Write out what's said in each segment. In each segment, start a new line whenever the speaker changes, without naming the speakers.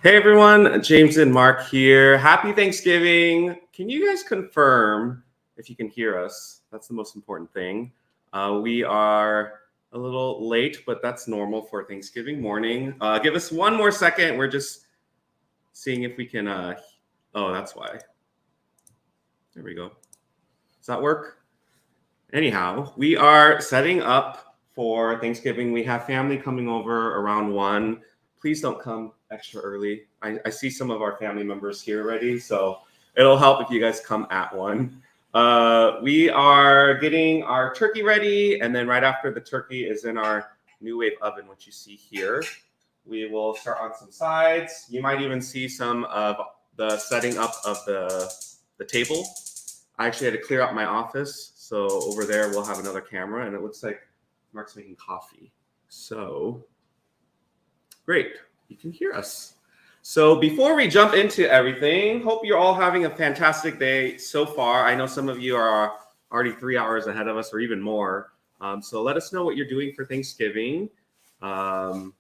Hey everyone, James and Mark here. Happy Thanksgiving. Can you guys confirm if you can hear us? That's the most important thing. We are a little late, but that's normal for Thanksgiving morning. Give us one more second. We're just seeing if we can. Oh, that's why. There we go. Does that work? Anyhow, we are setting up for Thanksgiving. We have family coming over around 1. Please don't come extra early. I see some of our family members here already, so it'll help if you guys come at 1. We are getting our turkey ready, and then right after the turkey is in our new wave oven, which you see here. We will start on some sides. You might even see some of the setting up of the table. I actually had to clear out my office, so over there we'll have another camera, and it looks like Mark's making coffee. So, great, you can hear us. So before we jump into everything, hope you're all having a fantastic day so far. I know some of you are already 3 hours ahead of us or even more. So let us know what you're doing for Thanksgiving. And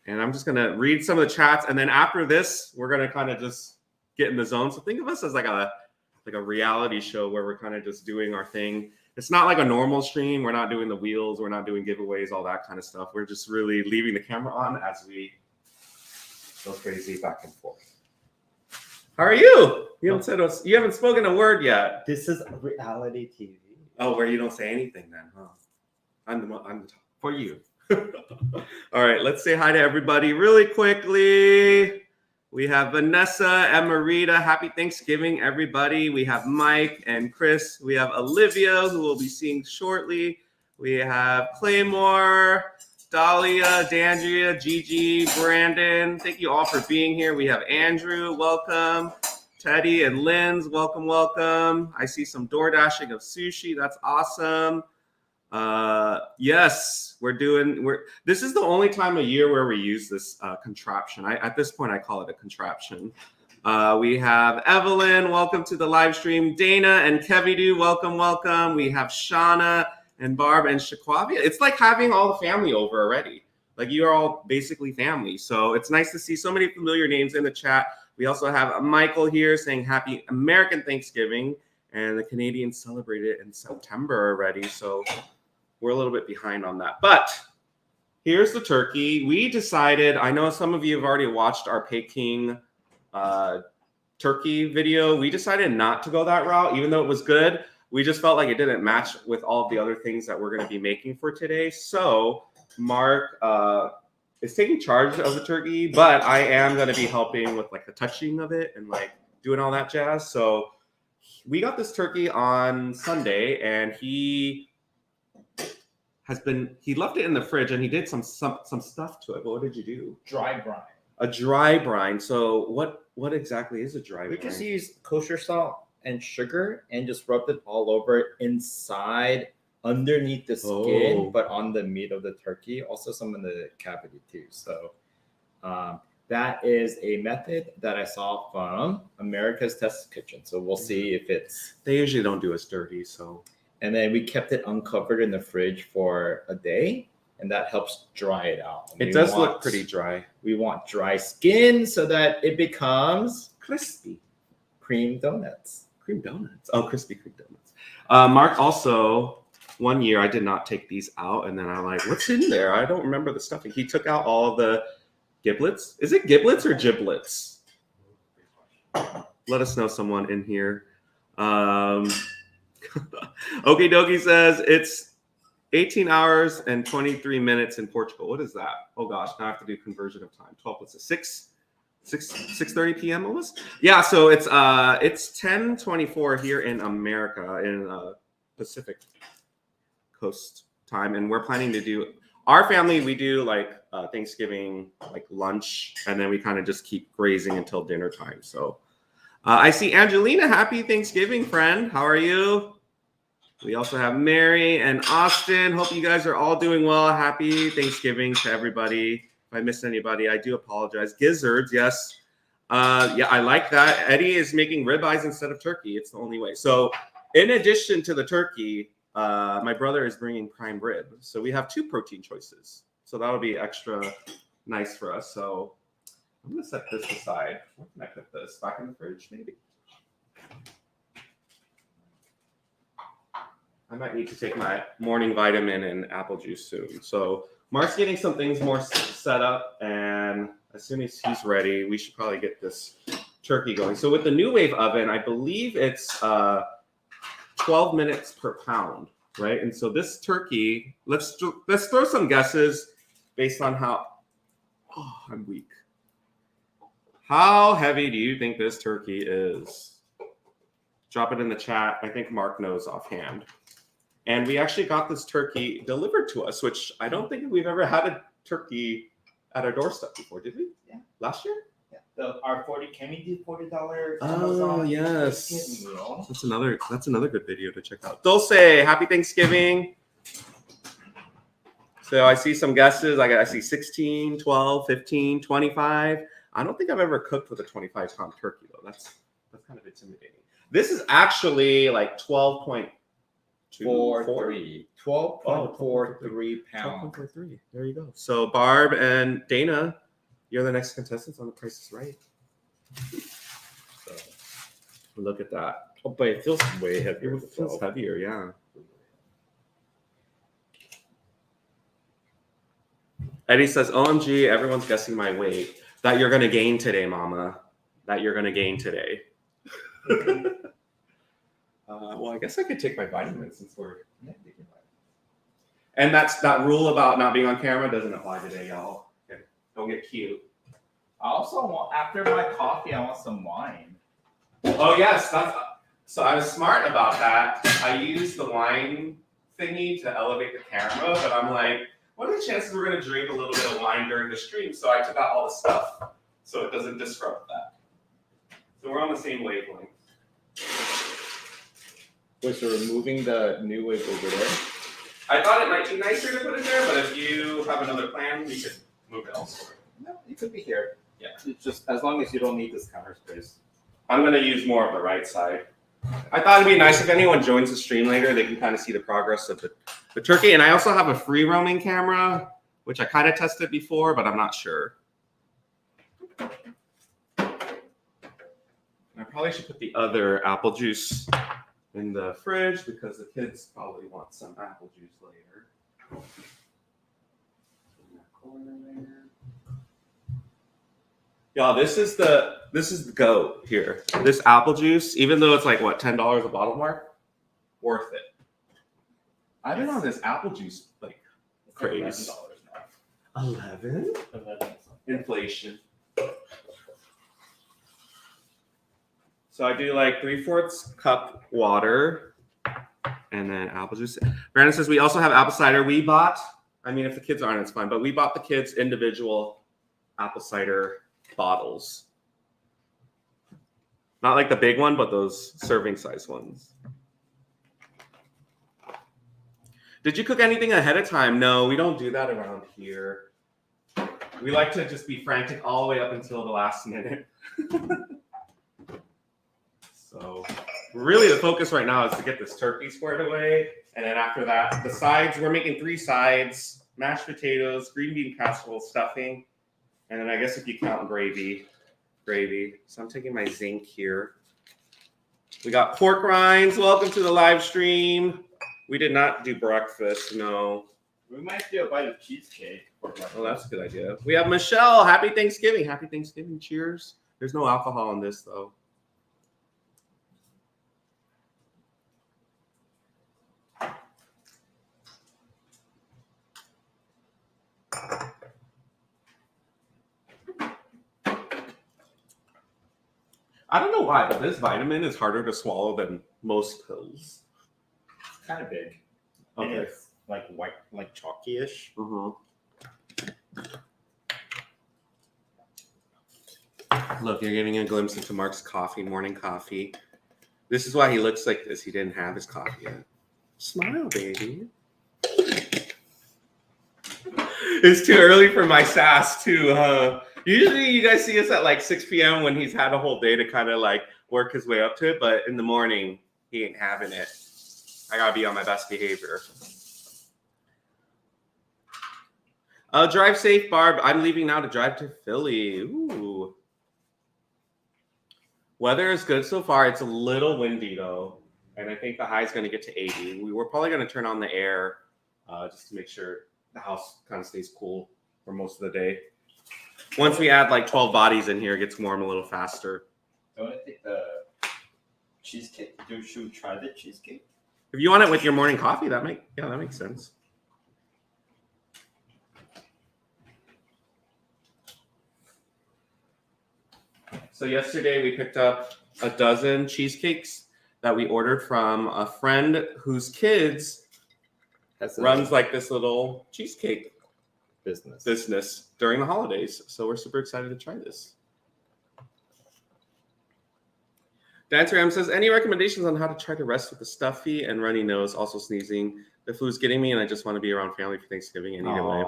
I'm just gonna read some of the chats, and then after this, we're gonna kind of just get in the zone. So think of us as like a reality show where we're kind of just doing our thing. It's not like a normal stream. We're not doing the wheels. We're not doing giveaways, all that kind of stuff. We're just really leaving the camera on as we go crazy back and forth. How are you? You haven't spoken a word yet.
This is reality TV.
Oh, where you don't say anything then, huh? I'm the top for you. All right, let's say hi to everybody really quickly. We have Vanessa and Marita. Happy Thanksgiving, everybody. We have Mike and Chris. We have Olivia, who we'll be seeing shortly. We have Claymore, Dahlia, Dandria, Gigi, Brandon. Thank you all for being here. We have Andrew, welcome. Teddy and Lynn's, welcome, welcome. I see some door dashing of sushi. That's awesome. Yes, this is the only time of year where we use this contraption. At this point, I call it a contraption. We have Evelyn, welcome to the live stream. Dana and Kevidu, welcome, welcome. We have Shauna and Barb and Shaquavia. It's like having all the family over already. Like you are all basically family. So it's nice to see so many familiar names in the chat. We also have Michael here saying happy American Thanksgiving, and the Canadians celebrate it in September already. So we're a little bit behind on that. But here's the turkey. We decided, I know some of you have already watched our Peking turkey video. We decided not to go that route, even though it was good. We just felt like it didn't match with all of the other things that we're going to be making for today. So Mark is taking charge of the turkey, but I am going to be helping with like the touching of it and like doing all that jazz. So we got this turkey on Sunday, and he left it in the fridge, and he did some stuff to it. But what did you do?
Dry brine.
A dry brine. So what exactly is a dry brine?
We just use kosher salt and sugar and just rubbed it all over inside, underneath the skin, but on the meat of the turkey. Also some in the cavity too. So that is a method that I saw from America's Test Kitchen. So we'll see if it's...
They usually don't do us dirty, so...
And then we kept it uncovered in the fridge for a day, and that helps dry it out.
It does look pretty dry.
We want dry skin so that it becomes
crispy.
Cream donuts.
Cream donuts. Oh, crispy cream donuts. Mark also, one year I did not take these out, and then I'm like, what's in there? I don't remember the stuffing. He took out all the giblets. Is it giblets or giblets? Let us know, someone in here. Okie dokie says it's 18 hours and 23 minutes in Portugal. What is that? Oh gosh, now I have to do conversion of time. 12 plus 6:30 p.m. almost. Yeah, so it's 10:24 here in America in Pacific Coast time, and we're planning to do our family. We do like Thanksgiving like lunch, and then we kind of just keep grazing until dinner time. So. I see Angelina. Happy Thanksgiving, friend. How are you? We also have Mary and Austin. Hope you guys are all doing well. Happy Thanksgiving to everybody. If I missed anybody, I do apologize. Gizzards, yes. Yeah, I like that. Eddie is making ribeyes instead of turkey. It's the only way. So in addition to the turkey, my brother is bringing prime rib. So we have 2 protein choices. So that'll be extra nice for us. So I'm gonna set this aside. Where can I put this? Back in the fridge, maybe. I might need to take my morning vitamin and apple juice soon. So Mark's getting some things more set up, and as soon as he's ready, we should probably get this turkey going. So with the New Wave oven, I believe it's 12 minutes per pound, right? And so this turkey, let's throw some guesses based on how. Oh, I'm weak. How heavy do you think this turkey is? Drop it in the chat. I think Mark knows offhand. And we actually got this turkey delivered to us, which I don't think we've ever had a turkey at our doorstep before, did we?
Yeah.
Last year?
Yeah. Our 40, can we do $40
Oh,
Amazon
yes.
meal?
That's another good video to check out. Dulce, happy Thanksgiving. So I see some guesses. I see 16, 12, 15, 25. I don't think I've ever cooked with a 25-pound turkey, though. That's kind of intimidating. This is actually like 12.43 pounds. 12.43. There you go. So Barb and Dana, you're the next contestants on The Price is Right. So look at that.
Oh, but it feels way heavier.
It feels heavier, yeah. Eddie says, OMG, everyone's guessing my weight. That you're going to gain today, mama. That you're going to gain today. Well, I guess I could take my vitamins since we're taking vitamins. And that rule about not being on camera doesn't apply today, y'all. Okay. Don't get cute.
I also want, after my coffee, I want some wine.
Oh, yes. So I was smart about that. I used the wine thingy to elevate the camera, but I'm like, what are the chances we're going to drink a little bit of wine during the stream? So I took out all the stuff so it doesn't disrupt that. So we're on the same wavelength.
Wait, so removing the New Wave over there?
I thought it might be nicer to put it there, but if you have another plan, we could move it elsewhere.
No, it could be here.
Yeah.
It's just as long as you don't need this counter space.
I'm going to use more of the right side. I thought it'd be nice if anyone joins the stream later, they can kind of see the progress of the turkey. And I also have a free roaming camera, which I kind of tested before, but I'm not sure. I probably should put the other apple juice in the fridge because the kids probably want some apple juice later. Y'all, this is the goat here. This apple juice, even though it's like what, $10 a bottle, Mark, worth it. I've been on this apple juice like craze. $11 now. 11. Inflation. So I do like 3/4 cup water and then apple juice. Brandon says we also have apple cider. We bought, I mean, if the kids aren't, it's fine, but we bought the kids individual apple cider bottles. Not like the big one, but those serving size ones. Did you cook anything ahead of time? No, we don't do that around here. We like to just be frantic all the way up until the last minute. So really the focus right now is to get this turkey squared away. And then after that, the sides, we're making 3 sides, mashed potatoes, green bean casserole, stuffing. And then I guess if you count gravy. So I'm taking my zinc here. We got pork rinds. Welcome to the live stream. We did not do breakfast, no.
We might do a bite of cheesecake.
Well, that's a good idea. We have Michelle. Happy Thanksgiving. Happy Thanksgiving. Cheers. There's no alcohol in this, though. I don't know why, but this vitamin is harder to swallow than most pills.
It's kind of big.
Okay.
And it's like white, like chalky-ish.
Mm-hmm. Look, you're getting a glimpse into Mark's coffee, morning coffee. This is why he looks like this. He didn't have his coffee yet. Smile, baby. It's too early for my sass, too, huh? Usually you guys see us at like 6 p.m. when he's had a whole day to kind of like work his way up to it. But in the morning, he ain't having it. I gotta be on my best behavior. Drive safe, Barb. I'm leaving now to drive to Philly. Ooh. Weather is good so far. It's a little windy though, and I think the high is going to get to 80. We're probably going to turn on the air just to make sure the house kind of stays cool for most of the day. Once we add like 12 bodies in here, it gets warm a little faster.
Do you want to take the cheesecake? Should we try the cheesecake?
If you want it with your morning coffee, that makes sense. So yesterday we picked up a dozen cheesecakes that we ordered from a friend whose kids runs like this little cheesecake business during the holidays. So we're super excited to try this. Dancer M says, any recommendations on how to try to rest with a stuffy and runny nose, also sneezing? The flu's getting me and I just want to be around family for Thanksgiving and either way.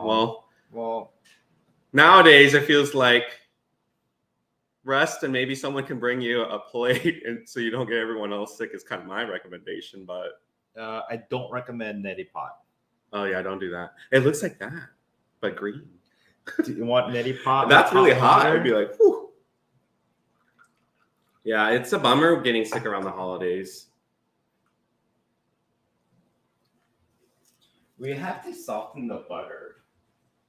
Well, nowadays it feels like rest and maybe someone can bring you a plate and so you don't get everyone else sick is kind of my recommendation, but
I don't recommend neti pot.
Oh yeah, don't do that. It looks like that, but green.
Do you want neti pot?
That's really hot. I'd be like, whew. Yeah, it's a bummer getting sick around the holidays.
We have to soften the butter.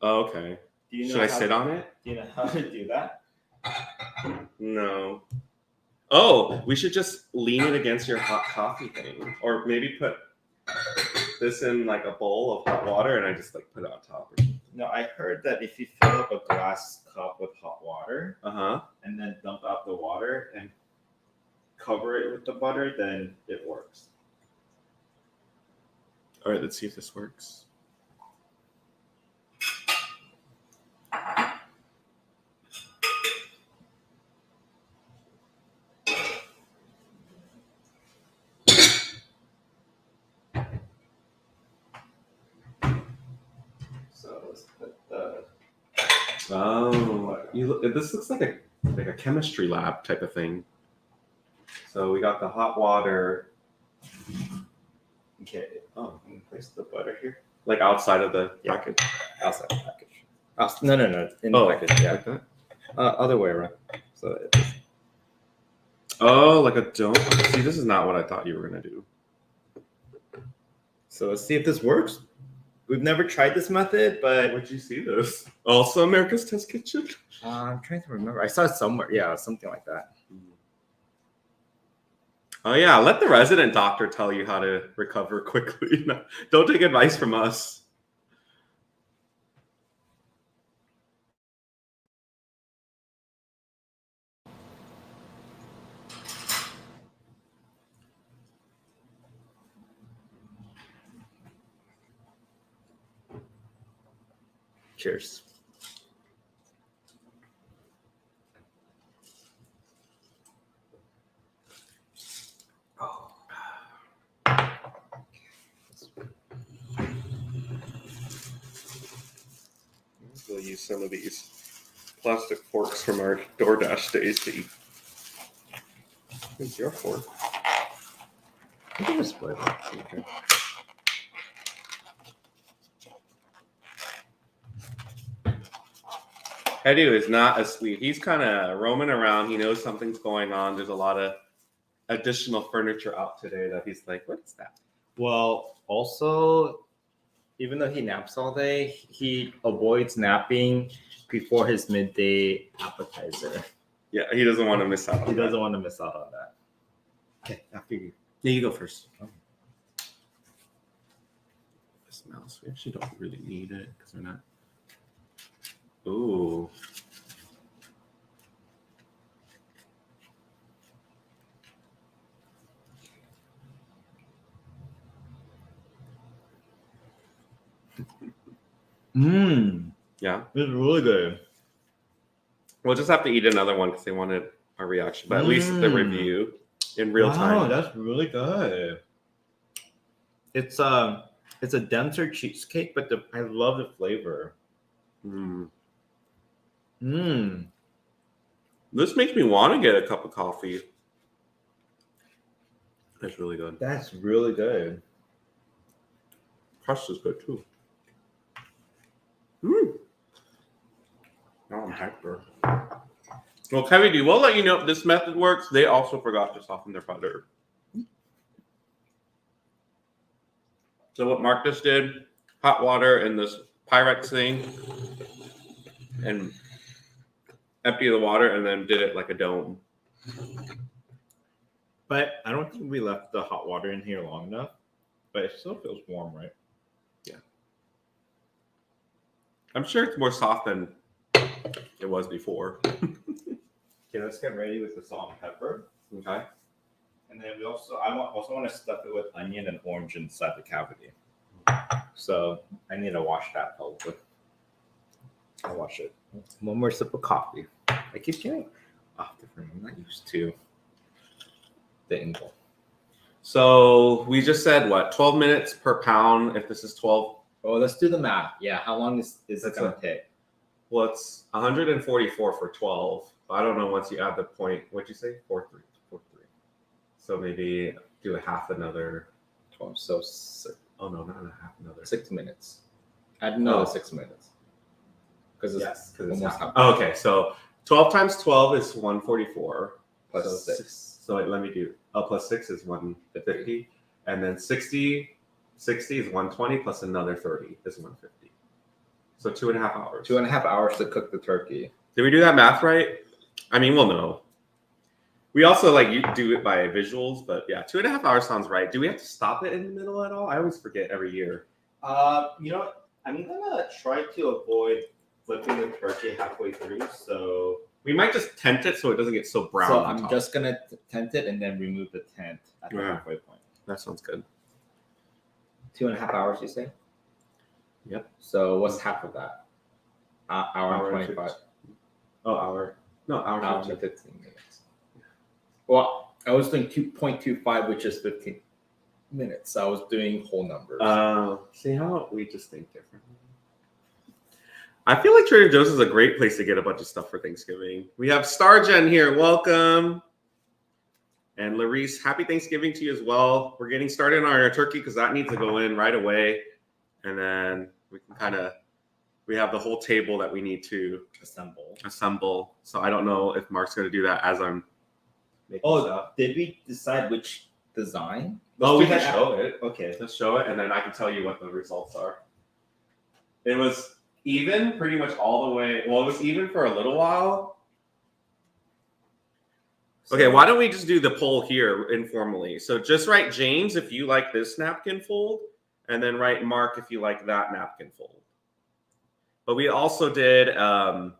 Oh, okay. Should I sit on it?
Do you know how to do that?
No. Oh, we should just lean it against your hot coffee thing. Or maybe put this in like a bowl of hot water and I just like put it on top.
No, I heard that if you fill up a glass cup with hot water and then dump out the water and cover it with the butter, then it works.
All right, let's see if this works.
So let's put the.
Oh, this looks like a chemistry lab type of thing. So we got the hot water.
Okay. Oh, I'm gonna place the butter here.
Like outside of the package.
Outside the package. No. In the package. Yeah.
Like that?
Other way around. So.
Oh, like a dome. See, this is not what I thought you were gonna do.
So let's see if this works. We've never tried this method, but
where'd you see this? Also, America's Test Kitchen.
I'm trying to remember. I saw it somewhere. Yeah, something like that.
Oh yeah, let the resident doctor tell you how to recover quickly. Don't take advice from us.
Cheers.
We'll use some of these plastic forks from our DoorDash days to eat. Here's your fork.
I think it's split. Okay.
Hedu is not asleep. He's kind of roaming around. He knows something's going on. There's a lot of additional furniture out today that he's like, what is that?
Well, also, even though he naps all day, he avoids napping before his midday appetizer.
Yeah, he doesn't want to miss out on
He doesn't want to miss out on that. Okay, after you.
Yeah, you go first. Oh. This mouse, we actually don't really need it because we're not. Ooh. Yeah.
It's really good.
We'll just have to eat another one because they wanted our reaction, but at least the review in real time.
Oh, that's really good. It's a denser cheesecake, but I love the flavor.
This makes me want to get a cup of coffee. That's really good.
That's really good.
Crust is good too. Now I'm hyper. Well, Kevin, we'll let you know if this method works. They also forgot to soften their butter. So what Mark just did, hot water in this Pyrex thing, and empty the water, and then did it like a dome.
But I don't think we left the hot water in here long enough. But it still feels warm, right?
Yeah. I'm sure it's more soft than it was before.
Okay, let's get ready with the salt and pepper.
Okay.
And then I also want to stuff it with onion and orange inside the cavity. So I need to wash that probably. I'll wash it. One more sip of coffee. I keep getting off different. I'm not used to the angle.
So we just said what, 12 minutes per pound if this is 12.
Oh, let's do the math. Yeah, how long is it gonna take?
Well, it's 144 for 12. I don't know once you add the point. What'd you say? 4.3. So maybe do a half another
12. So 6,
oh no, not a half another
6 minutes. Add another 6 minutes. Because
it's
almost half.
Oh, okay, so 12 times 12 is 144.
Plus
so
6.
So let me do plus 6 is 150, and then 60 is 120 plus another 30 is 150. So 2.5 hours.
2.5 hours to cook the turkey.
Did we do that math right? I mean, we'll know. We also you do it by visuals, but yeah, 2.5 hours sounds right. Do we have to stop it in the middle at all? I always forget every year.
You know what? I'm gonna try to avoid flipping the turkey halfway through. So
we might just tent it so it doesn't get so brown.
So I'm just gonna tent it and then remove the tent at the halfway point.
That sounds good.
2.5 hours, you say?
Yep.
So what's half of that? Hour and 25.
Hour and
15 minutes. Well, I was doing 2.25, which is 15 minutes. I was doing whole numbers.
See how we just think differently. I feel like Trader Joe's is a great place to get a bunch of stuff for Thanksgiving. We have Stargen here. Welcome. And Larice, happy Thanksgiving to you as well. We're getting started on our turkey because that needs to go in right away. And then we can we have the whole table that we need to assemble. So I don't know if Mark's going to do that as I'm making stuff.
Did we decide which design?
We can show it.
Okay.
Let's show it, and then I can tell you what the results are. It was even pretty much all the way. Well, it was even for a little while. Okay, why don't we just do the poll here informally? So just write James if you like this napkin fold, and then write Mark if you like that napkin fold. But we also did an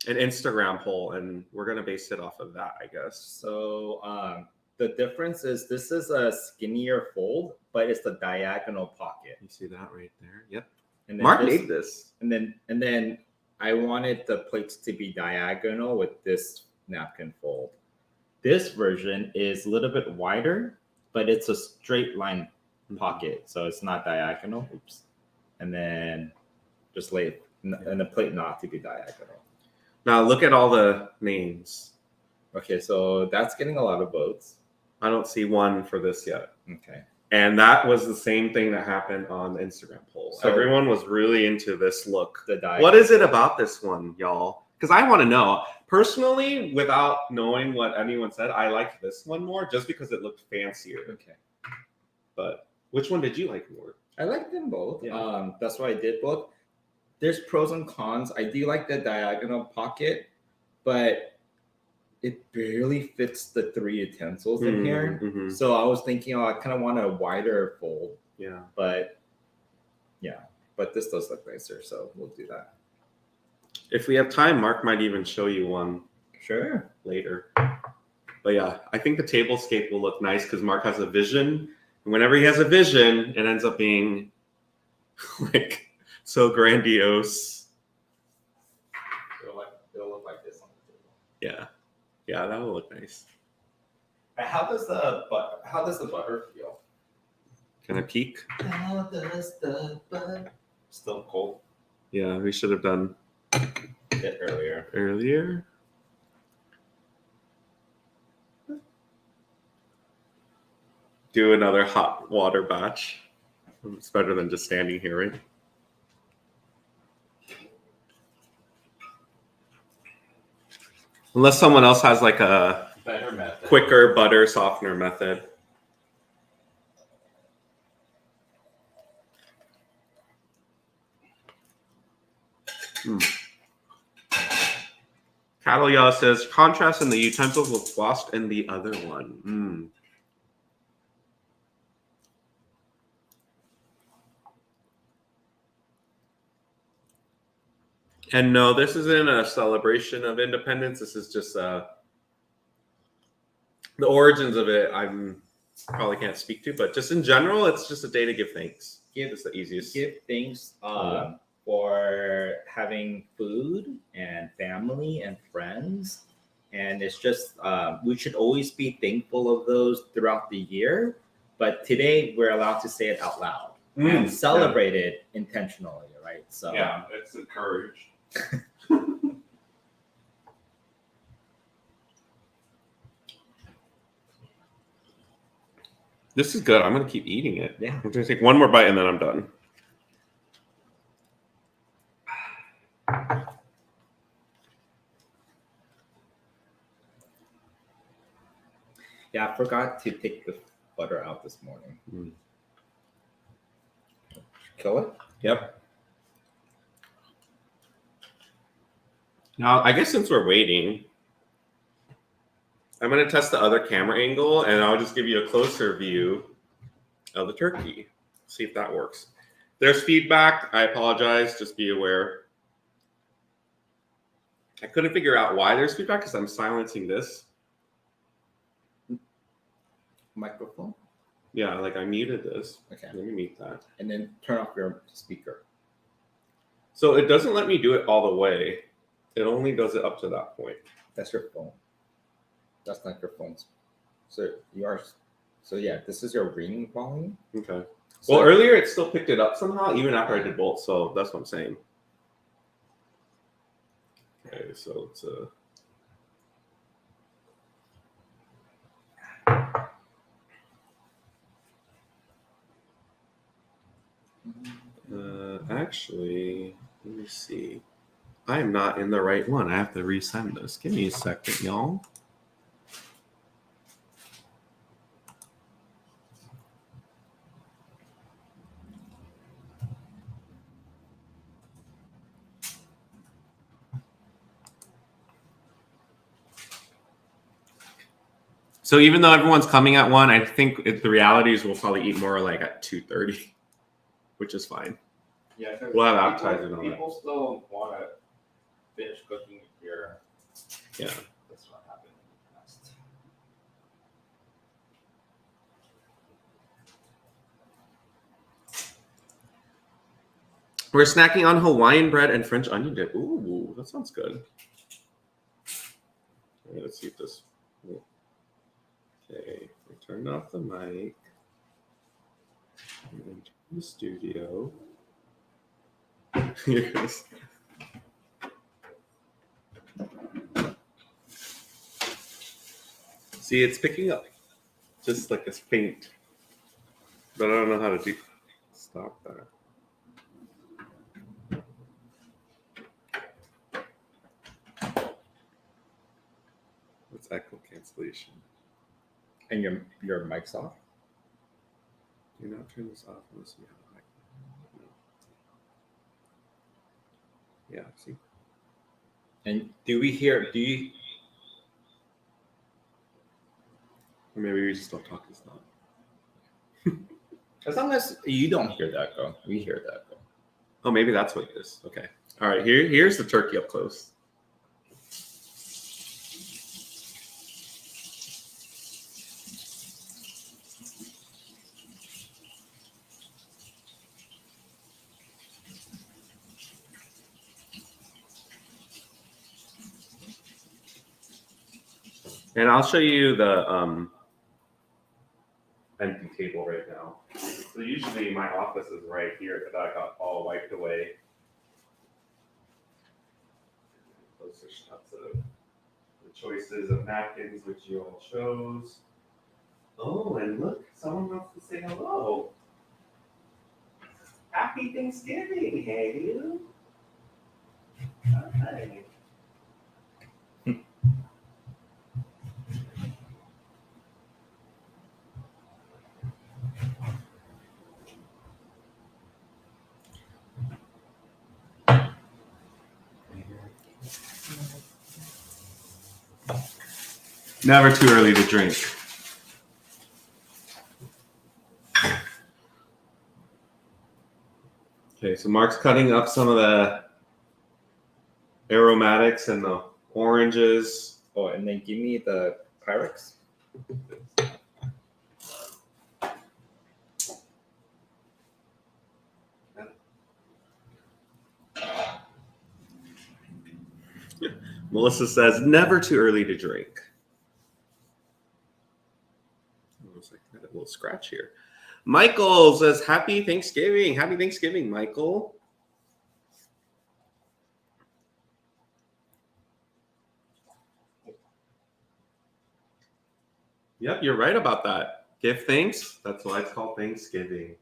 Instagram poll, and we're going to base it off of that, I guess.
So the difference is this is a skinnier fold, but it's the diagonal pocket.
You see that right there? Yep.
And then
Mark made this.
And then I wanted the plates to be diagonal with this napkin fold. This version is a little bit wider, but it's a straight line pocket, so it's not diagonal. Oops. And then just lay it, and the plate not to be diagonal.
Now look at all the names.
Okay, so that's getting a lot of votes.
I don't see one for this yet.
Okay.
And that was the same thing that happened on the Instagram poll. So everyone was really into this look. What is it about this one, y'all? Because I want to know. Personally, without knowing what anyone said, I liked this one more just because it looked fancier.
Okay.
But which one did you like more?
I like them both.
Yeah.
That's why I did both. There's pros and cons. I do like the diagonal pocket, but it barely fits the 3 utensils in here.
Mm-hmm.
So I was thinking, I kind of want a wider fold.
Yeah.
But this does look nicer, so we'll do that.
If we have time, Mark might even show you one.
Sure.
Later. But yeah, I think the tablescape will look nice because Mark has a vision. And whenever he has a vision, it ends up being so grandiose.
It'll look like this on the table.
Yeah. Yeah, that will look nice.
How does the butter feel?
Can I peek?
How does the butter still cold?
Yeah, we should have done
it
earlier. Do another hot water batch. It's better than just standing here, right? Unless someone else has like a
Better method.
quicker butter softener method. Cattle Yaw says contrast in the utensils with lost in the other one. And no, this isn't a celebration of independence. This is just the origins of it. I'm probably can't speak to, but just in general, it's just a day to give thanks. It's the easiest.
Give thanks for having food and family and friends, and it's just we should always be thankful of those throughout the year. But today we're allowed to say it out loud and celebrate it intentionally, right? So
yeah, it's encouraged. This is good. I'm going to keep eating it.
Yeah.
I'm going to take one more bite and then I'm done.
Yeah, I forgot to take the butter out this morning. Kill it?
Yep. Now, I guess since we're waiting, I'm going to test the other camera angle and I'll just give you a closer view of the turkey. See if that works. There's feedback. I apologize. Just be aware. I couldn't figure out why there's feedback because I'm silencing this.
Microphone?
Yeah, like I muted this.
Okay.
Let me mute that.
And then turn off your speaker.
So it doesn't let me do it all the way. It only does it up to that point.
That's your phone. That's not your phone's. So you are. So yeah, this is your ringing volume.
Okay.
So,
Well, earlier it still picked it up somehow, even after I did both. So that's what I'm saying. Okay, so it's actually, let me see. I am not in the right one. I have to resend this. Give me a second, y'all. So even though everyone's coming at 1, I think the reality is we'll probably eat more like at 2:30, which is fine.
Yeah,
we'll have appetizers on
people still want to finish cooking here.
Yeah.
That's what happened in the past.
We're snacking on Hawaiian bread and French onion dip. Ooh, that sounds good. Okay, let's see if this. Okay, we turned off the mic. I'm into the studio. Yes. See, it's picking up just like a faint, but I don't know how to stop that. It's echo cancellation.
And your mic's off?
Do not turn this off unless you have a mic. No. Yeah, see?
And do you
Or maybe we just don't talk as loud.
as long as you don't hear that go, we hear that go.
Oh, maybe that's what it is. Okay. All right, here's the turkey up close. And I'll show you the empty table right now. So usually my office is right here, but I got all wiped away. Those are shots of the choices of napkins which you all chose. Oh, and look, someone wants to say hello. Happy Thanksgiving, hey. Hi. Never too early to drink. Okay, so Mark's cutting up some of the aromatics and the oranges.
Oh, and then give me the Pyrex.
Melissa says, never too early to drink. Looks like I got a little scratch here. Michael says, happy Thanksgiving. Happy Thanksgiving, Michael. Yep, you're right about that. Give thanks. That's why it's called Thanksgiving.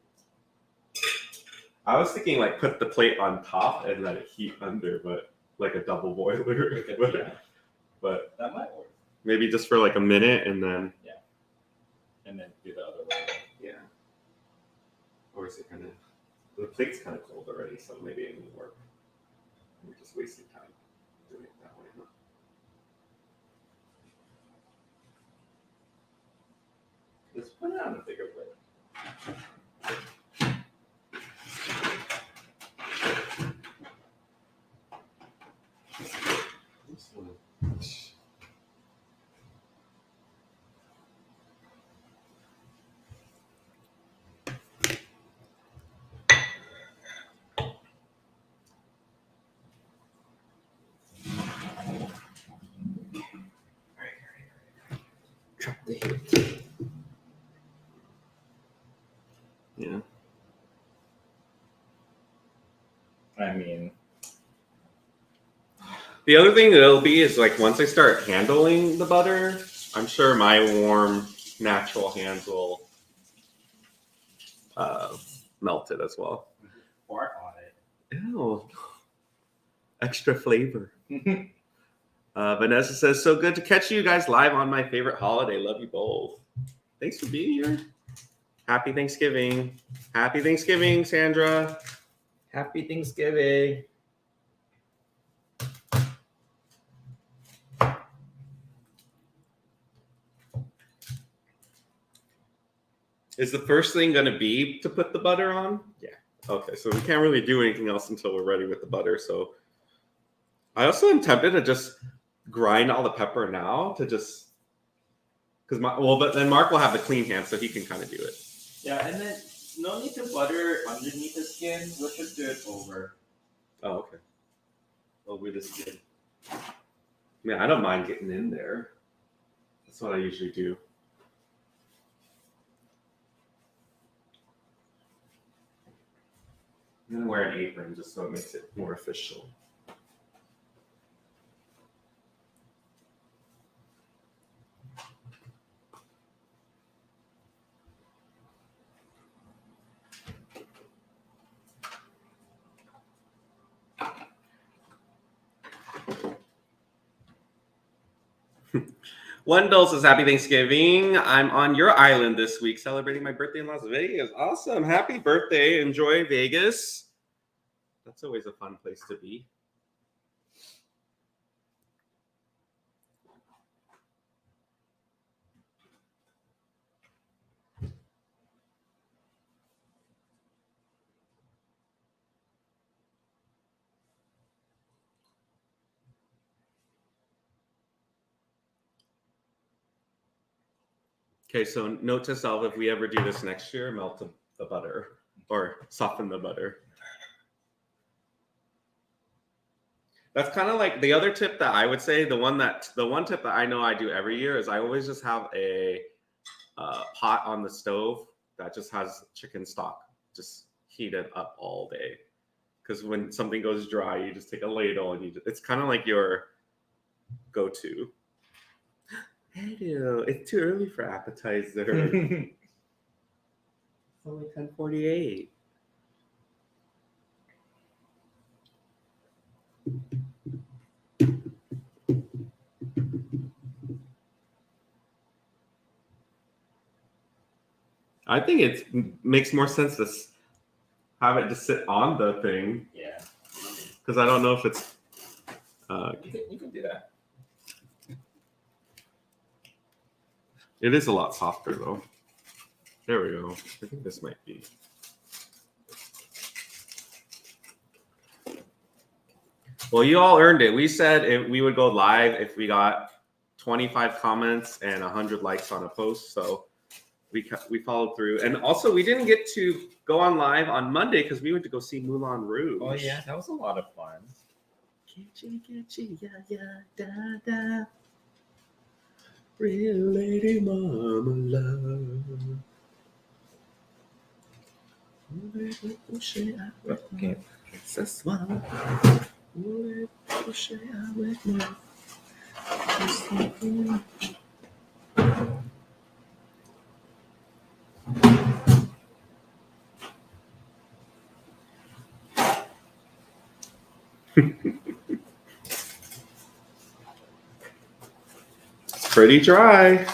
I was thinking like put the plate on top and let it heat under, but like a double boiler. But
That might work.
maybe just for like a minute and then.
Yeah. And then do the other way.
Yeah. Or is it kind of, the plate's kind of cold already, so maybe it won't work. We're just wasting time doing it that way. Huh? Let's put it on a bigger plate. This one.
Drop the hit.
Yeah.
I mean,
The other thing that it'll be is like once I start handling the butter, I'm sure my warm, natural hands will melt it as well.
fart on it.
Ew. Extra flavor. Vanessa says, so good to catch you guys live on my favorite holiday. Love you both. Thanks for being here. Happy Thanksgiving. Happy Thanksgiving, Sandra.
Happy Thanksgiving.
Is the first thing going to be to put the butter on?
Yeah.
Okay, so we can't really do anything else until we're ready with the butter. So I also am tempted to just grind all the pepper now to just, because but then Mark will have the clean hands, so he can kind of do it.
Yeah, and then no need to butter underneath the skin. We'll just do it over.
Oh, okay. Over the skin. Man, I don't mind getting in there. That's what I usually do. I'm gonna wear an apron just so it makes it more official. Wendell says, happy Thanksgiving. I'm on your island this week celebrating my birthday in Las Vegas. Awesome. Happy birthday. Enjoy Vegas. That's always a fun place to be. Okay, so note to self, if we ever do this next year, melt the butter or soften the butter. That's kind of like the other tip that I would say. The one tip that I know I do every year is I always just have a pot on the stove that just has chicken stock, just heat it up all day. Because when something goes dry, you just take a ladle and it's kind of like your go-to. Hello, it's too early for appetizer. It's only 10:48. I think it makes more sense to have it just sit on the thing.
Yeah.
Because I don't know if it's.
You can do that.
It is a lot softer though. There we go. I think this might be. Well, you all earned it. We said we would go live if we got 25 comments and 100 likes on a post. So we followed through. And also, we didn't get to go on live on Monday because we went to go see Moulin Rouge.
Oh yeah, that was a lot of fun.
Real lady mama love.
Okay.
Pretty dry.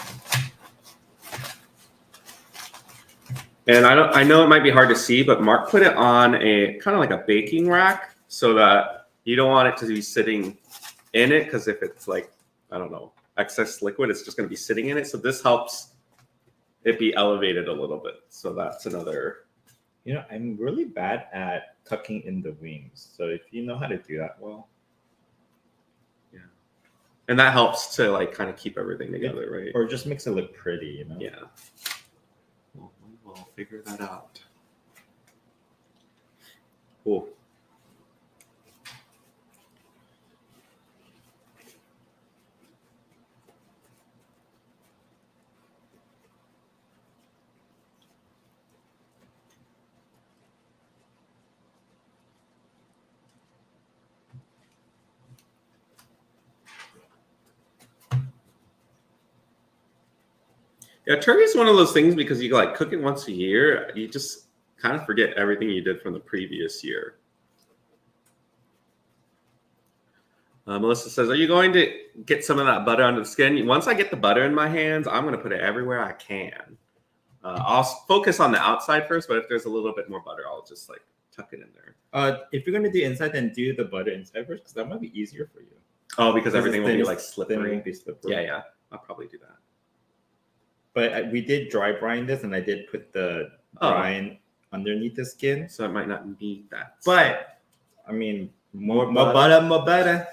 And I know it might be hard to see, but Mark put it on a kind of like a baking rack so that you don't want it to be sitting in it, because if it's like, I don't know, excess liquid, it's just going to be sitting in it. So this helps it be elevated a little bit. So that's another.
I'm really bad at tucking in the wings. So if you know how to do that well.
Yeah. And that helps to like kind of keep everything together, right?
Or just makes it look pretty,
Yeah. We'll figure that out. Cool. Yeah, turkey is one of those things because you like cook it once a year, you just kind of forget everything you did from the previous year. Melissa says, are you going to get some of that butter under the skin? Once I get the butter in my hands, I'm going to put it everywhere I can. I'll focus on the outside first, but if there's a little bit more butter, I'll just like tuck it in there.
If you're going to do inside, then do the butter inside first, because that might be easier for you.
Oh, because everything will be like slippery.
Then it won't be slippery.
Yeah. I'll probably do that.
But we did dry brine this, and I did put the brine underneath the skin.
So it might not need that.
But, I mean, more butter.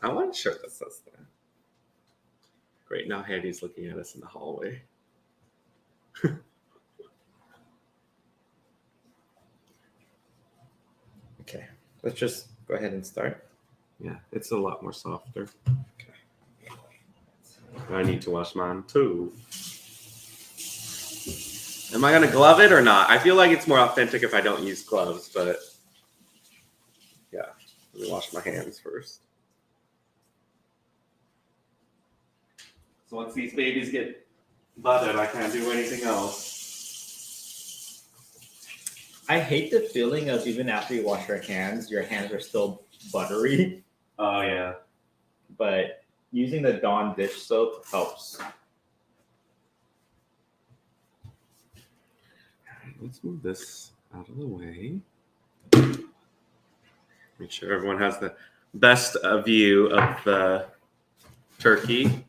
I want a shirt that says that. Great. Now Hattie's looking at us in the hallway.
Okay. Let's just go ahead and start.
Yeah, it's a lot more softer. Okay. I need to wash mine too. Am I going to glove it or not? I feel like it's more authentic if I don't use gloves, but yeah, let me wash my hands first. So once these babies get buttered, I can't do anything else.
I hate the feeling of even after you wash your hands are still buttery.
Oh, yeah.
But using the Dawn dish soap helps.
Let's move this out of the way. Make sure everyone has the best view of the turkey.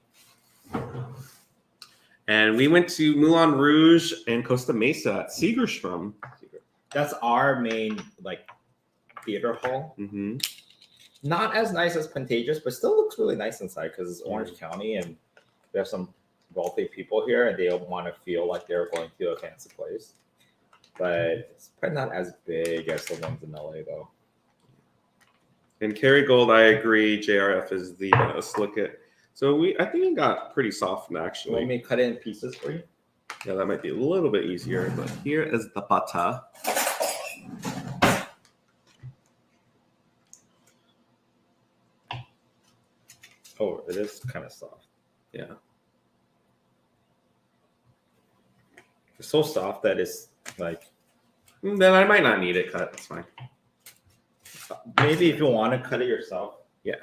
And we went to Moulin Rouge and Costa Mesa at Segerstrom.
That's our main theater hall.
Mm-hmm.
Not as nice as Pantages, but still looks really nice inside because it's Orange County and there's some wealthy people here and they want to feel like they're going to a fancy place. But it's probably not as big as the ones in LA though.
And Kerrygold, I agree, JRF is the best. Look at, so I think it got pretty soft actually.
Want me to cut it in pieces for you?
Yeah, that might be a little bit easier, but here is the butter.
Oh, it is kind of soft.
Yeah.
It's so soft that it's like...
Then I might not need it cut. It's fine.
Maybe if you want to cut it yourself.
Yeah.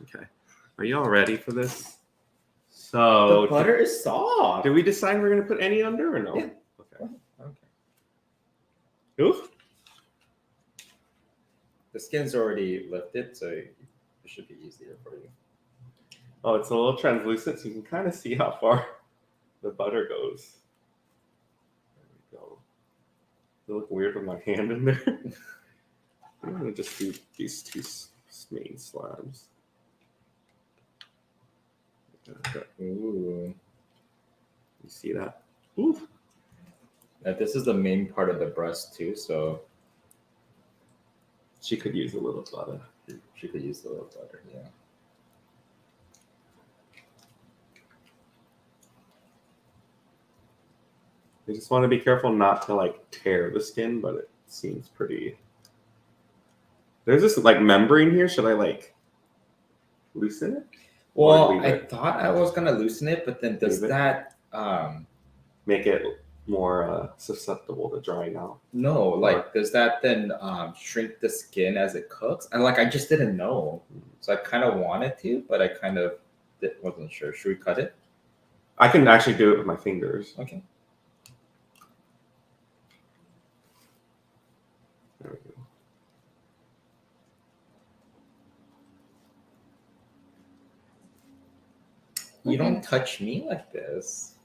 Okay. Are you all ready for this? So
the butter is soft.
Did we decide we're going to put any under or no?
Yeah.
Okay.
Oof. The skin's already lifted, so it should be easier for you.
Oh, it's a little translucent, so you can kind of see how far the butter goes. There we go. Does it look weird with my hand in there? I'm gonna just do these two main slabs.
Ooh.
You see that? Ooh.
This is the main part of the breast too, so
She could use a little butter.
she could use a little butter. Yeah.
You just want to be careful not to like tear the skin, but it seems pretty. There's this like membrane here. Should I like loosen it?
Well,
leave
I
it?
thought I was gonna loosen it, but then does
Leave it?
that
Make it more susceptible to drying out.
no, like does that then shrink the skin as it cooks? And like I just didn't know. So I kind of wanted to, but I kind of wasn't sure. Should we cut it?
I can actually do it with my fingers.
Okay.
There we go.
You don't touch me like this.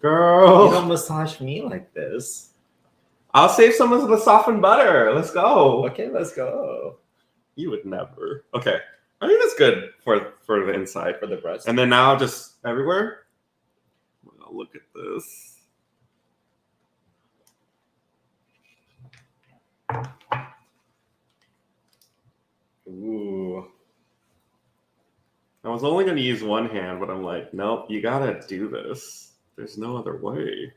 Girl.
You don't massage me like this.
I'll save some of the softened butter. Let's go.
Okay, let's go.
You would never. Okay. I think that's good for the inside.
For the breast.
And then now just everywhere. Well, look at this.
Ooh.
I was only going to use one hand, but I'm like, nope, you got to do this. There's no other way.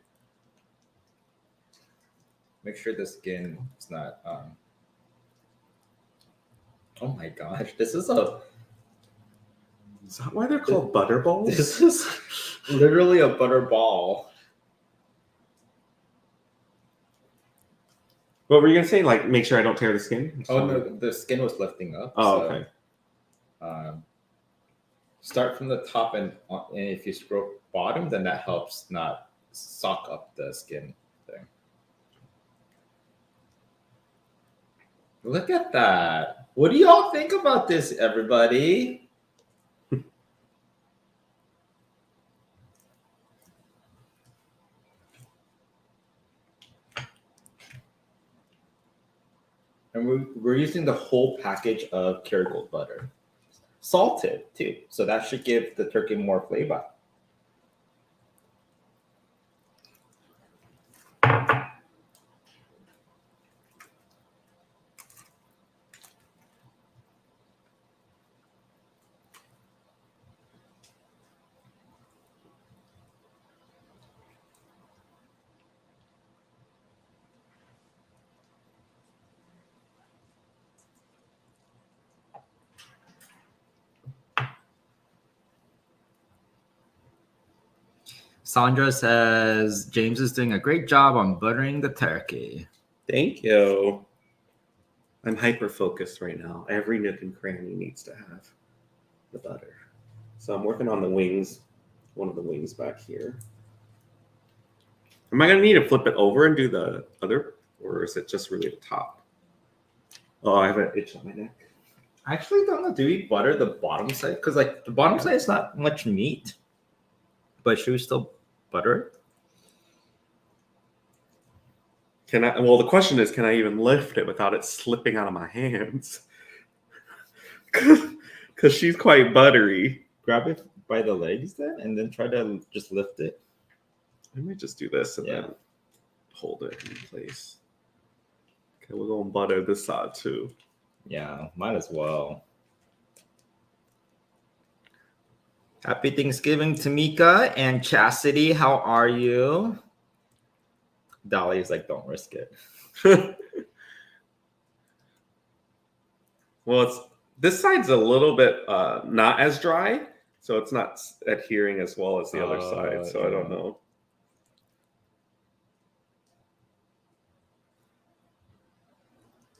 Make sure the skin is not oh my gosh, this is a
Is that why they're called butter balls?
this is literally a butter ball.
What were you going to say? Like, make sure I don't tear the skin?
Oh no, the skin was lifting up.
Oh,
so,
okay.
Start from the top, and if you scroll bottom, then that helps not sock up the skin thing. Look at that. What do y'all think about this, everybody? And we're using the whole package of Kerrygold butter. Salted too, so that should give the turkey more flavor. Sandra says James is doing a great job on buttering the turkey.
Thank you. I'm hyper focused right now. Every nook and cranny needs to have the butter. So I'm working on the wings, one of the wings back here. Am I going to need to flip it over and do the other, or is it just really the top? Oh, I have an itch on my neck.
I actually don't know. Do we butter the bottom side? Because like the bottom side is not much meat. But should we still butter it?
Can I? Well, the question is, can I even lift it without it slipping out of my hands? Because she's quite buttery.
Grab it by the legs then, and then try to just lift it.
I might just do this and then hold it in place. Okay, we're going to butter this side too.
Yeah, might as well. Happy Thanksgiving, Tamika and Chastity. How are you? Dolly's like, don't risk it.
Well, this side's a little bit not as dry, so it's not adhering as well as the other side. So I don't know.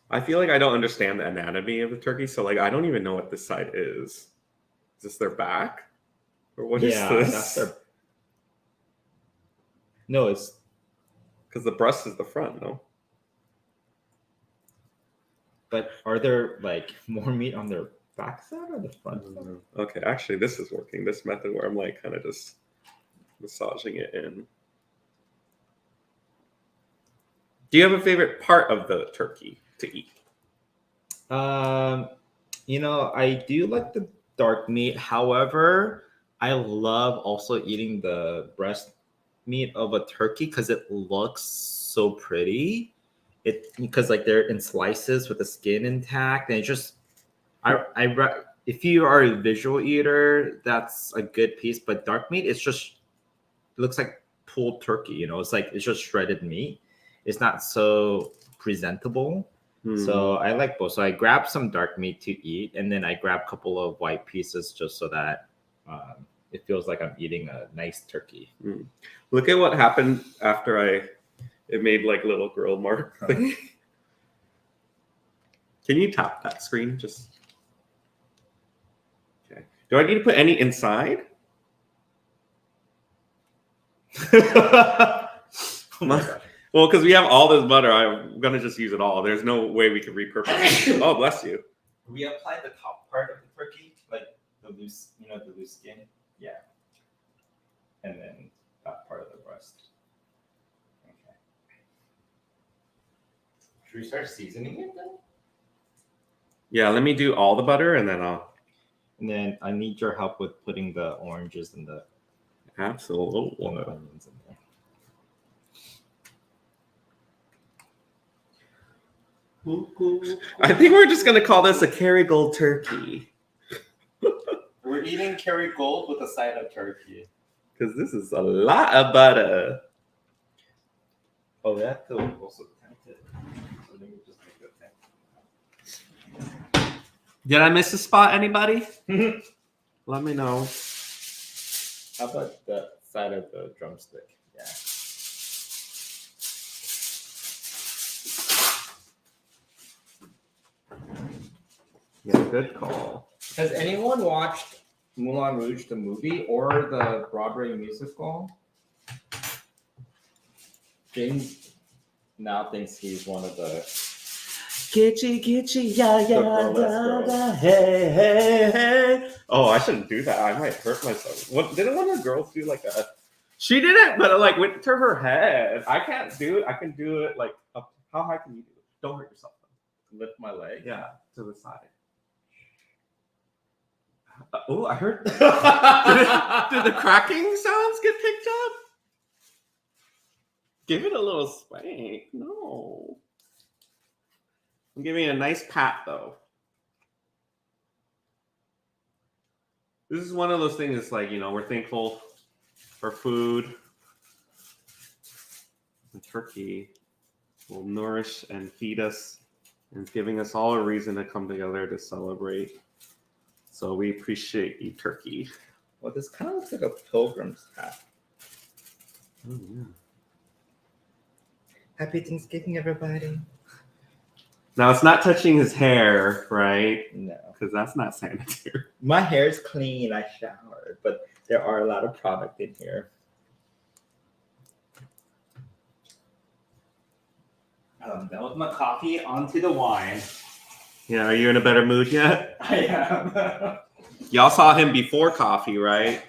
I feel like I don't understand the anatomy of the turkey, so like I don't even know what this side is. Is this their back, or what is this?
That's their... No, it's
because the breast is the front, no?
But are there like more meat on their back side or the front side?
Okay, actually, this is working. This method where I'm like kind of just Massaging it in. Do you have a favorite part of the turkey to eat?
I do like the dark meat. However, I love also eating the breast meat of a turkey because it looks so pretty. It because like they're in slices with the skin intact, and it just if you are a visual eater, that's a good piece. But dark meat, it looks like pulled turkey. It's just shredded meat. It's not so presentable. So I like both. So I grab some dark meat to eat, and then I grab a couple of white pieces just so that it feels like I'm eating a nice turkey.
Look at what happened after it made like little grill mark thing. Can you tap that screen? Just okay. Do I need to put any inside?
Oh my God.
Well, because we have all this butter, I'm gonna just use it all. There's no way we can repurpose it. Oh, bless you.
We apply the top part of the turkey, like the loose skin. Yeah. And then that part of the breast. Okay. Should we start seasoning it then?
Yeah, let me do all the butter and then I'll.
And then I need your help with putting the oranges and the
Absolutely.
onions in there.
I think we're just gonna call this a Kerrygold turkey.
We're eating Kerrygold with a side of turkey.
Because this is a lot of butter.
Oh, we have to also tempt it. So let me just make a tempt.
Did I miss a spot, anybody? Let me know.
How about the side of the drumstick? Yeah.
Yeah, good call.
Has anyone watched Moulin Rouge, the movie, or the Broadway musical? James now thinks he's one of the
Gitchy, yeah, hey, hey. Oh, I shouldn't do that. I might hurt myself. What didn't one of the girls do like a? She did it, but it like went to her head. I can't do it. I can do it like up. How high can you do it? Don't hurt yourself.
lift my leg.
Yeah, to the side. Oh, I heard. Did the cracking sounds get picked up? Give it a little spank. No. I'm giving it a nice pat, though. This is one of those things that's like, we're thankful for food. The turkey will nourish and feed us and giving us all a reason to come together to celebrate. So we appreciate you, turkey.
Well, this kind of looks like a pilgrim's hat.
Oh, yeah.
Happy Thanksgiving, everybody.
Now, it's not touching his hair, right?
No.
Because that's not sanitary.
My hair's clean. I showered, but there are a lot of product in here. Done with my coffee, onto the wine.
Yeah, are you in a better mood yet?
I am.
Y'all saw him before coffee, right?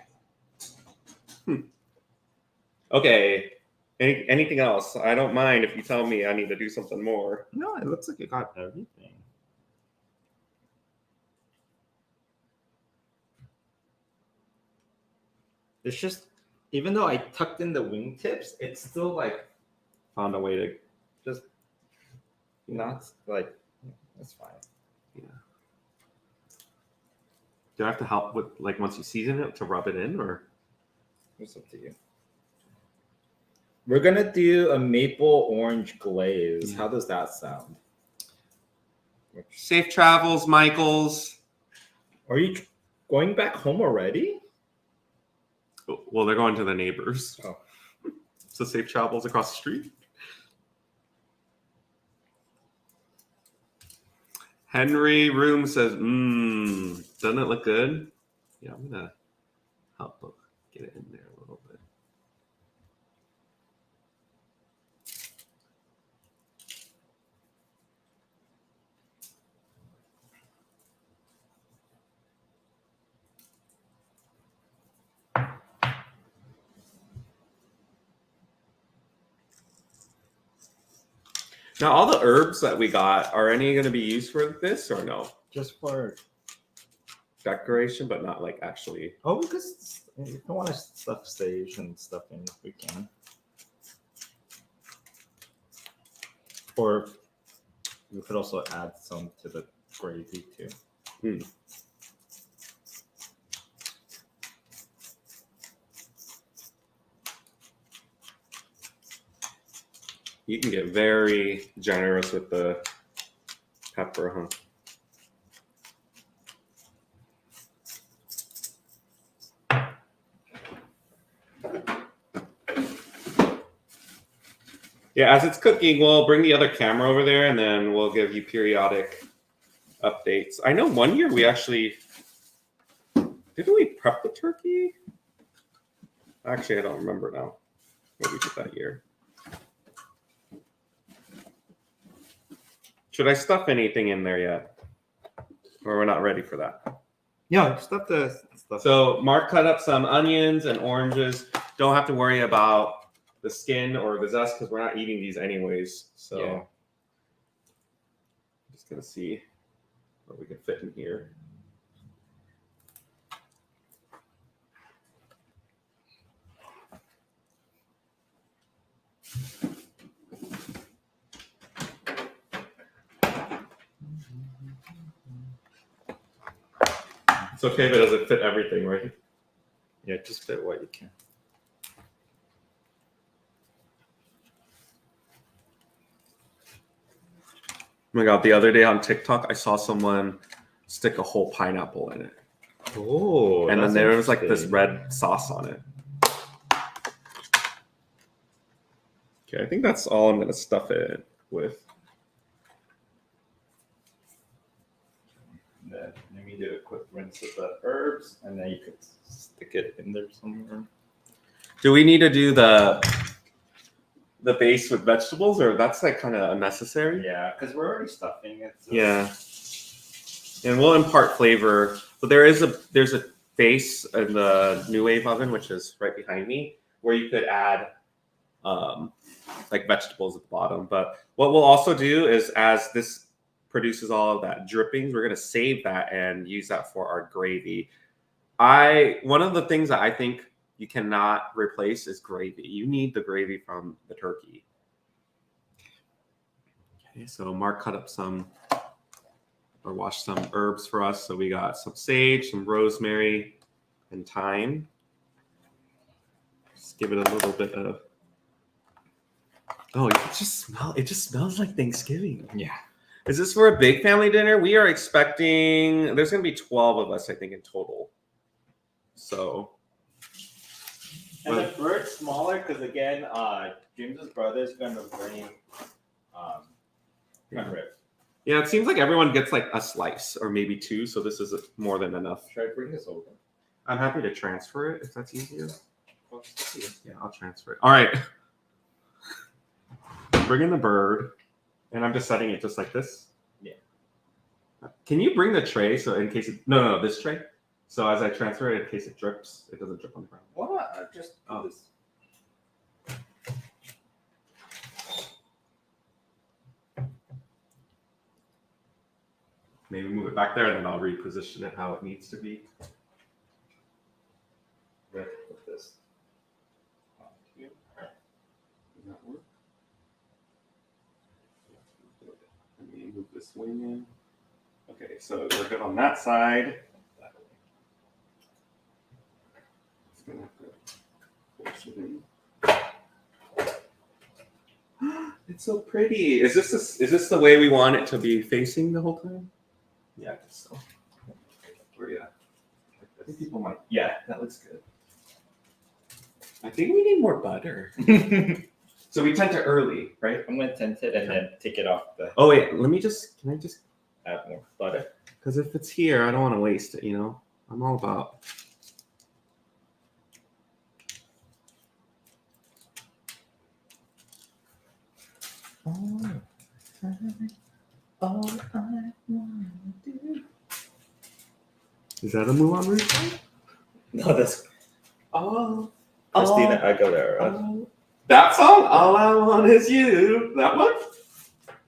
Okay. Anything else? I don't mind if you tell me I need to do something more.
No, it looks like it got everything. It's just, even though I tucked in the wingtips, it's still like
Found a way to.
just not like, that's fine.
Yeah. Do I have to help with, like, once you season it, to rub it in, or?
It's up to you. We're gonna do a maple orange glaze.
Yeah.
How does that sound?
Safe travels, Michaels.
Are you going back home already?
Well, they're going to the neighbors.
Oh.
So safe travels across the street. Henry Room says, doesn't it look good? Yeah, I'm going to help get it in there a little bit. Now, all the herbs that we got, are any going to be used for this or no?
Just for
Decoration, but not like actually.
oh, because if you want to stuff sage and stuff in, we can. Or we could also add some to the gravy too.
Hmm. You can get very generous with the pepper, huh? Yeah, as it's cooking, we'll bring the other camera over there and then we'll give you periodic updates. I know one year we actually, didn't we prep the turkey? Actually, I don't remember now what we did that year. Should I stuff anything in there yet? Or we're not ready for that?
Yeah, stuff the stuff.
So Mark cut up some onions and oranges. Don't have to worry about the skin or the zest because we're not eating these anyways. So
Yeah.
I'm just gonna see what we can fit in here. It's okay if it doesn't fit everything, right?
Yeah, just fit what you can.
Oh my god, the other day on TikTok, I saw someone stick a whole pineapple in it.
Oh,
And then
that's
there was like this
interesting.
red sauce on it. Okay, I think that's all I'm gonna stuff it with.
Then let me do a quick rinse of the herbs, and then you could stick it in there somewhere.
Do we need to do the base with vegetables, or that's like kind of unnecessary?
Yeah, because we're already stuffing it. So.
Yeah. And we'll impart flavor. But there's a base in the New Wave oven, which is right behind me, where you could add like vegetables at the bottom. But what we'll also do is, as this produces all of that drippings, we're gonna save that and use that for our gravy. One of the things that I think you cannot replace is gravy. You need the gravy from the turkey. Okay, so Mark cut up or washed some herbs for us. So we got some sage, some rosemary, and thyme. Just give it a little bit of. Oh, it just smells like Thanksgiving.
Yeah.
Is this for a big family dinner? We are expecting, there's going to be 12 of us, I think, in total. So.
And the bird's smaller because, again, James's brother is going to bring rib.
Yeah, it seems like everyone gets like a slice or maybe two, so this is more than enough.
Should I bring this over?
I'm happy to transfer it if that's easier. Yeah, I'll transfer it. All right. Bring in the bird, and I'm just setting it just like this.
Yeah.
Can you bring the tray so in case it, no, this tray? So as I transfer it, in case it drips, it doesn't drip on the ground.
What? Just do this.
Maybe move it back there, and then I'll reposition it how it needs to be.
Right, with this.
Does that work? Let me move this wing in. Okay, so we're good on that side. Just gonna have to force it in. It's so pretty. Is this the way we want it to be facing the whole time? Yeah, I guess so. Where you at? I think people might. Yeah, that looks good. I think we need more butter. So we tend to early, right?
I'm gonna tint it and then take it off the.
Oh wait, can I just
Add more butter.
because if it's here, I don't want to waste it, you know? I'm all about
All I wanna do.
Is that a Moulin Rouge song?
No, that's Christina Aguilera.
That song? All I Want Is You. That one?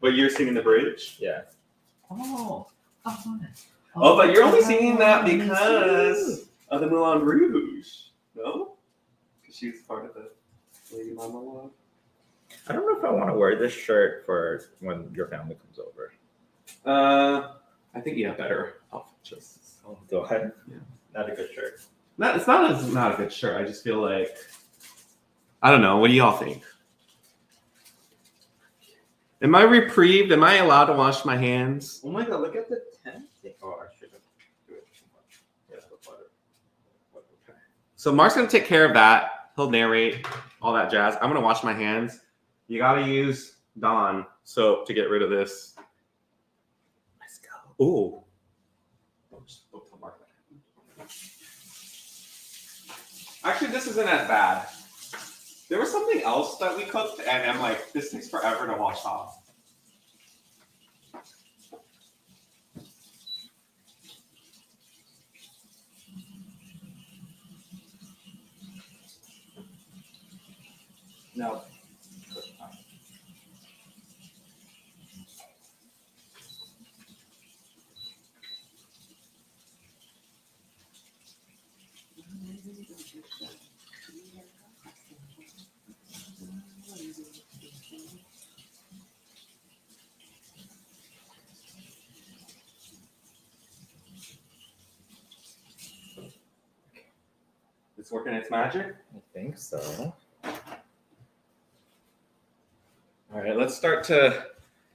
But you're singing the bridge?
Yeah.
Oh, but you're only singing that because of the Moulin Rouge, no? Because she's part of the Lady Monologue.
I don't know if I want to wear this shirt for when your family comes over.
I think you have better outfit choices.
Oh, do I?
Yeah.
Not a good shirt.
It's not a good shirt. I just feel like, I don't know. What do y'all think? Am I reprieved? Am I allowed to wash my hands?
Oh my god, look at the tent. Oh, I should have do it too much. Yeah, the butter. Okay.
So Mark's gonna take care of that. He'll narrate all that jazz. I'm gonna wash my hands. You gotta use Dawn soap to get rid of this. Let's go. Ooh. Actually, this isn't as bad. There was something else that we cooked, and I'm like, this takes forever to wash off.
No.
It's working its magic.
I think so.
All right, let's start to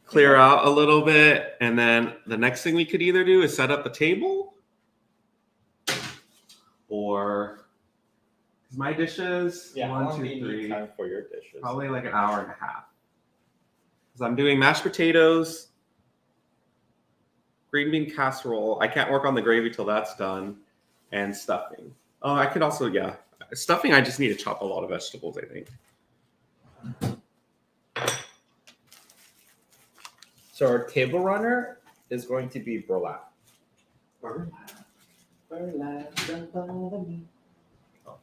clear out a little bit, and then the next thing we could either do is set up the table, or my dishes.
Yeah, how
1,
long
2,
do you
3.
need time for your dishes?
Probably like an hour and a half. Because I'm doing mashed potatoes, green bean casserole. I can't work on the gravy till that's done, and stuffing. Oh, I could also, yeah. Stuffing, I just need to chop a lot of vegetables, I think.
So our table runner is going to be burlap.
Burlap. Burlap, don't bother me. Oh.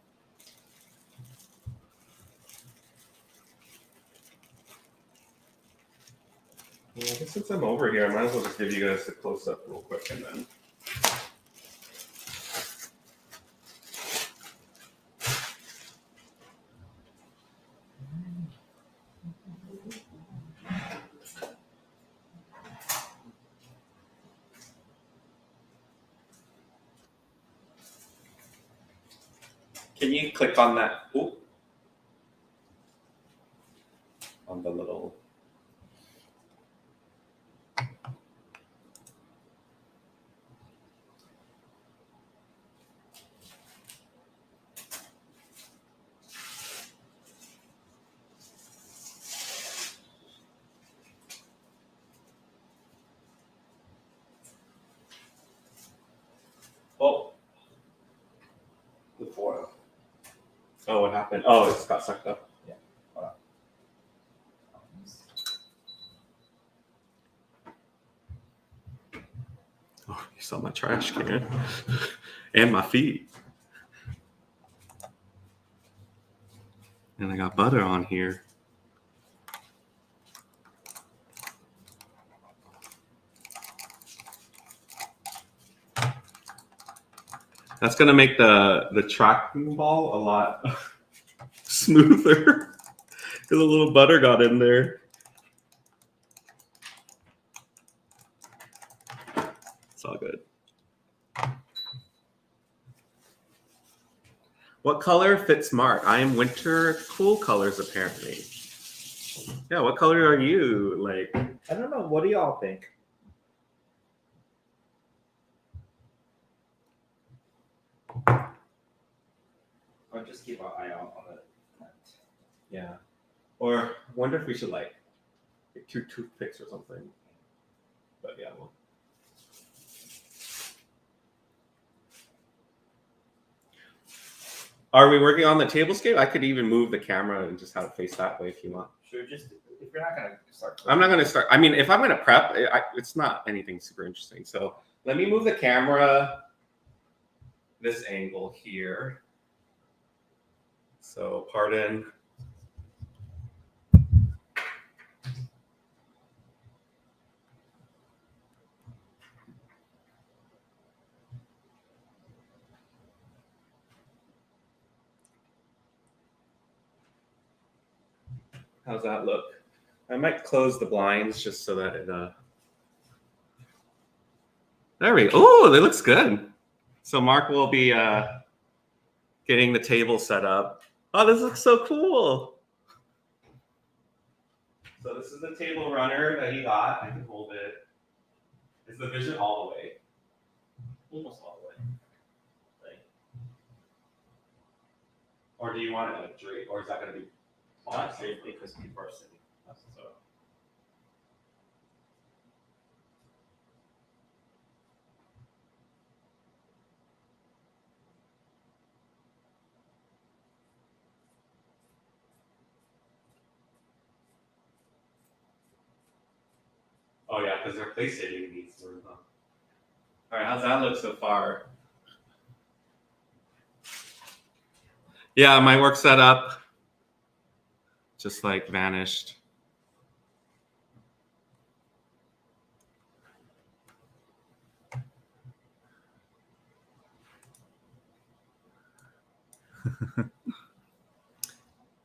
Well, I guess since I'm over here, I might as well just give you guys a close-up real quick and then. Can you click on that? Ooh. On the little. Oh. The foil. Oh, what happened? Oh, it's got sucked up.
Yeah. Hold on.
Oh, you saw my trash can and my feet. And I got butter on here. That's gonna make the tracking ball a lot smoother because a little butter got in there. It's all good. What color fits Mark? I am winter cool colors apparently. Yeah, what color are you? Like,
I don't know. What do y'all think? Or just keep an eye out on the tent.
yeah. Or wonder if we should like get 2 toothpicks or something. But yeah, well. Are we working on the tablescape? I could even move the camera and just have it face that way if you want.
Should we just, if you're not going to start.
I'm not going to start. I mean, if I'm going to prep, it's not anything super interesting. So let me move the camera this angle here. So pardon. How's that look? I might close the blinds just so that it. There we go. Oh, that looks good. So Mark will be getting the table set up. Oh, this looks so cool. So this is the table runner that he got. I can hold it. Is the vision all the way?
Almost all the way. Like,
or do you want it like straight? Or is that going to be
not straight because people are sitting. So.
Oh yeah, because they're place sitting these sort of. All right, how's that look so far? Yeah, my work setup just like vanished.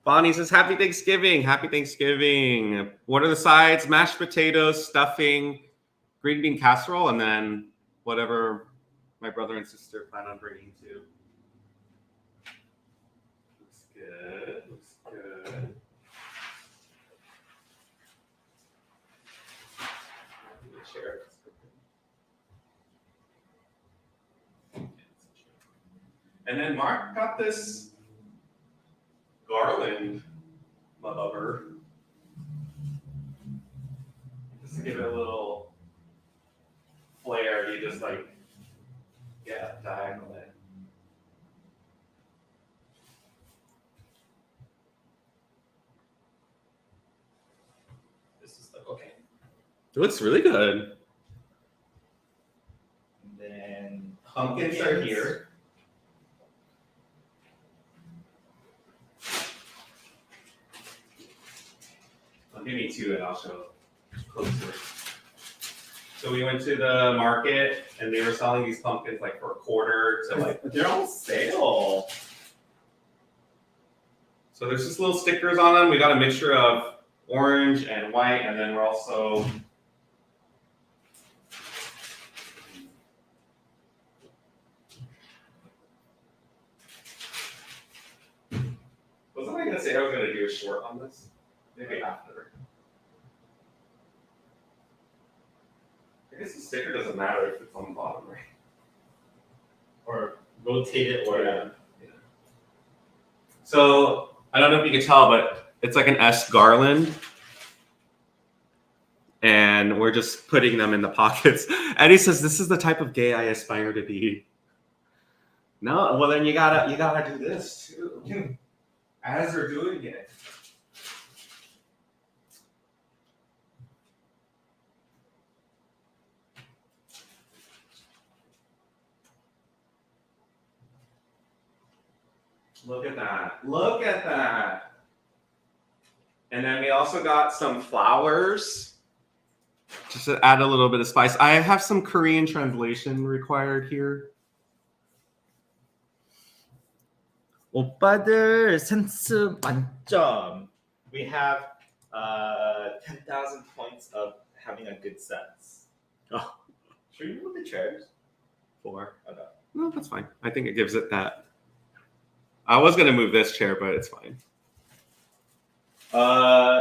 Bonnie says, Happy Thanksgiving. Happy Thanksgiving. What are the sides? Mashed potatoes, stuffing, green bean casserole, and then whatever my brother and sister plan on bringing too. Looks good. Looks good. And then Mark got this garland lover. Just to give it a little flair, you just like, yeah, diagonal it.
This is like, okay.
It looks really good.
And then
Pumpkins are here. I'll give you two and I'll show closer. So we went to the market and they were selling these pumpkins like for $1 to like,
they're on sale.
So there's just little stickers on them. We got a mixture of orange and white, and then we're also wasn't I gonna say I was gonna do a short on this? Maybe after. I guess the sticker doesn't matter if it's on the bottom, right?
Or rotate it, or
yeah. So I don't know if you can tell, but it's like an S garland. And we're just putting them in the pockets. Eddie says, this is the type of gay I aspire to be. No, well then you gotta do this too. As they're doing it. Look at that. Look at that. And then we also got some flowers. Just to add a little bit of spice. I have some Korean translation required here.
오빠들 센스 만점. We have 10,000 points of having a good sense.
Oh.
Should we move the chairs?
4.
Okay.
No, that's fine. I think it gives it that. I was gonna move this chair, but it's fine.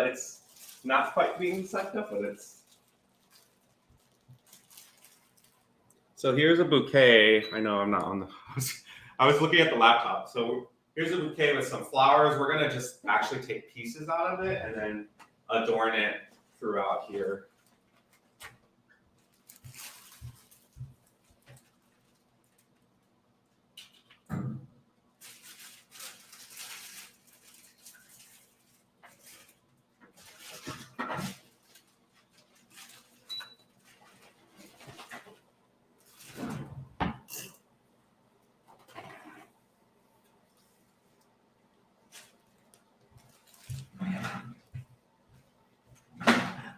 It's not quite being set up, but it's. So here's a bouquet. I know I'm not on the. I was looking at the laptop. So here's a bouquet with some flowers. We're gonna just actually take pieces out of it and then adorn it throughout here.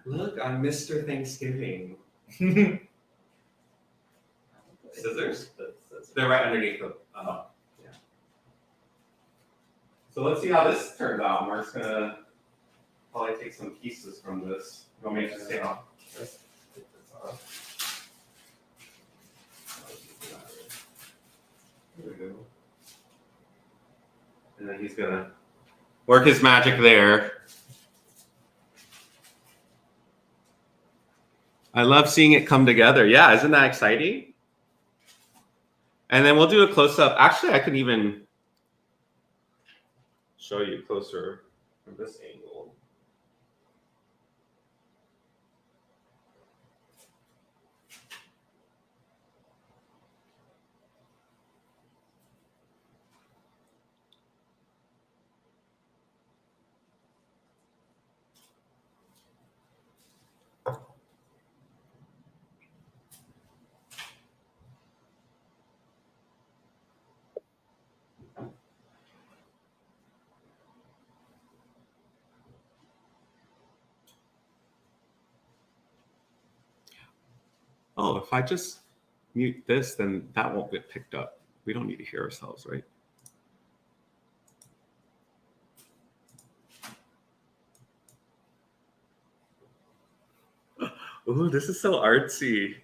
Look, I'm Mr. Thanksgiving. Scissors? They're right underneath the. Yeah. So let's see how this turns out. Mark's gonna probably take some pieces from this. You want me to stay off? Let's take this off. There we go. And then he's gonna work his magic there. I love seeing it come together. Yeah, isn't that exciting? And then we'll do a close-up. Actually, I can even show you closer from this angle. Oh, if I just mute this, then that won't get picked up. We don't need to hear ourselves, right? Ooh, this is so artsy.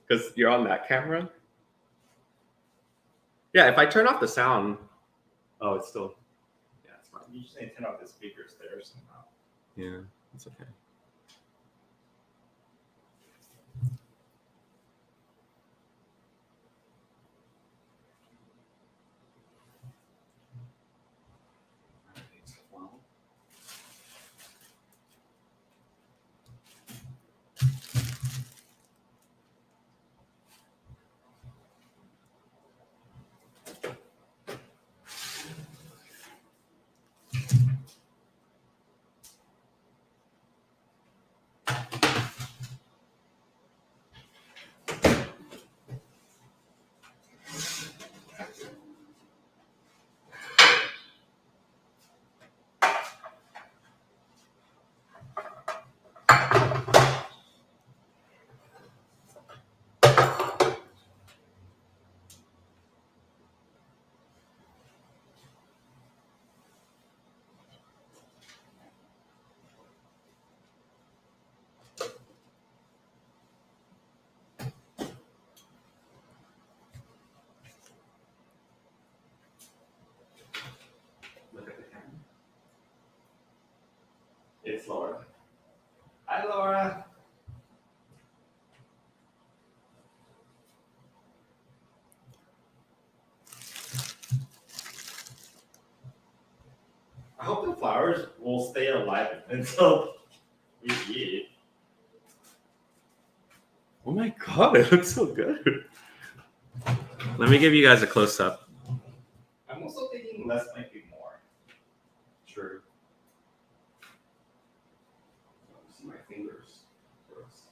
Because you're on that camera? Yeah, if I turn off the sound, oh, it's still, yeah, it's fine.
You just need to turn off the speakers there somehow.
Yeah, it's okay. Look at the camera. It's Laura. Hi, Laura.
I hope the flowers will stay alive until we eat.
Oh my God, it looks so good. Let me give you guys a close-up.
I'm also thinking less might be more.
Sure. See my fingers first.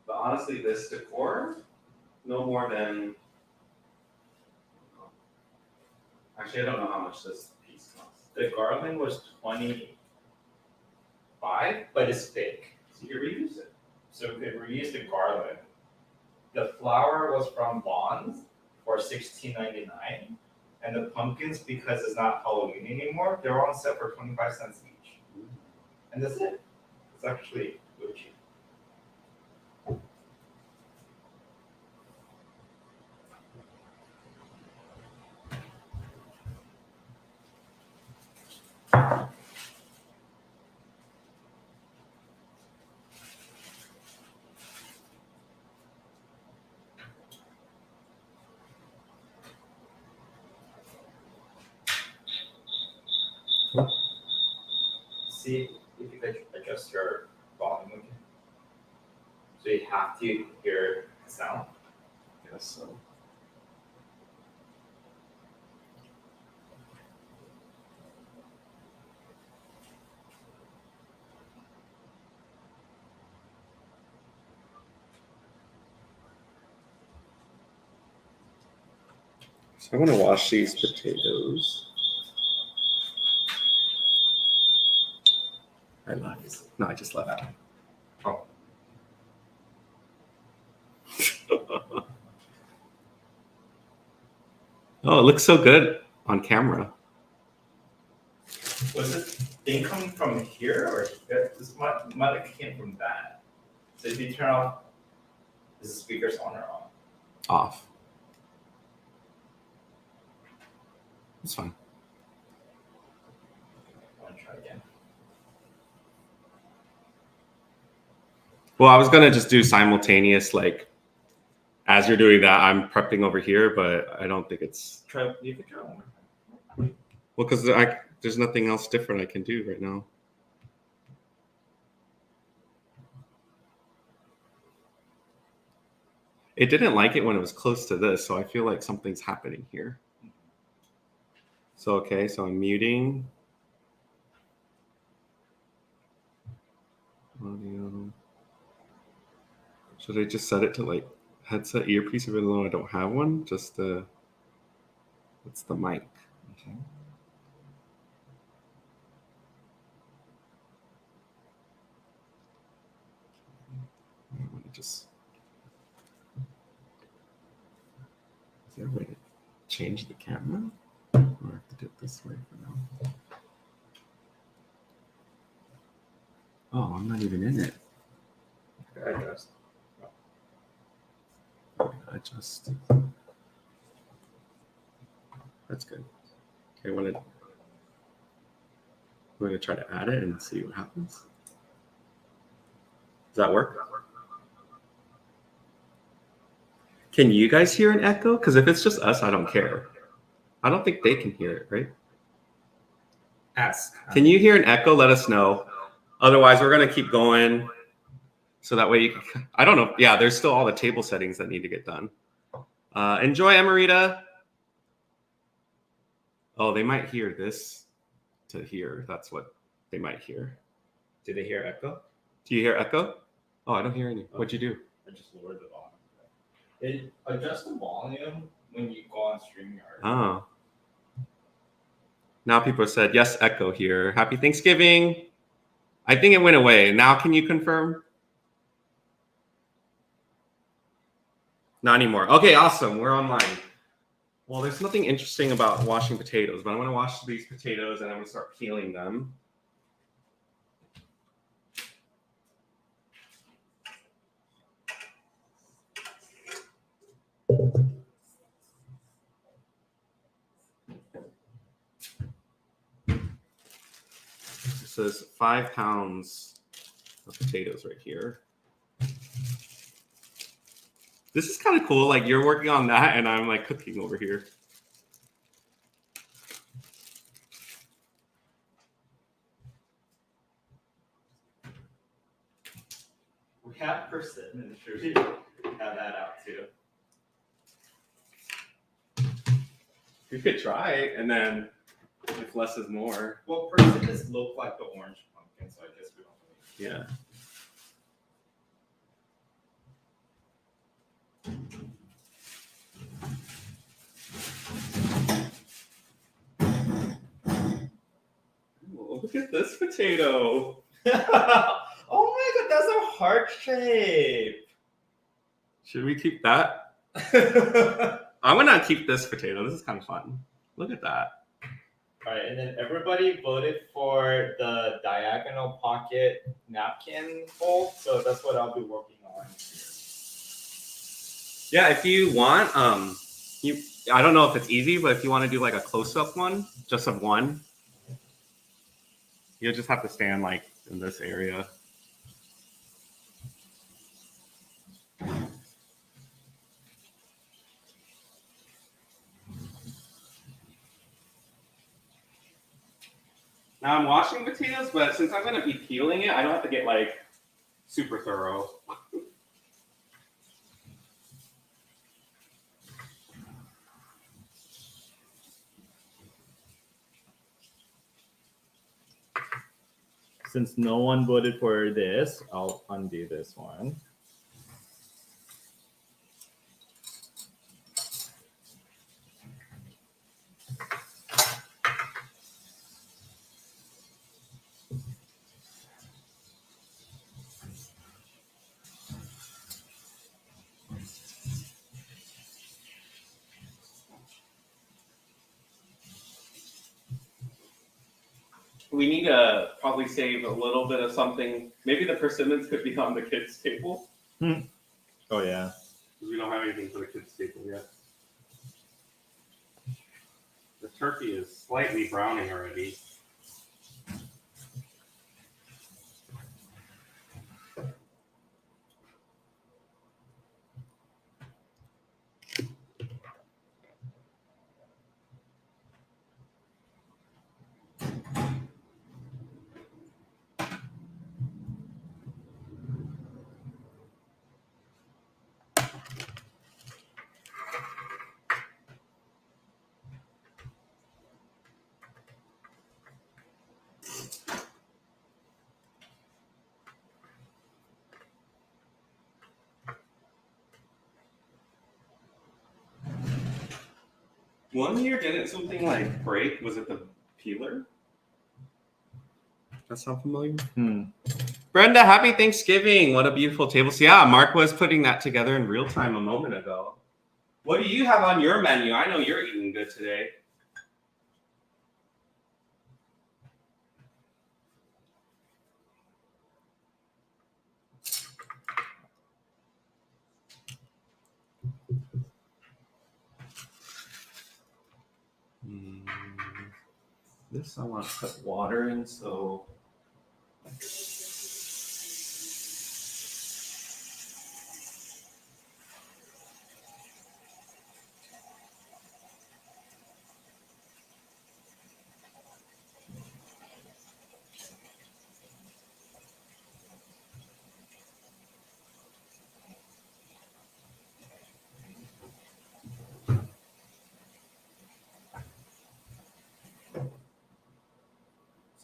But honestly, this decor, no more than. Actually, I don't know how much this piece costs.
The garland was 25, but it's fake.
So you reuse it.
So we could reuse the garland. The flower was from Bonds for $16.99. And the pumpkins, because it's not Halloween anymore, they're on set for 25 cents each. And that's it. It's actually really cheap. See if you could adjust your volume again. So you have to hear the sound.
Guess so. So I'm gonna wash these potatoes. I left. No, I just left.
Oh.
Oh, it looks so good on camera.
Was this thing coming from here or this might have came from that? So if you turn off, is the speakers on or off?
Off. It's fine.
I want to try again.
Well, I was gonna just do simultaneous, like as you're doing that, I'm prepping over here, but I don't think it's.
You can try one more time.
Well, because there's nothing else different I can do right now. It didn't like it when it was close to this, so I feel like something's happening here. So, okay, so I'm muting. Audio. Should I just set it to like headset earpiece even though I don't have one? Just it's the mic.
Okay.
I want to just. Is there a way to change the camera? Or I have to do it this way for now? Oh, I'm not even in it. Adjust. That's good. Okay, we're gonna try to add it and see what happens. Does that work? Can you guys hear an echo? Because if it's just us, I don't care. I don't think they can hear it, right?
Ask.
Can you hear an echo? Let us know. Otherwise, we're gonna keep going. So that way you can, I don't know. Yeah, there's still all the table settings that need to get done. Enjoy, Emerita. Oh, they might hear this to here. That's what they might hear.
Do they hear echo?
Do you hear echo? Oh, I don't hear any. What'd you do?
I just lowered the volume. It adjusts the volume when you go on StreamYard.
Oh. Now people said, yes, echo here. Happy Thanksgiving. I think it went away. Now can you confirm? Not anymore. Okay, awesome. We're online. Well, there's nothing interesting about washing potatoes, but I'm going to wash these potatoes and I'm going to start peeling them. It says 5 pounds of potatoes right here. This is kind of cool. Like you're working on that and I'm like cooking over here.
We have persimmon. Should we have that out too?
You could try it and then if less is more.
Well, persimmons look like the orange pumpkin, so I guess we don't really.
Yeah. Oh, look at this potato.
Oh my god, that's a heart shape.
Should we keep that? I'm gonna keep this potato. This is kind of fun. Look at that.
All right, and then everybody voted for the diagonal pocket napkin fold, so that's what I'll be working on.
Yeah, if you want, I don't know if it's easy, but if you want to do like a close-up one, just of one, you'll just have to stand like in this area. Now I'm washing potatoes, but since I'm going to be peeling it, I don't have to get like super thorough.
Since no one voted for this, I'll undo this one.
We need to probably save a little bit of something. Maybe the persimmons could be on the kids' table.
Oh yeah.
Because we don't have anything for the kids' table yet. The turkey is slightly browning already. One year, didn't something like break? Was it the peeler? That sound familiar? Brenda, happy Thanksgiving. What a beautiful table. So yeah, Mark was putting that together in real time a moment ago. What do you have on your menu? I know you're eating good today. This I want to put water in, so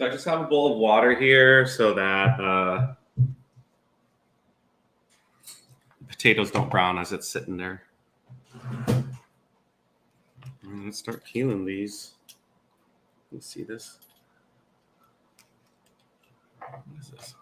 I just have a bowl of water here so that potatoes don't brown as it's sitting there. Let's start peeling these. Let me see this. What is this?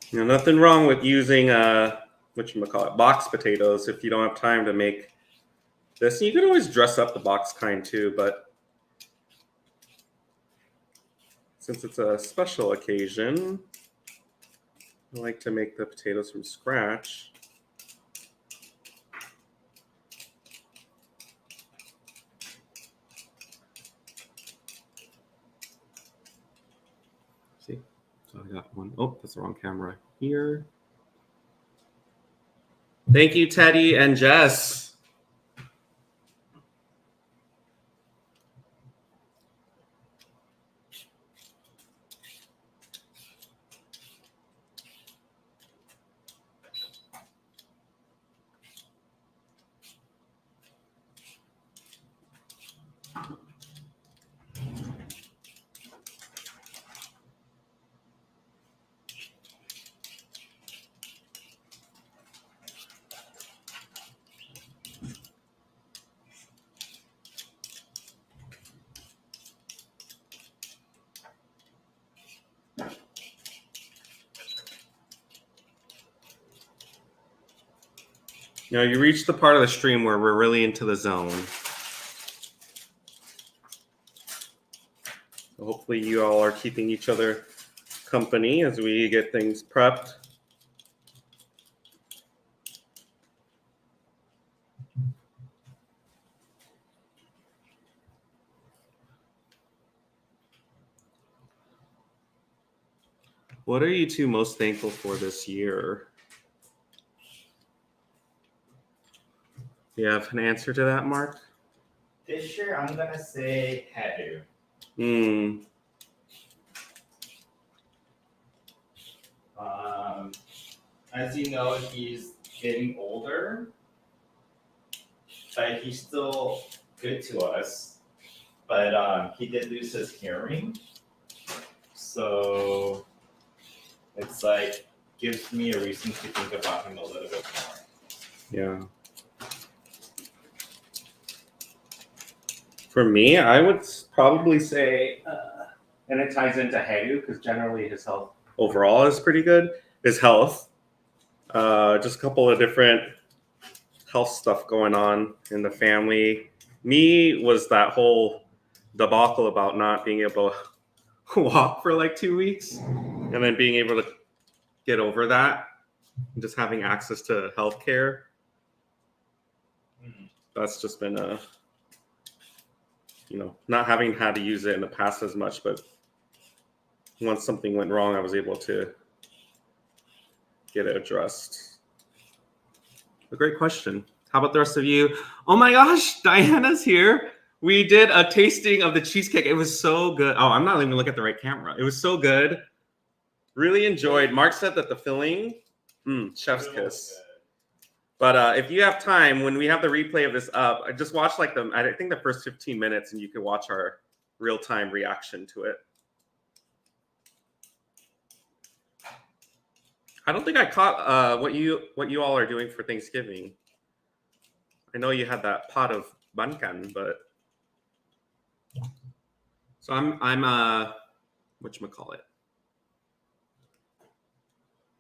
You know, nothing wrong with using box potatoes if you don't have time to make this. You can always dress up the box kind too, but since it's a special occasion, I like to make the potatoes from scratch. See, so I got one. Oh, that's the wrong camera here. Thank you, Teddy and Jess. You know, you reach the part of the stream where we're really into the zone. So hopefully you all are keeping each other company as we get things prepped. What are you two most thankful for this year? Do you have an answer to that, Mark?
This year, I'm gonna say Hedu. As you know, he's getting older, but he's still good to us. But he did lose his hearing, so it's like gives me a reason to think about him a little bit more.
Yeah. For me, I would probably say, and it ties into Hayu because generally his health overall is pretty good. His health, just a couple of different health stuff going on in the family. Me was that whole debacle about not being able to walk for like 2 weeks, and then being able to get over that, and just having access to healthcare. That's just been a, not having had to use it in the past as much, but once something went wrong, I was able to get it addressed. A great question. How about the rest of you? Oh my gosh, Diana's here. We did a tasting of the cheesecake. It was so good. Oh, I'm not even looking at the right camera. It was so good. Really enjoyed. Mark said that the filling, chef's kiss. But if you have time, when we have the replay of this up, I just watch I think the first 15 minutes, and you can watch our real-time reaction to it. I don't think I caught what you all are doing for Thanksgiving. I know you had that pot of bankan, but so I'm whatchamacallit?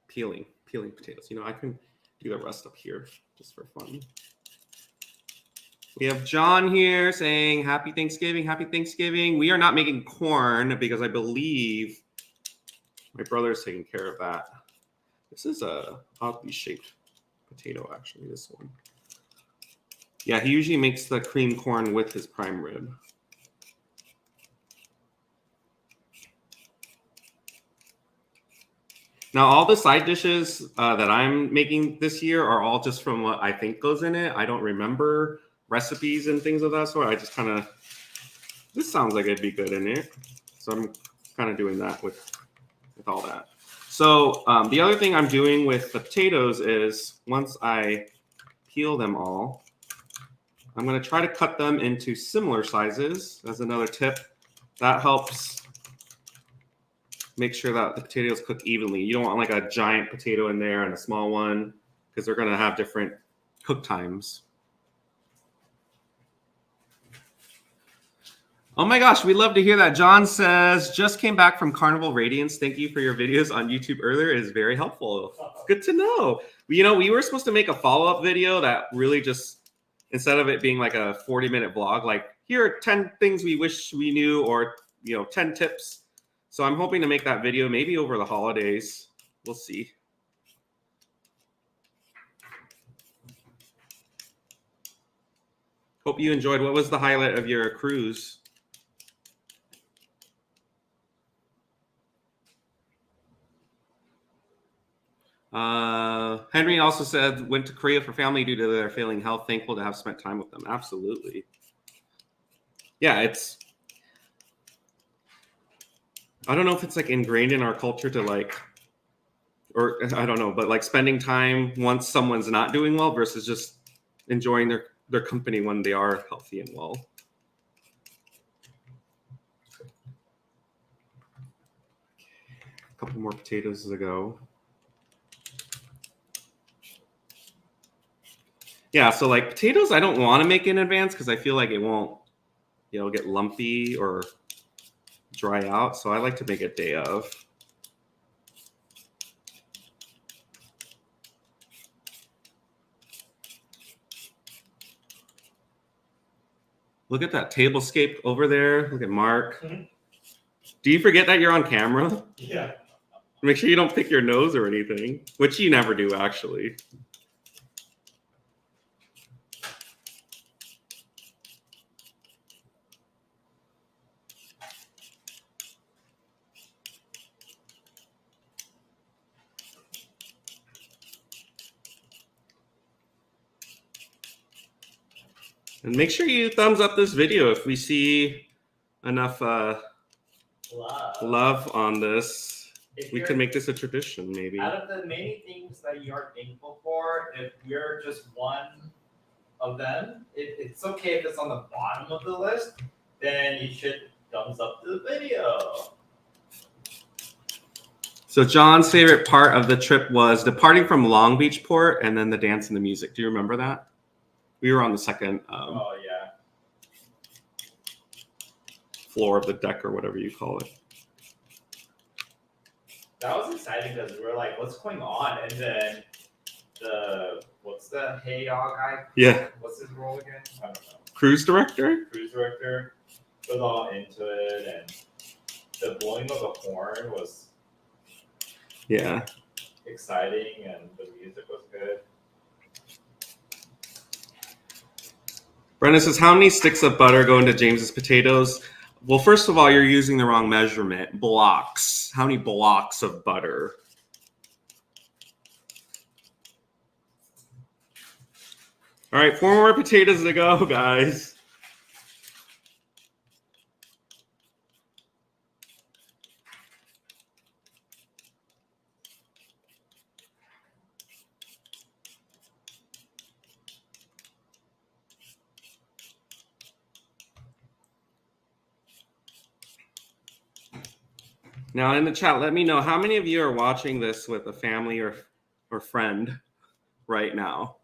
Peeling potatoes. I can do the rest up here just for fun. We have John here saying happy Thanksgiving, happy Thanksgiving. We are not making corn because I believe my brother is taking care of that. This is a oddly shaped potato, actually, this one. Yeah, he usually makes the cream corn with his prime rib. Now, all the side dishes that I'm making this year are all just from what I think goes in it. I don't remember recipes and things of that sort. I just kind of, this sounds like it'd be good in it. So I'm kind of doing that with all that. So the other thing I'm doing with the potatoes is once I peel them all, I'm going to try to cut them into similar sizes. That's another tip. That helps make sure that the potatoes cook evenly. You don't want like a giant potato in there and a small one because they're going to have different cook times. Oh my gosh, we love to hear that. John says, just came back from Carnival Radiance. Thank you for your videos on YouTube earlier. It is very helpful. Good to know. We were supposed to make a follow-up video that really just, instead of it being like a 40-minute vlog, like here are 10 things we wish we knew, or 10 tips. So I'm hoping to make that video maybe over the holidays. We'll see. Hope you enjoyed. What was the highlight of your cruise? Henry also said went to Korea for family due to their failing health. Thankful to have spent time with them. Absolutely. Yeah, I don't know if it's like ingrained in our culture to or I don't know, but like spending time once someone's not doing well versus just enjoying their company when they are healthy and well. A couple more potatoes to go. Yeah, so like potatoes, I don't want to make in advance because I feel like it won't, get lumpy or dry out. So I like to make a day of. Look at that tablescape over there. Look at Mark. Mm-hmm. Do you forget that you're on camera?
Yeah.
Make sure you don't pick your nose or anything, which you never do, actually. And make sure you thumbs up this video if we see enough love on this. We could make this a tradition, maybe.
Out of the many things that you are thankful for, if you're just one of them, it's okay if it's on the bottom of the list, then you should thumbs up the video.
So John's favorite part of the trip was departing from Long Beach Port and then the dance and the music. Do you remember that? We were on the second floor of the deck or whatever you call it.
That was exciting because we were like, what's going on? And then what's the Hey Dog guy?
Yeah.
What's his role again? I don't know.
Cruise director
was all into it, and the blowing of the horn was exciting, and the music was good.
Brenna says, how many sticks of butter go into James's potatoes? Well, first of all, you're using the wrong measurement. Blocks. How many blocks of butter? All right, 4 more potatoes to go, guys. Now in the chat, let me know how many of you are watching this with a family or friend right now.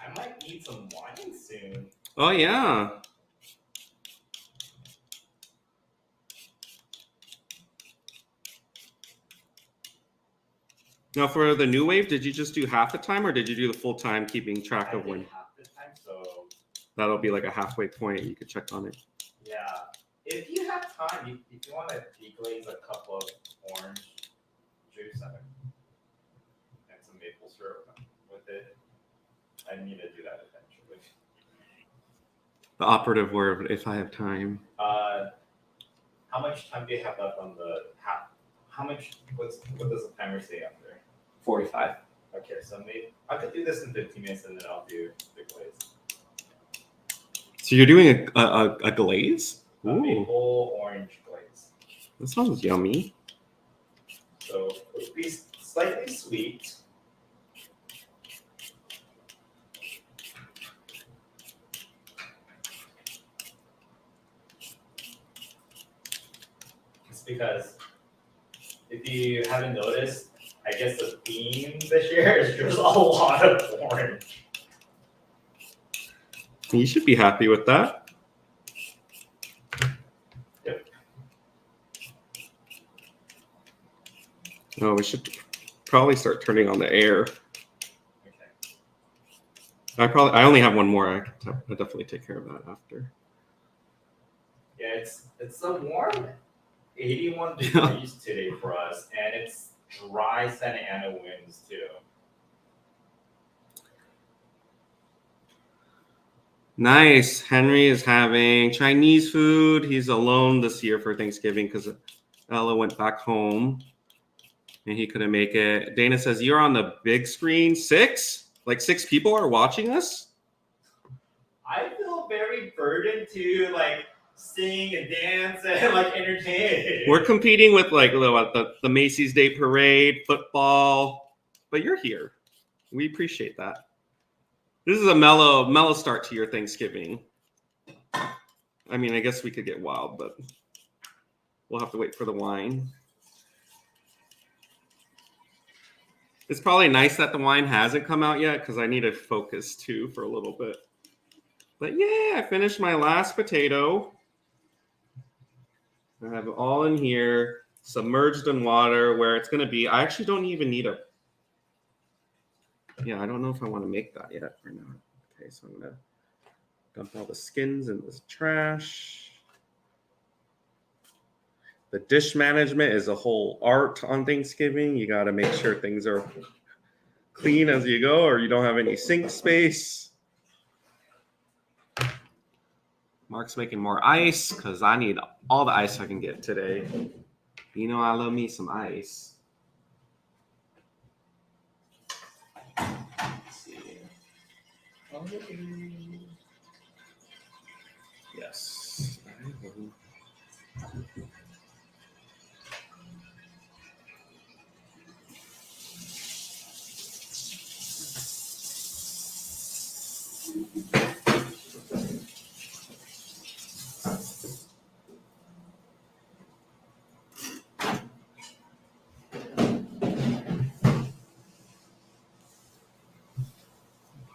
I might need some wine soon.
Oh, yeah. Now, for the new wave, did you just do half the time or did you do the full time, keeping track of when?
Half the time, so
that'll be like a halfway point. You could check on it.
Yeah. If you have time, if you want to deglaze a cup of orange juice and some maple syrup with it, I need to do that eventually.
The operative word, if I have time.
How much time do you have left on the half? What does the timer say up there?
45.
Okay, so maybe I could do this in 15 minutes and then I'll do the glaze.
So you're doing a glaze?
A maple orange glaze.
That sounds yummy.
So it would be slightly sweet. It's because if you haven't noticed, I guess the theme this year is just a lot of orange.
You should be happy with that.
Yep.
Oh, we should probably start turning on the air.
Okay.
I only have one more. I'll definitely take care of that after.
Yeah, it's a warm 81 degrees today for us, and it's dry Santa Ana winds too.
Nice. Henry is having Chinese food. He's alone this year for Thanksgiving because Ella went back home and he couldn't make it. Dana says, you're on the big screen. 6? Like 6 people are watching us?
I feel very burdened to sing and dance and entertain.
We're competing with the Macy's Day Parade, football, but you're here. We appreciate that. This is a mellow start to your Thanksgiving. I mean, I guess we could get wild, but we'll have to wait for the wine. It's probably nice that the wine hasn't come out yet because I need to focus too for a little bit. But yeah, I finished my last potato. I have it all in here, submerged in water where it's going to be. I actually don't even need a... Yeah, I don't know if I want to make that yet or not. Okay, so I'm going to dump all the skins in this trash. The dish management is a whole art on Thanksgiving. You got to make sure things are clean as you go or you don't have any sink space. Mark's making more ice because I need all the ice I can get today. You know I love me some ice. Let's see. Yes.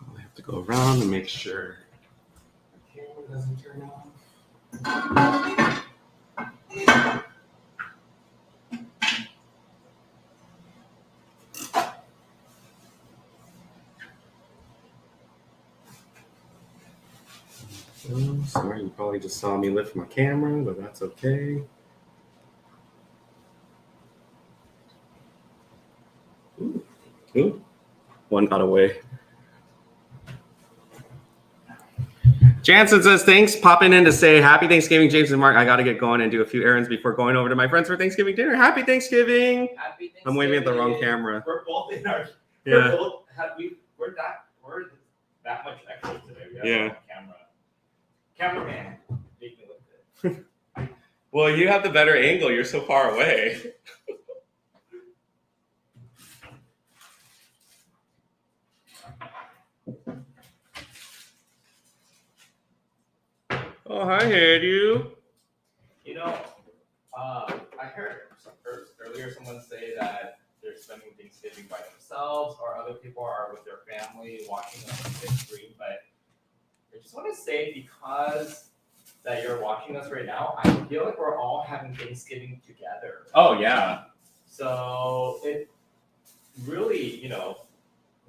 I have to go around and make sure the camera doesn't turn off. Oh, sorry, you probably just saw me lift my camera, but that's okay. Ooh. One got away. Jansen says, thanks. Popping in to say happy Thanksgiving, James and Mark. I got to get going and do a few errands before going over to my friends for Thanksgiving dinner. Happy Thanksgiving.
Happy Thanksgiving.
I'm waving at the wrong camera.
We're both in our.
Yeah.
We're that much extra today. We have
Yeah.
Cameraman. Make me look good.
Well, you have the better angle. You're so far away. Oh, hi, Edu.
You know, I heard earlier someone say that they're spending Thanksgiving by themselves, or other people are with their family watching us on the big screen. But I just want to say, because that you're watching us right now, I feel like we're all having Thanksgiving together.
Oh, yeah.
So it really,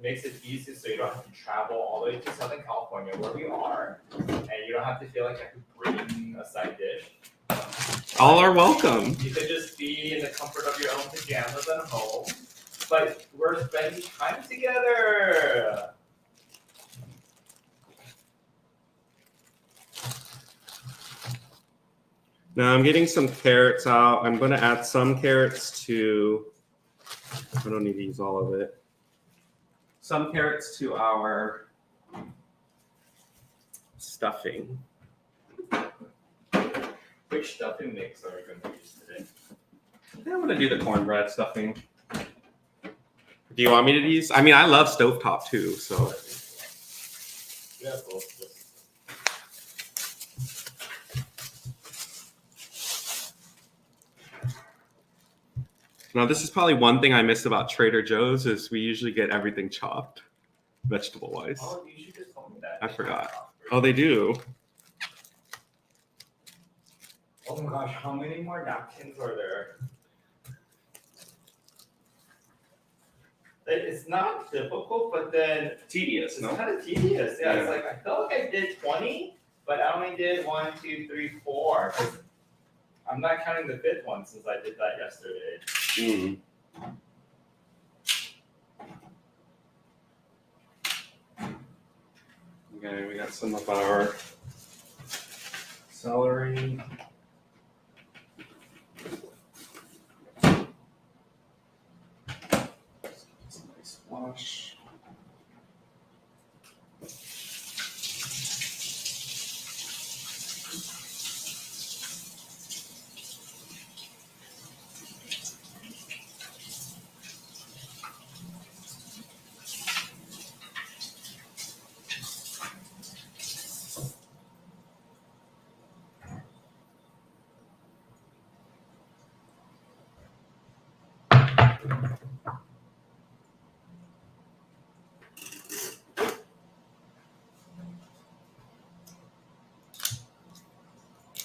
makes it easy, so you don't have to travel all the way to Southern California where we are, and you don't have to feel like you have to bring a side dish.
All are welcome.
You could just be in the comfort of your own pajamas at home, but we're spending time together.
Now I'm getting some carrots out. I'm going to add some carrots to, I don't need to use all of it. Some carrots to our stuffing.
Which stuffing mix are we going to use today?
I'm going to do the cornbread stuffing. Do you want me to use? I mean, I love stovetop too, so.
Yeah, both.
Now, this is probably one thing I miss about Trader Joe's is we usually get everything chopped, vegetable-wise.
Oh, you should just told me that.
I forgot. Oh, they do.
Oh my gosh, how many more napkins are there? It's not difficult, but then
Tedious,
it's
no?
kind of tedious. Yeah,
Yeah.
It's like I felt like I did 20, but I only did 1, 2, 3, 4. 'Cause I'm not counting the fifth one since I did that yesterday.
Mm. Okay, we got some of our celery. Some nice wash.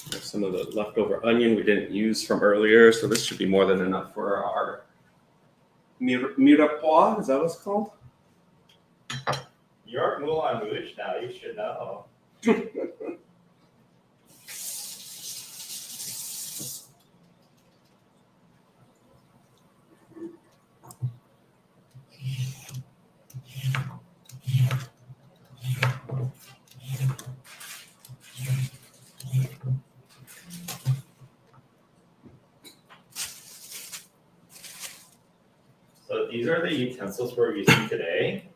There's some of the leftover onion we didn't use from earlier, so this should be more than enough for our mirepoix. Is that what it's called?
You're Moulin Rouge now, you should know. So these are the utensils we're using today.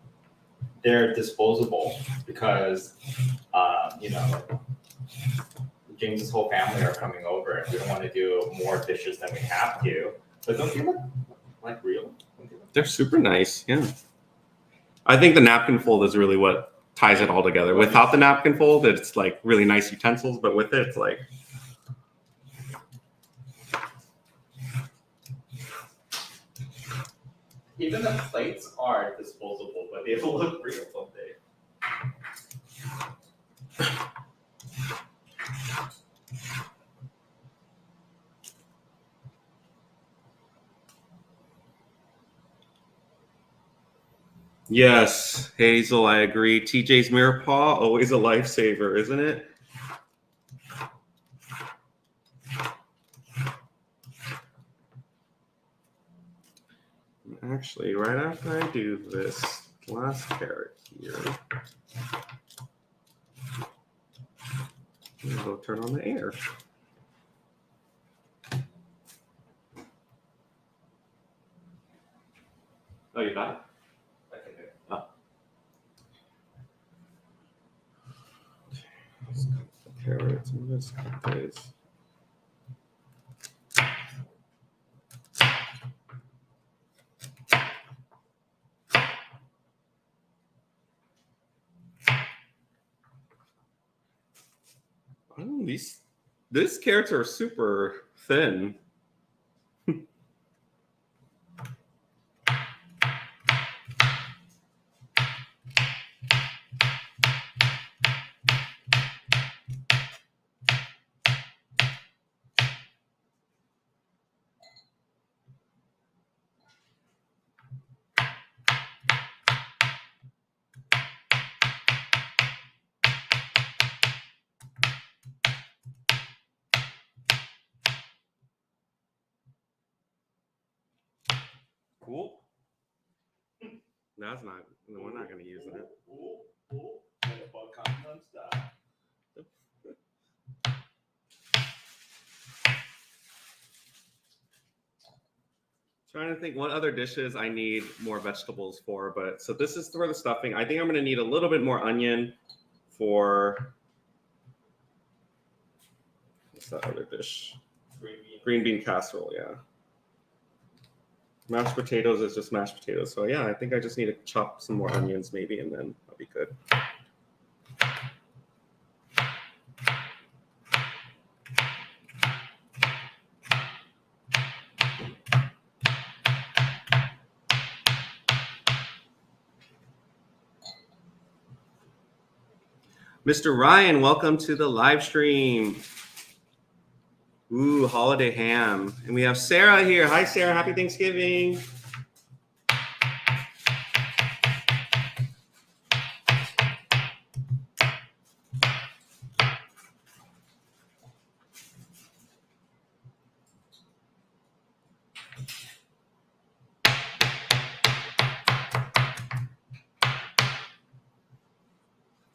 They're disposable because, James's whole family are coming over, and we don't want to do more dishes than we have to. But don't they look like real?
They're super nice. Yeah. I think the napkin fold is really what ties it all together. Without the napkin fold, it's like really nice utensils, but with it, it's like.
Even the plates are disposable, but they look real, don't they?
Yes, Hazel, I agree. TJ's mirror paw, always a lifesaver, isn't it? Actually, right after I do this last carrot here, I'm gonna go turn on the air. Oh, you got it? Oh. Let's cut the carrots and let's cut this. Oh, these carrots are super thin. Cool. That's not. We're not going to use that. Trying to think what other dishes I need more vegetables for, but so this is for the stuffing. I think I'm going to need a little bit more onion for what's that other dish? Green bean casserole, yeah. Mashed potatoes is just mashed potatoes. So yeah, I think I just need to chop some more onions maybe, and then I'll be good. Mr. Ryan, welcome to the live stream. Ooh, holiday ham. And we have Sarah here. Hi, Sarah. Happy Thanksgiving.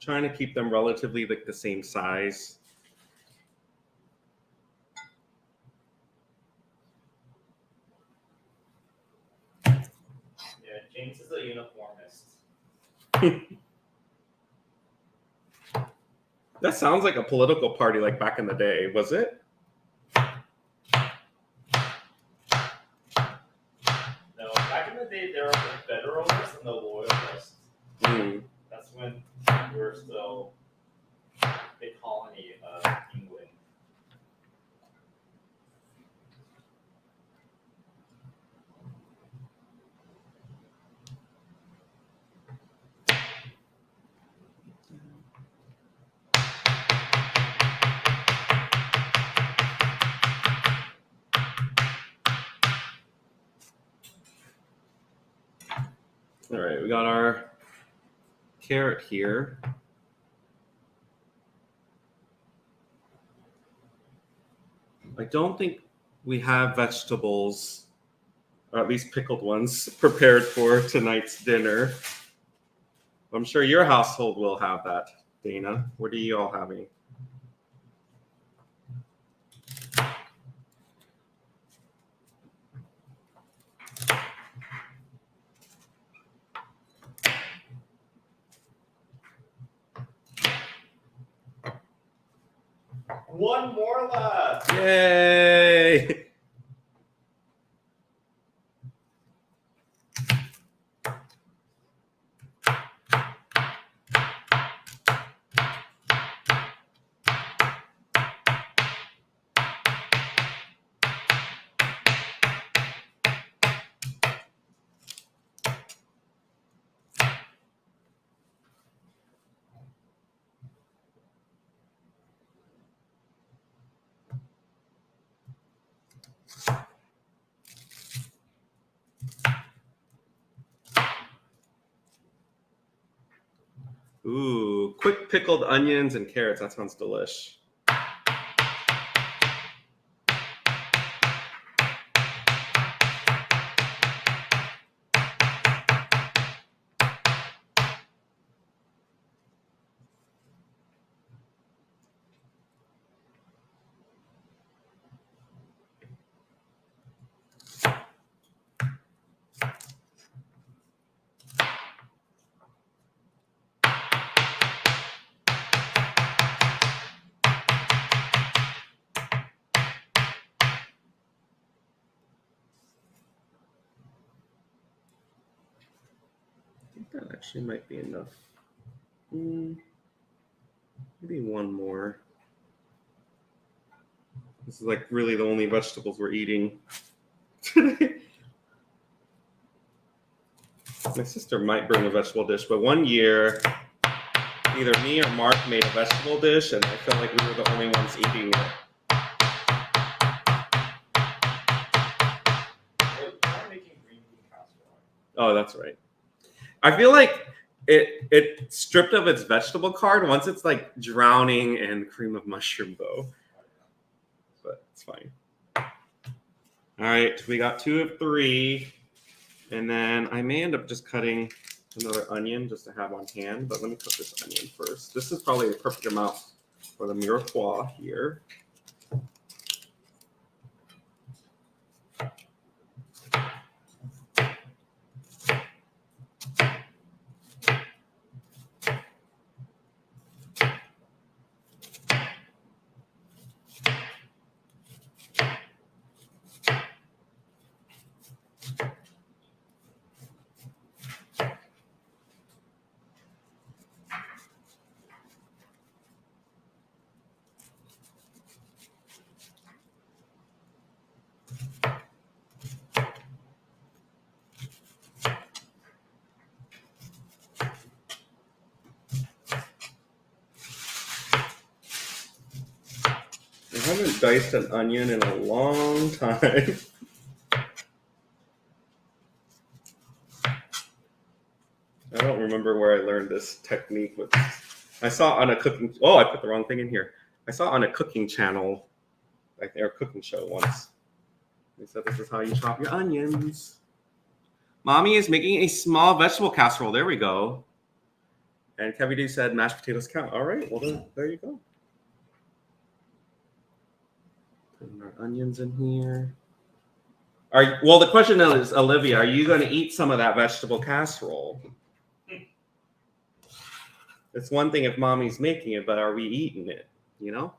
Trying to keep them relatively like the same size.
Yeah, James is a uniformist.
That sounds like a political party like back in the day, was it?
No, back in the day, there were the Federalists and the Loyalists. That's when we were still a colony of England.
All right, we got our carrot here. I don't think we have vegetables, or at least pickled ones, prepared for tonight's dinner. I'm sure your household will have that, Dana. What are you all having?
one more left.
Yay! Ooh, quick pickled onions and carrots. That sounds delish. That actually might be enough. Maybe one more. This is like really the only vegetables we're eating today. My sister might bring a vegetable dish, but one year, either me or Mark made a vegetable dish, and I felt like we were the only ones eating it. Oh, that's right. I feel like it stripped of its vegetable card once it's like drowning in cream of mushroom, though. But it's fine. All right, we got 2 of 3. And then I may end up just cutting another onion just to have on hand. But let me cut this onion first. This is probably the perfect amount for the mirepoix here. I haven't diced an onion in a long time. I don't remember where I learned this technique. With I saw on a cooking. Oh, I put the wrong thing in here. I saw on a cooking channel, like their cooking show once. They said this is how you chop your onions. Mommy is making a small vegetable casserole. There we go. And Kevin D said mashed potatoes count. All right, well then there you go. Putting our onions in here. Well, the question is, Olivia, are you going to eat some of that vegetable casserole? It's one thing if mommy's making it, but are we eating it? You know?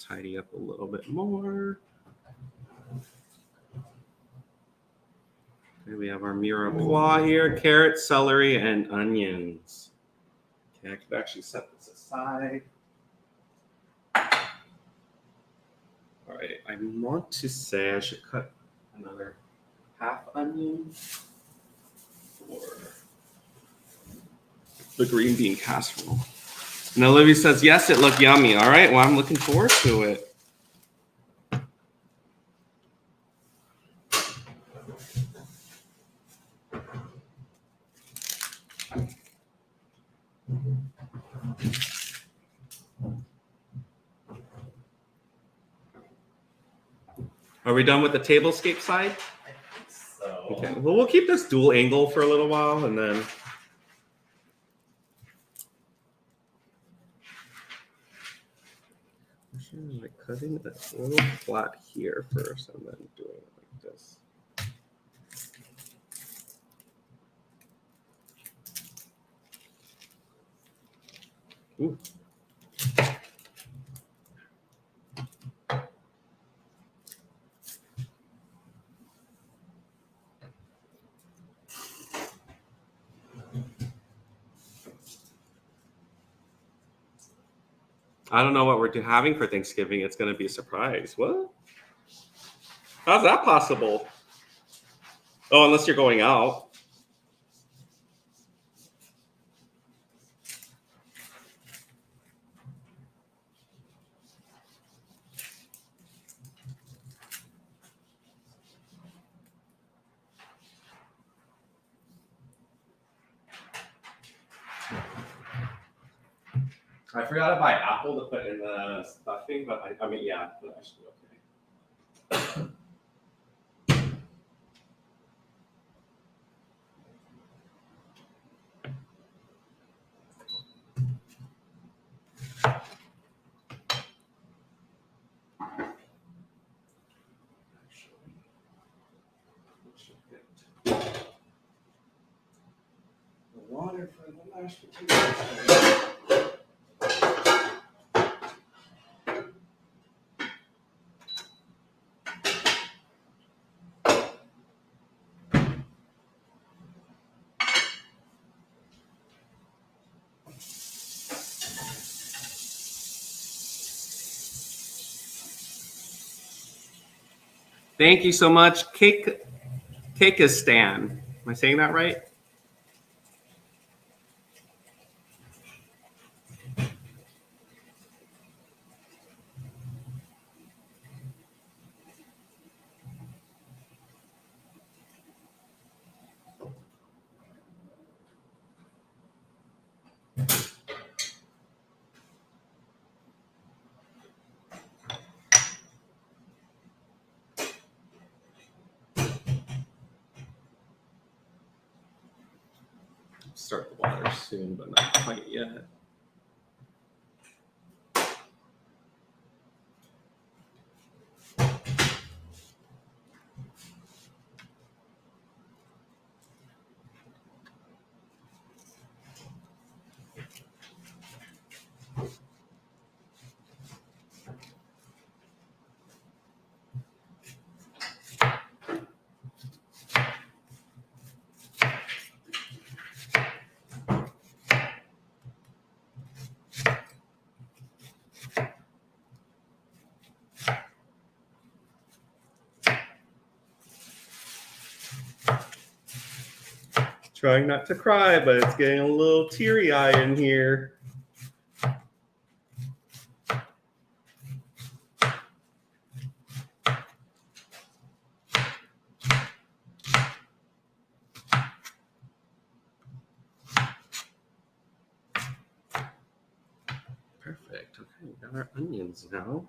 Tidy up a little bit more. Okay, we have our mirepoix here, carrots, celery, and onions. Okay, I could actually set this aside. All right, I want to say I should cut another half onion for the green bean casserole. And Olivia says, yes, it looked yummy. All right, well, I'm looking forward to it. Are we done with the tablescape side?
I think so.
Okay, well, we'll keep this dual angle for a little while, and then cutting it a little flat here first and then doing it like this. Ooh. I don't know what we're having for Thanksgiving. It's going to be a surprise. What? How's that possible? Oh, unless you're going out. I forgot to buy apple to put in the stuffing, but I mean, yeah, but I should be okay. The water for the mashed potatoes. Thank you so much, Kakistan. Am I saying that right? Start the water soon, but not quite yet. Trying not to cry, but it's getting a little teary-eyed in here. Perfect. Okay, we got our onions now.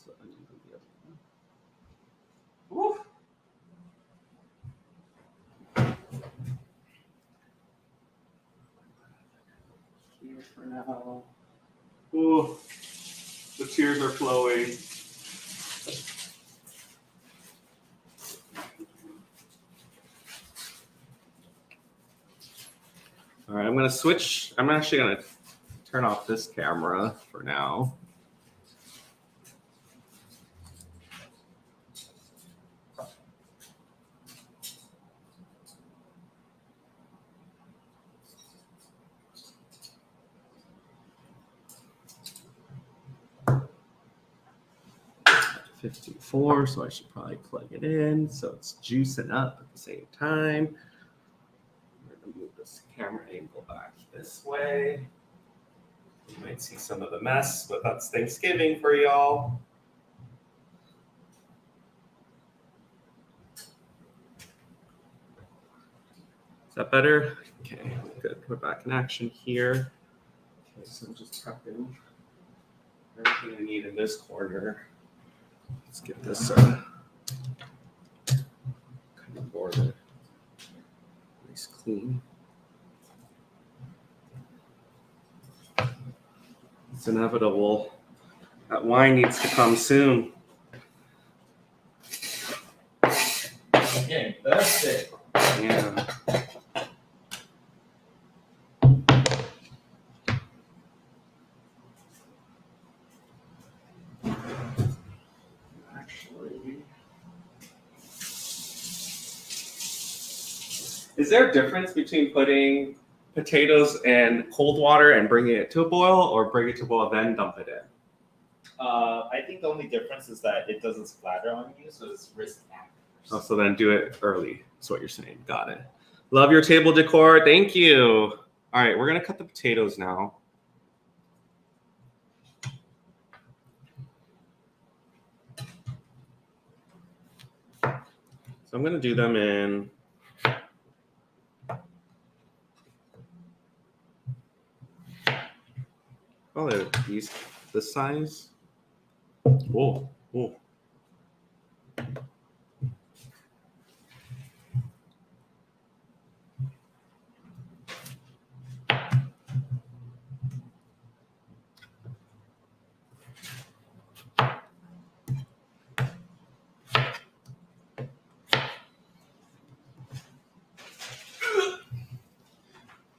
The onion on the other one. Woo! Here for now. Ooh, the tears are flowing. All right, I'm gonna switch. I'm actually gonna turn off this camera for now. .54, so I should probably plug it in so it's juicing up at the same time. We're gonna move this camera angle back this way. You might see some of the mess, but that's Thanksgiving for y'all. Is that better? Okay, good. We're back in action here. Okay, so I'm just prepping everything I need in this corner. Let's get this pour it. Nice clean. It's inevitable. That wine needs to come soon.
Okay, that's it.
Yeah. Actually, is there a difference between putting potatoes in cold water and bringing it to a boil, or bring it to a boil then dump it in?
I think the only difference is that it doesn't splatter on you, so it's risk factors.
Oh, so then do it early. That's what you're saying. Got it. Love your table decor. Thank you. All right, we're gonna cut the potatoes now. So I'm gonna do them in probably this size. Whoa, whoa.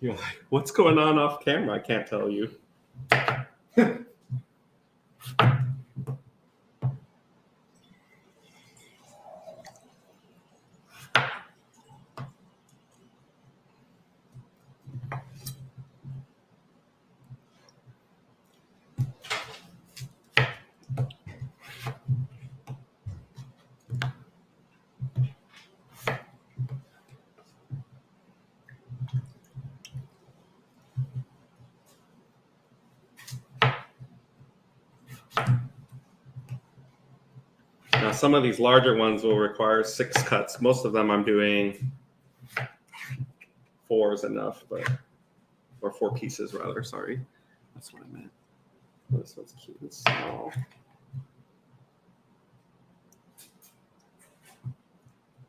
You're like, what's going on off camera? I can't tell you. Now, some of these larger ones will require 6 cuts. Most of them I'm doing 4 is enough, or 4 pieces rather. Sorry, that's what I meant. Oh, this one's cute and small.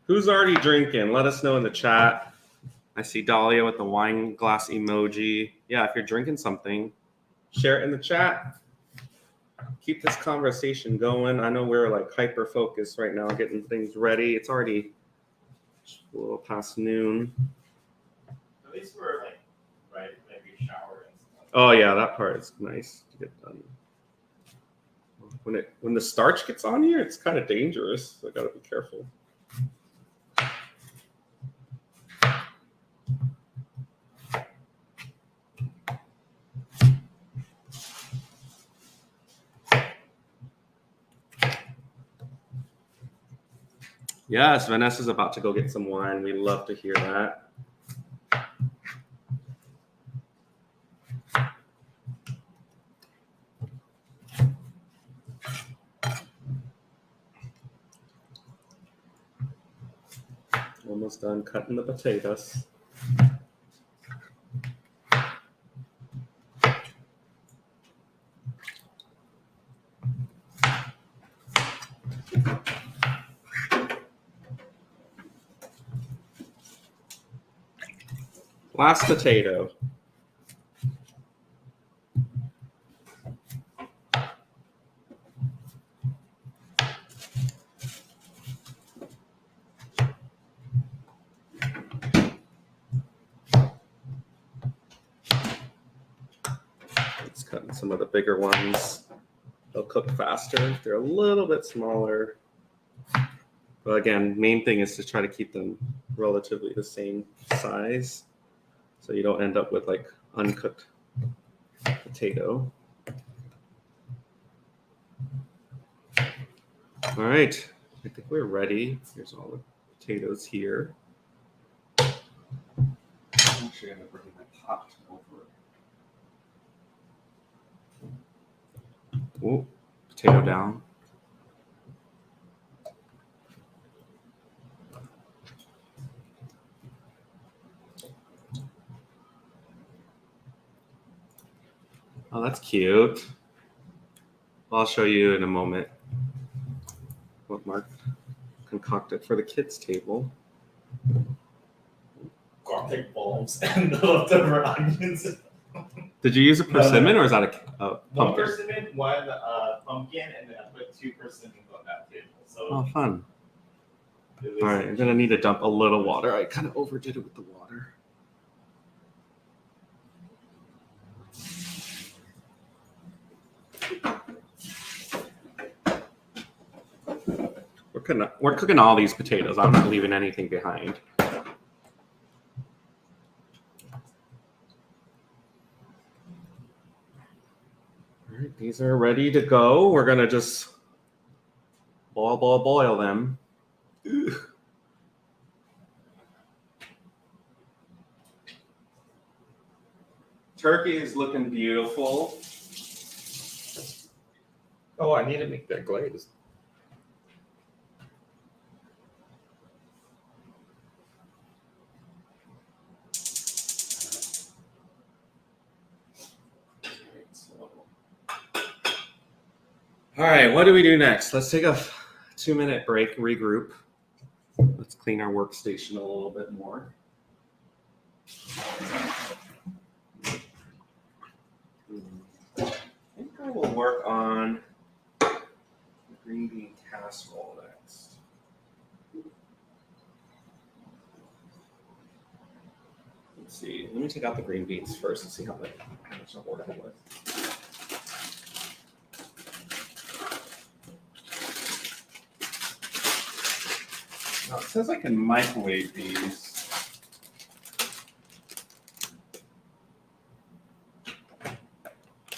Who's already drinking? Let us know in the chat. I see Dahlia with the wine glass emoji. Yeah, if you're drinking something, share it in the chat. Keep this conversation going. I know we're like hyper focused right now, getting things ready. It's already a little past noon.
At least we're like, right, maybe shower and stuff.
Oh yeah, that part is nice to get done. When the starch gets on here, it's kind of dangerous. So I gotta be careful. Yes, Vanessa's about to go get some wine. We love to hear that. Almost done cutting the potatoes. Last potato. Let's cut some of the bigger ones. They'll cook faster. They're a little bit smaller. But again, main thing is to try to keep them relatively the same size, so you don't end up with like uncooked potato. All right, I think we're ready. Here's all the potatoes here. I'm actually gonna bring my pot over. Oh, potato down. Oh, that's cute. I'll show you in a moment what Mark concocted for the kids' table.
garlic bulbs and the leftover onions.
Did you use a persimmon or is that a
One
pumpkin?
persimmon, one pumpkin, and then I put 2 persimmons on that table. So
Oh, fun.
it
All
was-
right, I'm gonna need to dump a little water. I kind of overdid it with the water. We're cooking all these potatoes. I'm not leaving anything behind. All right, these are ready to go. We're gonna just boil them. Ugh. Turkey is looking beautiful.
Oh, I need to make that glaze.
All right, what do we do next? Let's take a 2-minute break, regroup. Let's clean our workstation a little bit more. I think I will work on the green bean casserole next. Let's see. Let me take out the green beans first and see how much I'm working with. Now, it says I can microwave these.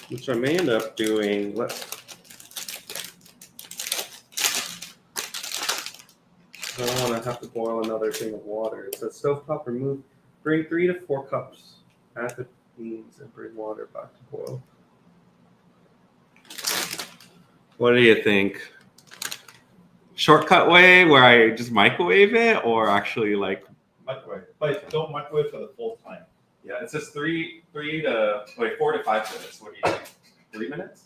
Which I may end up doing. I don't want to have to boil another thing of water. It says stovetop remove. Bring 3 to 4 cups. Add the beans and bring water back to boil. What do you think? Shortcut way where I just microwave it, or actually like
Microwave, but don't microwave for the full time.
yeah, it says 4 to 5 minutes. What do you think? 3 minutes?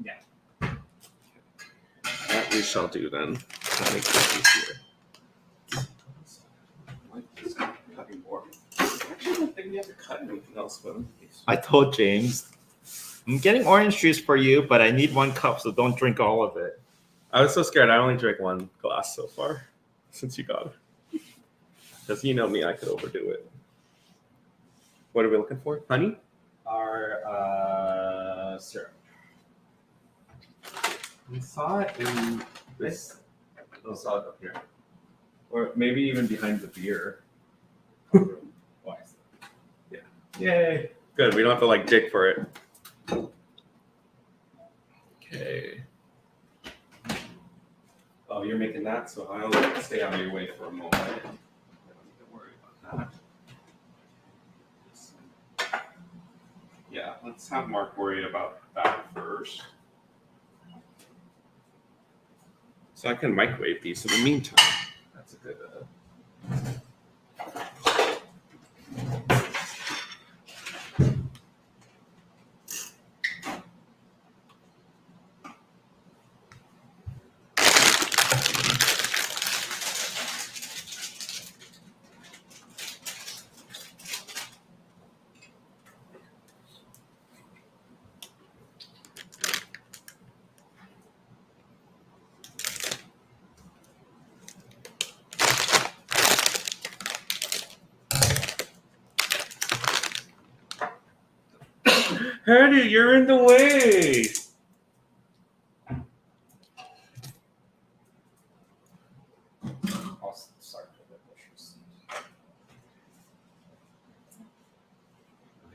Yeah.
That we shall do then. That makes it easier. Cutting board. Actually, I don't think we have to cut anything else, but
I told James, I'm getting orange juice for you, but I need 1 cup, so don't drink all of it.
I was so scared. I only drank 1 glass so far since you got it. Because you know me, I could overdo it. What are we looking for? Honey?
Our syrup.
We saw it in this. Oh, saw it up here. Or maybe even behind the beer.
Why?
Yeah. Yay. Good. We don't have to like dig for it. Okay. Oh, you're making that, so I'll stay out of your way for a moment. I don't need to worry about that. Yeah, let's have Mark worry about that first. So I can microwave these in the meantime. That's a good. Hardy, you're in the way.
I'll start with the bushes.
I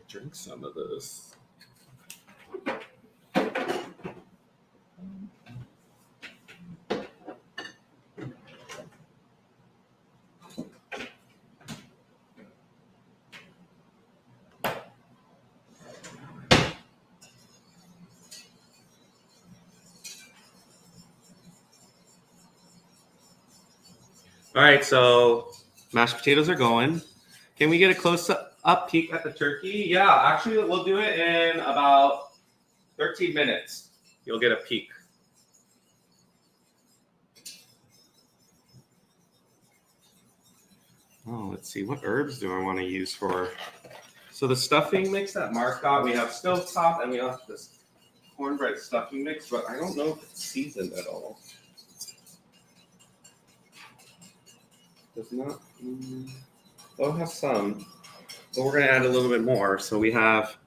drink some of this. All right, so mashed potatoes are going. Can we get a close-up peek at the turkey? Yeah, actually, we'll do it in about 13 minutes. You'll get a peek. All let's see, what herbs do I want to use for? So the stuffing mix that Mark got, we have stovetop and we have this cornbread stuffing mix, but I don't know if it's seasoned at all. Does not. We'll have some, but we're gonna add a little bit more. So we have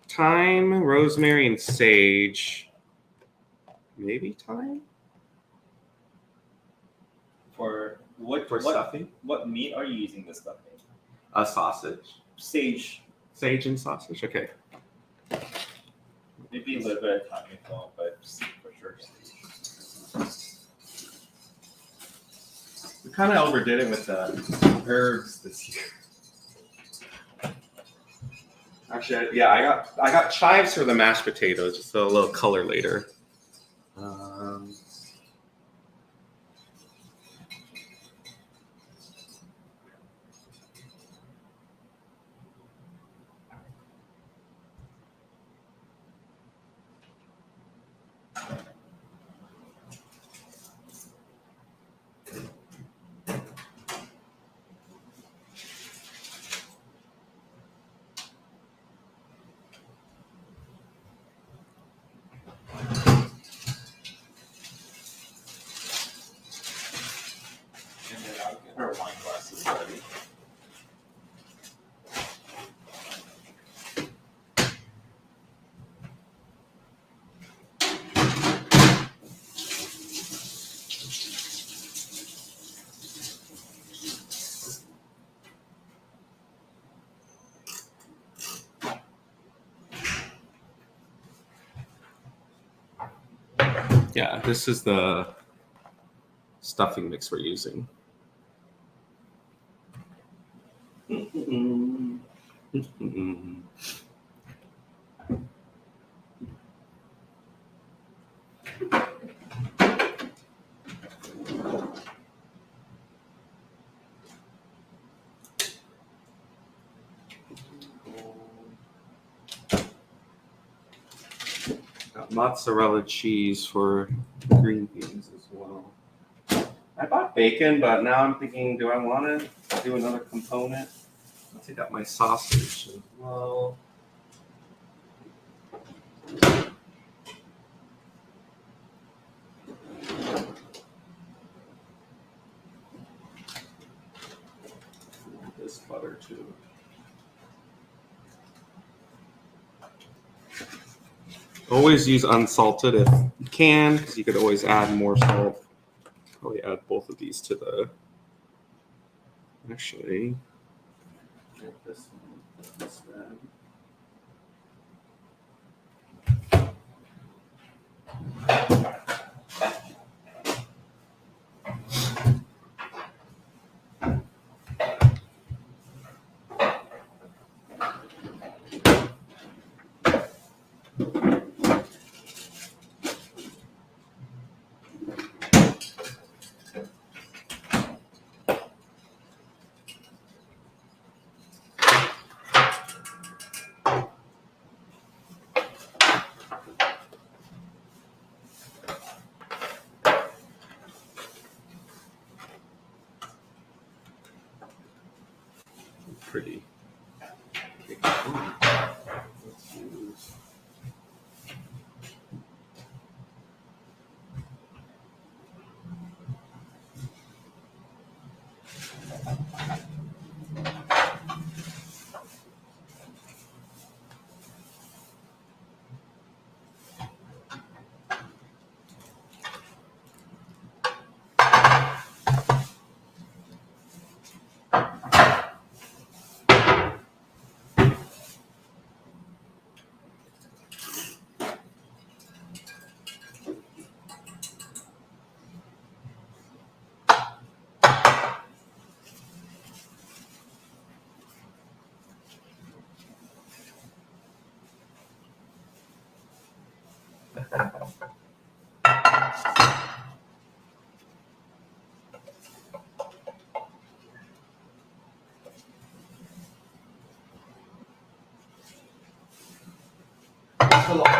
thyme, rosemary, and sage. Maybe thyme
For
stuffing.
What meat are you using this stuffing?
A sausage.
Sage.
Sage and sausage. Okay.
Maybe a little bit of thyme as well, but for sure.
We kind of overdid it with the herbs this year. Actually, yeah, I got chives for the mashed potatoes, just a little color later.
And then I'll get our wine glasses ready.
Yeah, this is the stuffing mix we're using. Got mozzarella cheese for green beans as well. I bought bacon, but now I'm thinking, do I want to do another component? I'll take out my sausage as well. This butter too. Always use unsalted if you can, because you could always add more salt. Probably add both of these to the. Actually, get this one instead. Pretty. Let's use.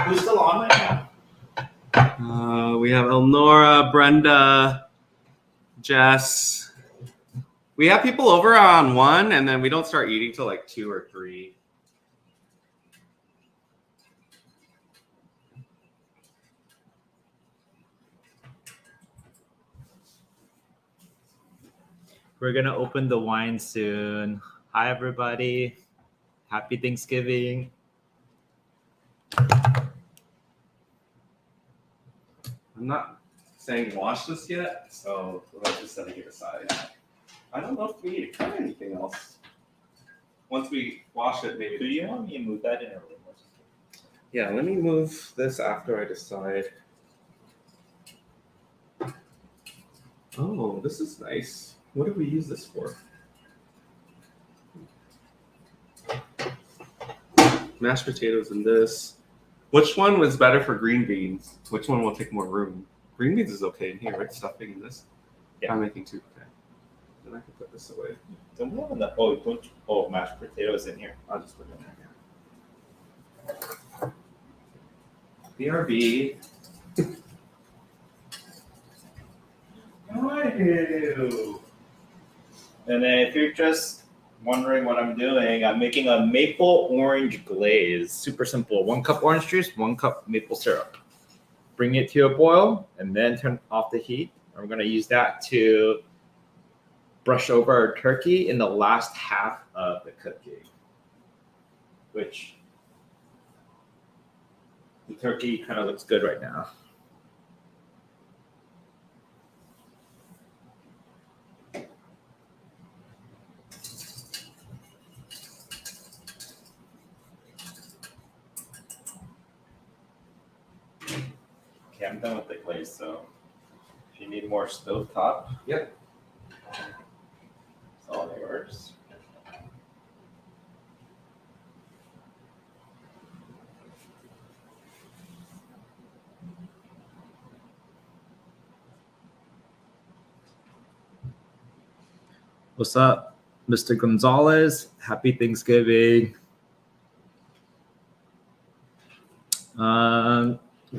Who's still on right now?
We have Elnora, Brenda, Jess. We have people over on 1, and then we don't start eating till like 2 or 3.
We're gonna open the wine soon. Hi everybody. Happy Thanksgiving.
I'm not saying wash this yet, so let's just set it aside. I don't know if we need to cut anything else. Once we wash it, maybe.
Do you want me to move that in a room or something?
Yeah, let me move this after I decide. Oh, this is nice. What did we use this for? Mashed potatoes and this. Which one was better for green beans? Which one will take more room? Green beans is okay in here, right? Stuffing in this.
Yeah.
I'm making 2. Okay. Then I can put this away.
Don't we have enough? Oh, mashed potatoes in here.
I'll just put it in there. BRB.
Ew. And then if you're just wondering what I'm doing, I'm making a maple orange glaze. Super simple. 1 cup orange juice, 1 cup maple syrup. Bring it to a boil and then turn off the heat. I'm going to use that to brush over our turkey in the last half of the cooking. Which the turkey kind of looks good right now. Okay, I'm done with the glaze, so if you need more stovetop,
Yep.
it's all yours.
What's up, Mr. Gonzalez? Happy Thanksgiving.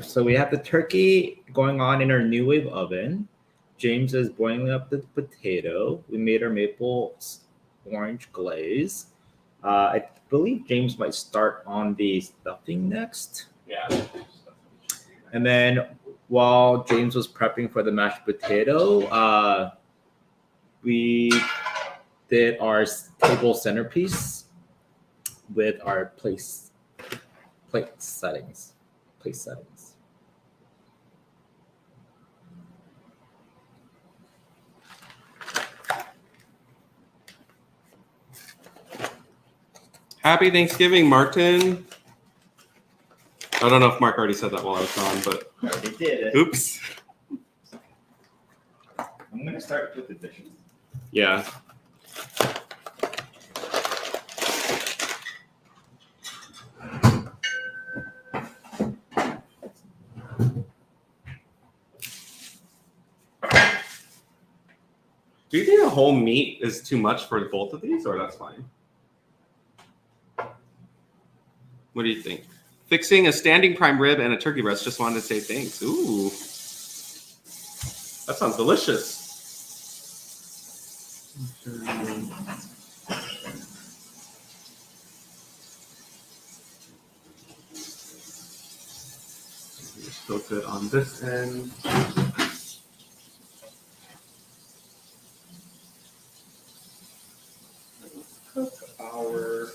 So we have the turkey going on in our new wave oven. James is boiling up the potato. We made our maple orange glaze. I believe James might start on the stuffing next.
Yeah.
And then while James was prepping for the mashed potato, we did our table centerpiece with our place settings.
Happy Thanksgiving, Martin. I don't know if Mark already said that while I was gone, but
I already did it.
oops.
I'm gonna start with the dishes.
Yeah. Do you think a whole meat is too much for both of these, or that's fine? What do you think? Fixing a standing prime rib and a turkey breast. Just wanted to say thanks. Ooh, that sounds delicious. Still good on this end. Let's cook our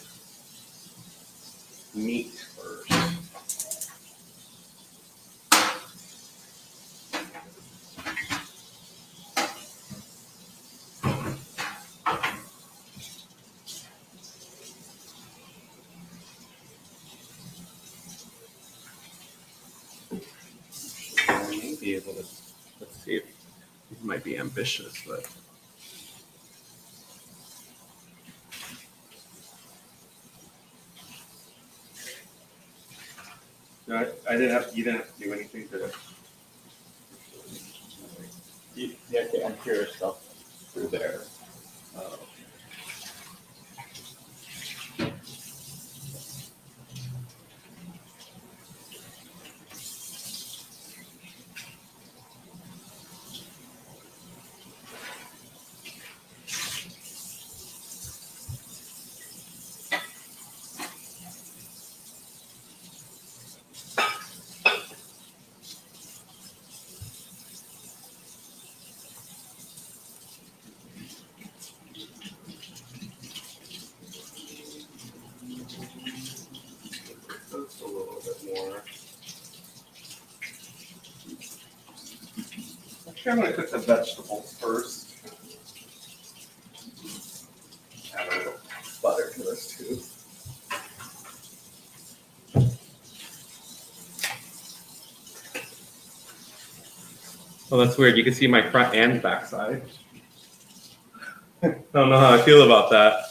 meat first. I may be able to, let's see if it might be ambitious, but. No, you didn't have to do anything to.
You have to enter your stuff through there.
Oh. think I'm gonna cook the vegetables first. Add a little butter to this too. Oh, that's weird. You can see my front and back side. I don't know how I feel about that.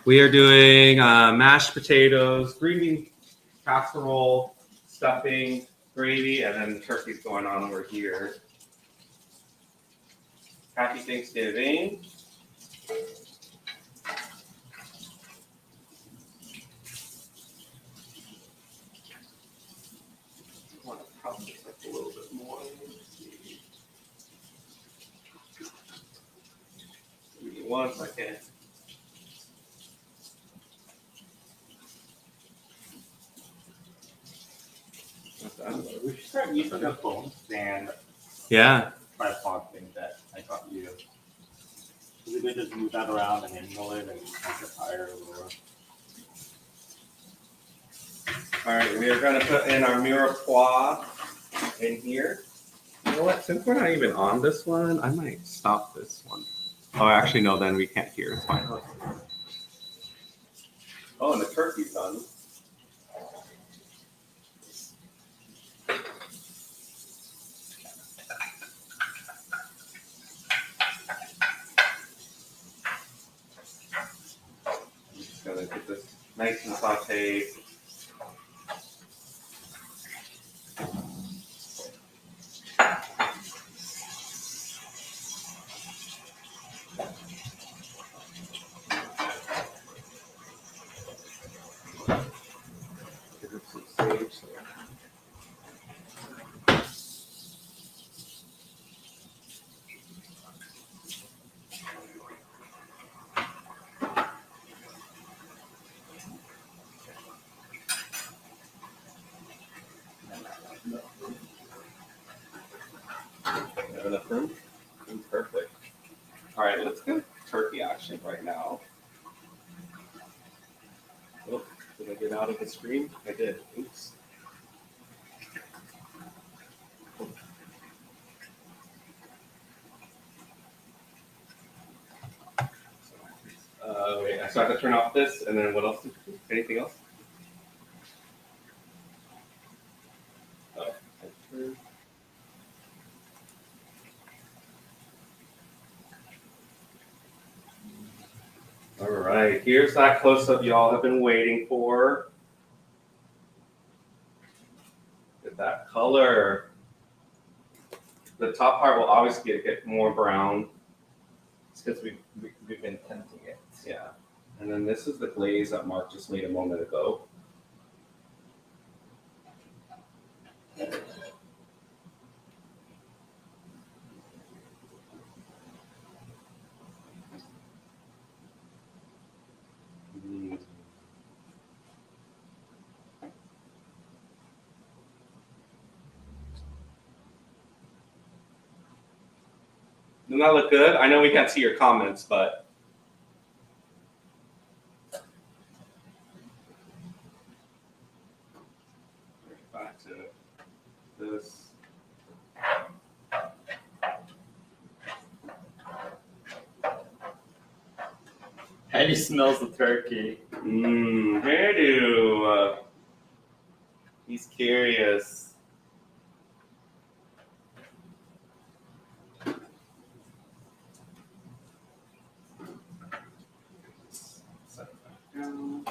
We are doing mashed potatoes, green bean casserole, stuffing, gravy, and then the turkey's going on over here. Happy Thanksgiving. I want to crop this up a little bit more. Give me 1 second.
We should start using the phone stand
Yeah.
tripod thing that I got you. We could just move that around and angle it and make it higher or lower.
All right, we are going to put in our mirepoix in here. You know what? Since we're not even on this one, I might stop this one. Oh, actually, no, then we can't hear. It's fine. Oh, and the turkey's done. I'm just going to get this nice and sauteed. Give it some sage. Have enough room? Perfect. All right, let's go turkey action right now. Oh, did I get out of the screen? I did. Oops. Wait, so I have to turn off this, and then what else? Anything else? Oh, all right, here's that close-up y'all have been waiting for. Look at that color. The top part will obviously get more brown.
It's because we've been tempting it.
Yeah. And then this is the glaze that Mark just made a moment ago. Doesn't that look good? I know we can't see your comments, but back to this.
Hattie smells the turkey.
Hairdo. He's curious. Set it back down.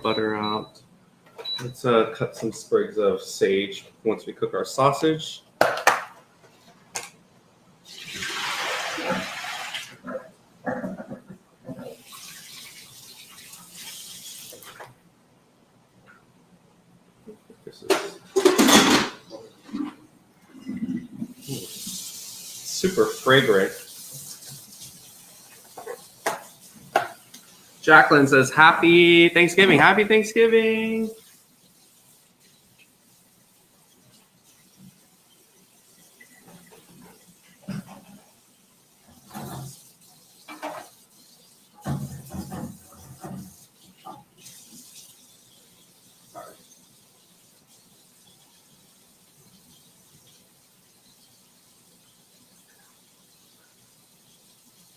butter out. Let's cut some sprigs of sage once we cook our sausage. This is super fragrant. Jacqueline says, Happy Thanksgiving. Happy Thanksgiving.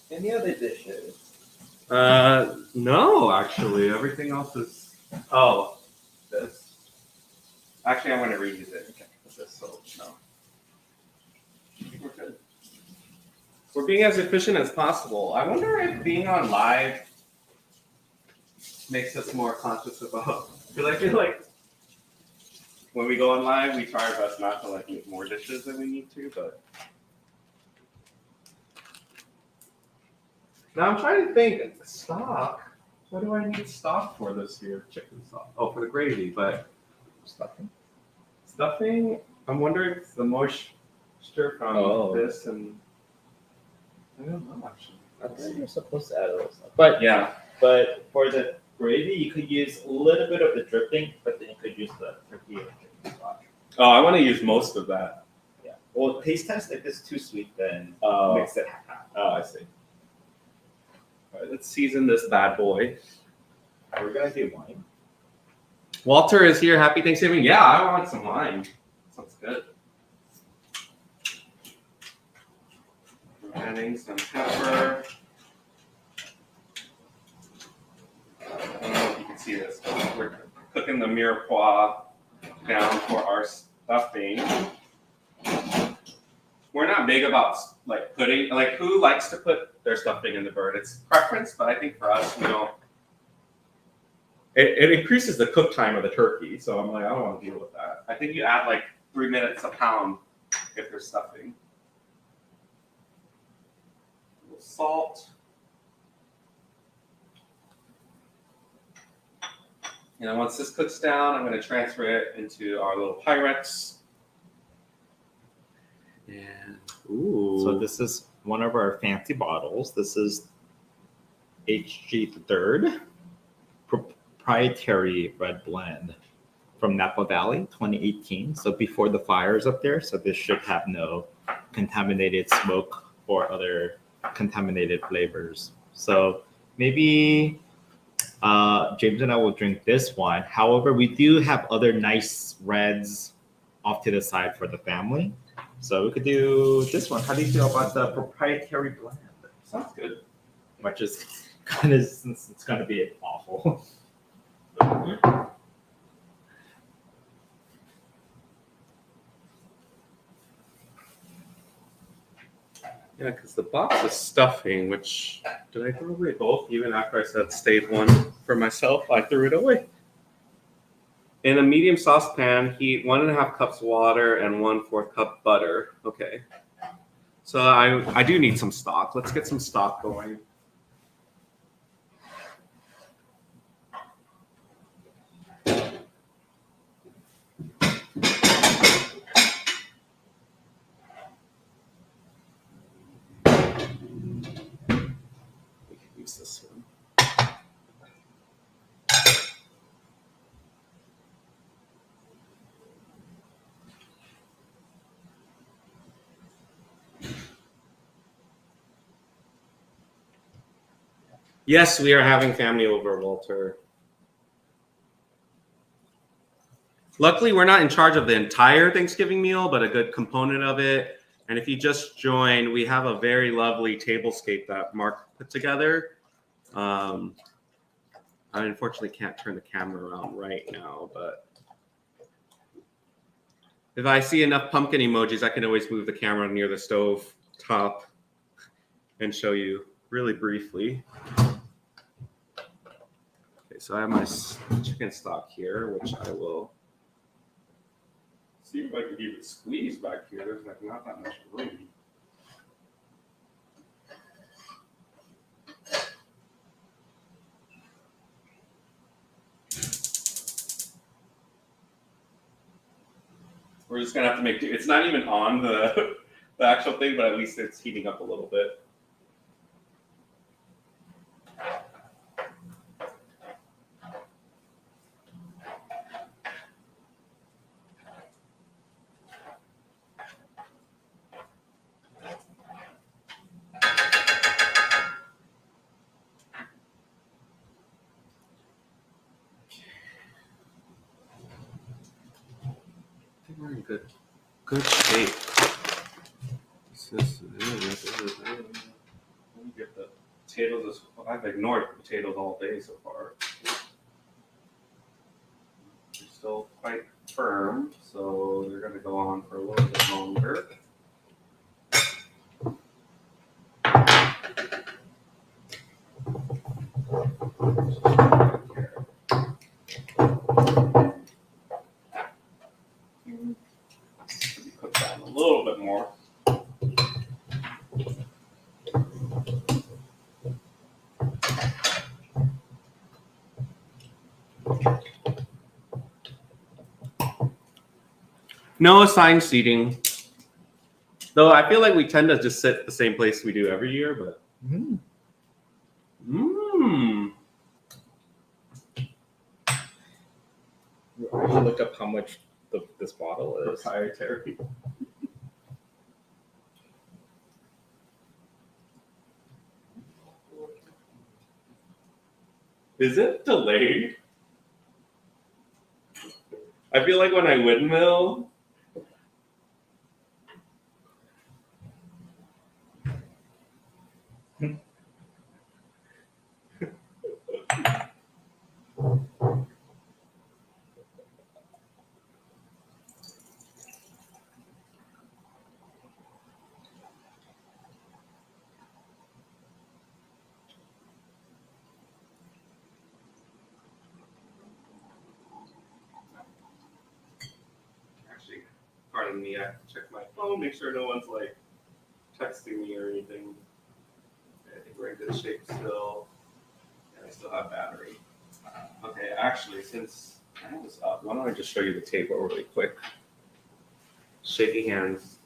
Any other dishes?
No, actually, everything else is. Oh, this. Actually, I'm going to reuse it. Okay, this so no. I think we're good. We're being as efficient as possible. I wonder if being on live makes us more conscious about. Because I feel like when we go on live, we try our best not to like make more dishes than we need to, but. Now I'm trying to think, stock. What do I need stock for this year? Chicken stock. Oh, for the gravy, but stuffing. Stuffing. I'm wondering if the moisture from this and I don't know actually.
I think you're supposed to add a little stuff. But
yeah.
But for the gravy, you could use a little bit of the dripping, but then you could use the turkey or chicken stock.
Oh, I want to use most of that.
Yeah. Well, taste test. If it's too sweet, then mix it half.
Oh, I see. All right, let's season this bad boy.
We're gonna do wine.
Walter is here. Happy Thanksgiving. Yeah, I want some wine. Sounds good. Adding some pepper. I don't know if you can see this, but we're cooking the mirepoix down for our stuffing. We're not big about like putting, like who likes to put their stuffing in the bird? It's preference, but I think for us, we don't. It increases the cook time of the turkey, so I'm like, I don't want to deal with that. I think you add like 3 minutes a pound if there's stuffing. A little salt. And then once this cooks down, I'm going to transfer it into our little Pyrex. And ooh.
So this is one of our fancy bottles. This is HG III proprietary red blend from Napa Valley 2018. So before the fires up there. So this should have no contaminated smoke or other contaminated flavors. So maybe James and I will drink this one. However, we do have other nice reds off to the side for the family. So we could do this one. How do you feel about the proprietary blend?
Sounds good.
Which is kind of, since it's going to be awful.
Yeah, because the box is stuffing, which, did I throw away both? Even after I said stayed one for myself, I threw it away. In a medium saucepan, heat 1.5 cups water and 1/4 cup butter. Okay. So I do need some stock. Let's get some stock going. We can use this one. Yes, we are having family over, Walter. Luckily, we're not in charge of the entire Thanksgiving meal, but a good component of it. And if you just joined, we have a very lovely tablescape that Mark put together. I unfortunately can't turn the camera around right now, but if I see enough pumpkin emojis, I can always move the camera near the stove top and show you really briefly. Okay, So I have my chicken stock here, which I will see if I can even squeeze back here. There's like not that much room. We're just gonna have to make do. It's not even on the actual thing, but at least it's heating up a little bit. I think we're in good shape. Let me get the potatoes. I've ignored potatoes all day so far. They're still quite firm, so they're going to go on for a little bit longer. Cook down a little bit more. No assigned seating. Though I feel like we tend to just sit the same place we do every year, but.
I should look up how much this bottle is.
Proprietary. Is it delayed? I feel like when I windmill, actually, pardon me, I have to check my phone, make sure no one's like texting me or anything. I think we're in good shape still, and I still have battery. Okay, actually, since I have this up, why don't I just show you the table really quick? Shaky hands.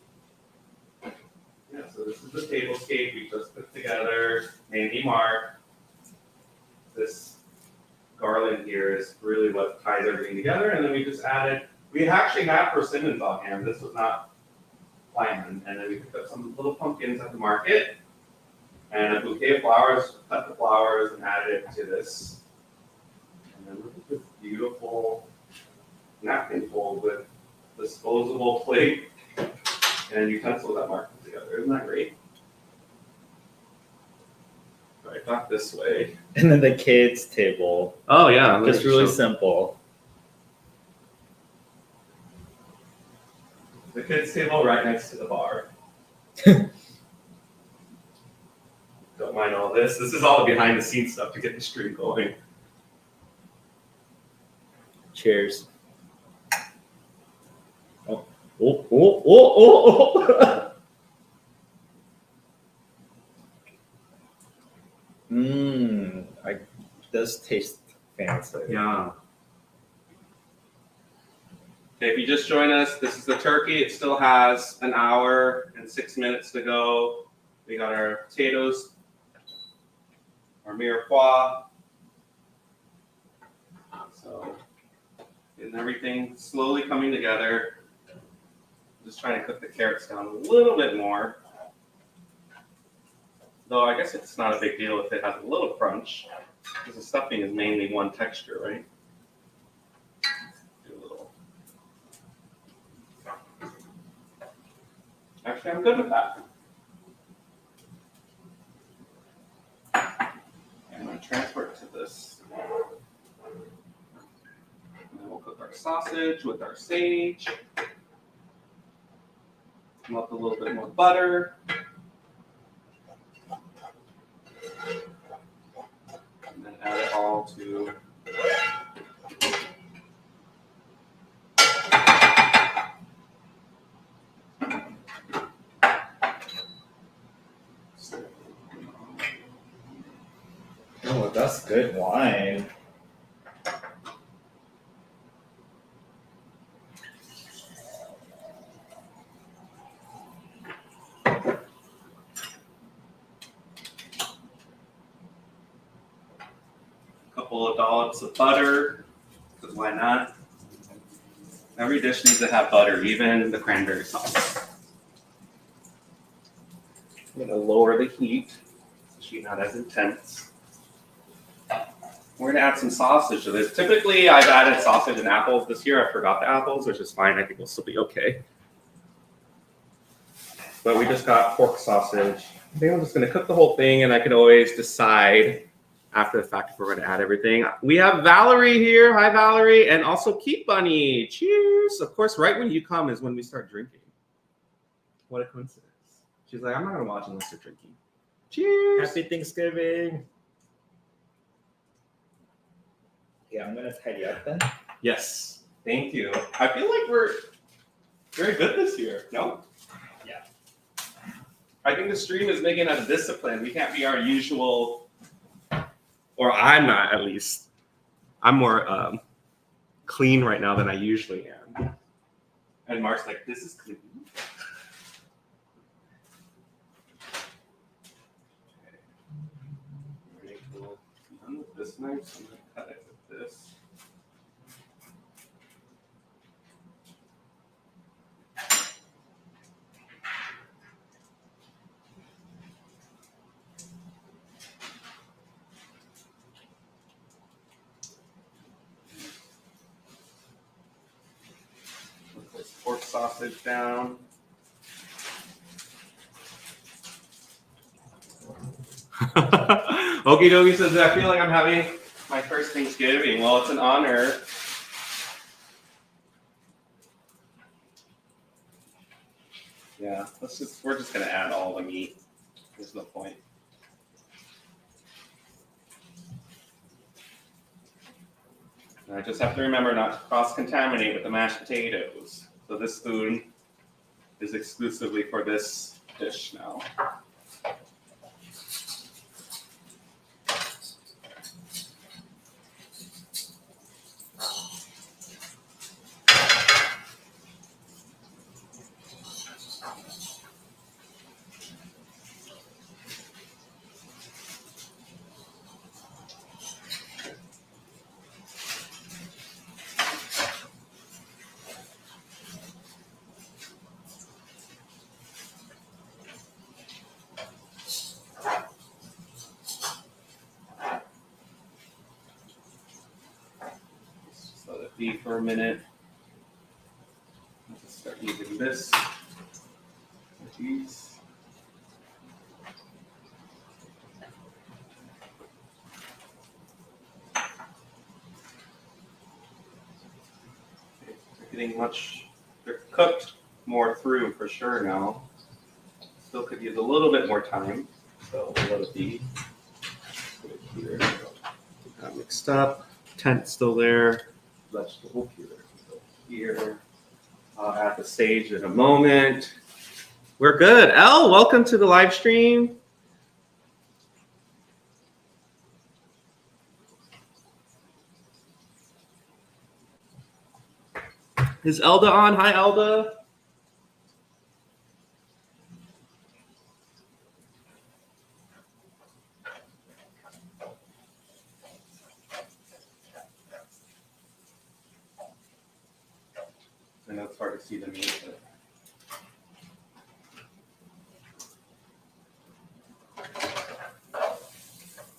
Yeah, so this is the tablescape we just put together. Handy Mark. This garland here is really what ties everything together, and then we just added. We actually had persimmons on hand. This was not planned, and then we picked up some little pumpkins at the market, and a bouquet of flowers. Cut the flowers and added it to this. And then look at this beautiful napkin fold with disposable plate and utensils that Mark put together. Isn't that great? Right, not this way.
And then the kids' table.
Oh yeah,
Just really simple.
The kids' table right next to the bar. Don't mind all this. This is all the behind the scenes stuff to get the stream going.
Cheers. Oh. It does taste fancy.
Yeah. Okay, if you just join us, this is the turkey. It still has an hour and 6 minutes to go. We got our potatoes, our mirepoix. So, getting everything slowly coming together. Just trying to cook the carrots down a little bit more. Though I guess it's not a big deal if it has a little crunch, because the stuffing is mainly one texture, right? Do a little. Actually, I'm good with that. I'm going to transfer it to this. And then we'll cook our sausage with our sage. Melt a little bit more butter. And then add it all to
Oh, that's good wine.
Couple of dollops of butter, because why not? Every dish needs to have butter, even the cranberry sauce. I'm gonna lower the heat, so she's not as intense. We're gonna add some sausage to this. Typically, I've added sausage and apples. This year, I forgot the apples, which is fine. I think we'll still be okay. But we just got pork sausage. I think I'm just gonna cook the whole thing, and I can always decide after the fact if we're gonna add everything. We have Valerie here. Hi, Valerie, and also Keep Bunny. Cheers! Of course, right when you come is when we start drinking. What a coincidence. She's like, I'm not gonna watch unless you're drinking. Cheers!
Happy Thanksgiving. Yeah, I'm gonna tidy up then.
Yes, thank you. I feel like we're very good this year. No?
Yeah.
I think the stream is making us disciplined. We can't be our usual, or I'm not at least. I'm more clean right now than I usually am. And Mark's like, this is clean. Okay. Done with this knife, so I'm gonna cut it with this. Put this pork sausage down. Okie dokie says, I feel like I'm having my first Thanksgiving. Well, it's an honor. Yeah, we're just gonna add all the meat. There's no point. And I just have to remember not to cross-contaminate with the mashed potatoes. So this spoon is exclusively for this dish now. Be for a minute. Let's start using this. These. They're getting much. They're cooked more through for sure now. Still could use a little bit more time, so we'll let it be. Put it here. Got mixed up. Tent still there. Vegetable here. I'll add the sage in a moment. We're good. Elle, welcome to the live stream. Is Elda on? Hi, Elda. I know it's hard to see the meat, but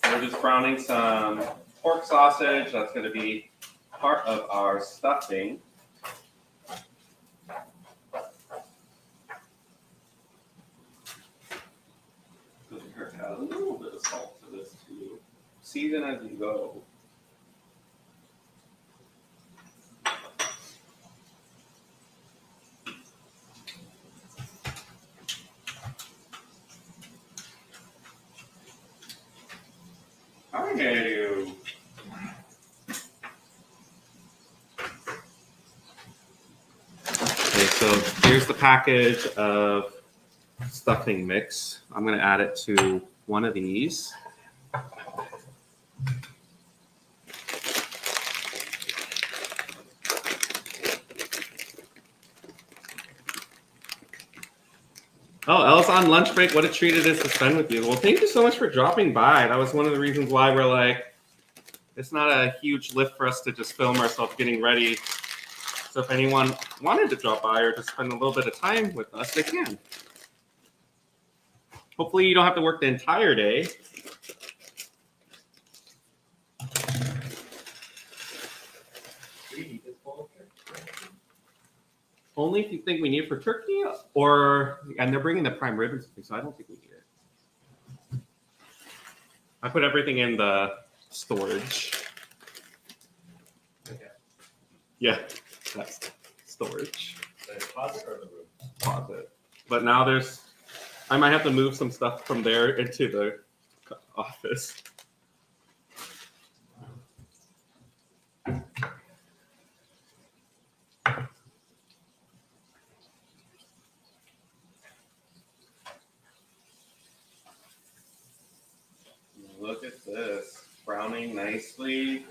we're just browning some pork sausage. That's going to be part of our stuffing. Doesn't hurt to add a little bit of salt to this too. Season as you go. I get you. Okay, so here's the package of stuffing mix. I'm going to add it to one of these. Oh, Elle's on lunch break. What a treat it is to spend with you. Well, thank you so much for dropping by. That was one of the reasons why we're like, it's not a huge lift for us to just film ourselves getting ready. So if anyone wanted to drop by or just spend a little bit of time with us, they can. Hopefully you don't have to work the entire day. Only if you think we need it for turkey, and they're bringing the prime rib with me, so I don't think we need it. I put everything in the storage.
Okay.
Yeah, that's storage.
The closet or the room?
Closet. But now I might have to move some stuff from there into the office. Look at this, browning nicely.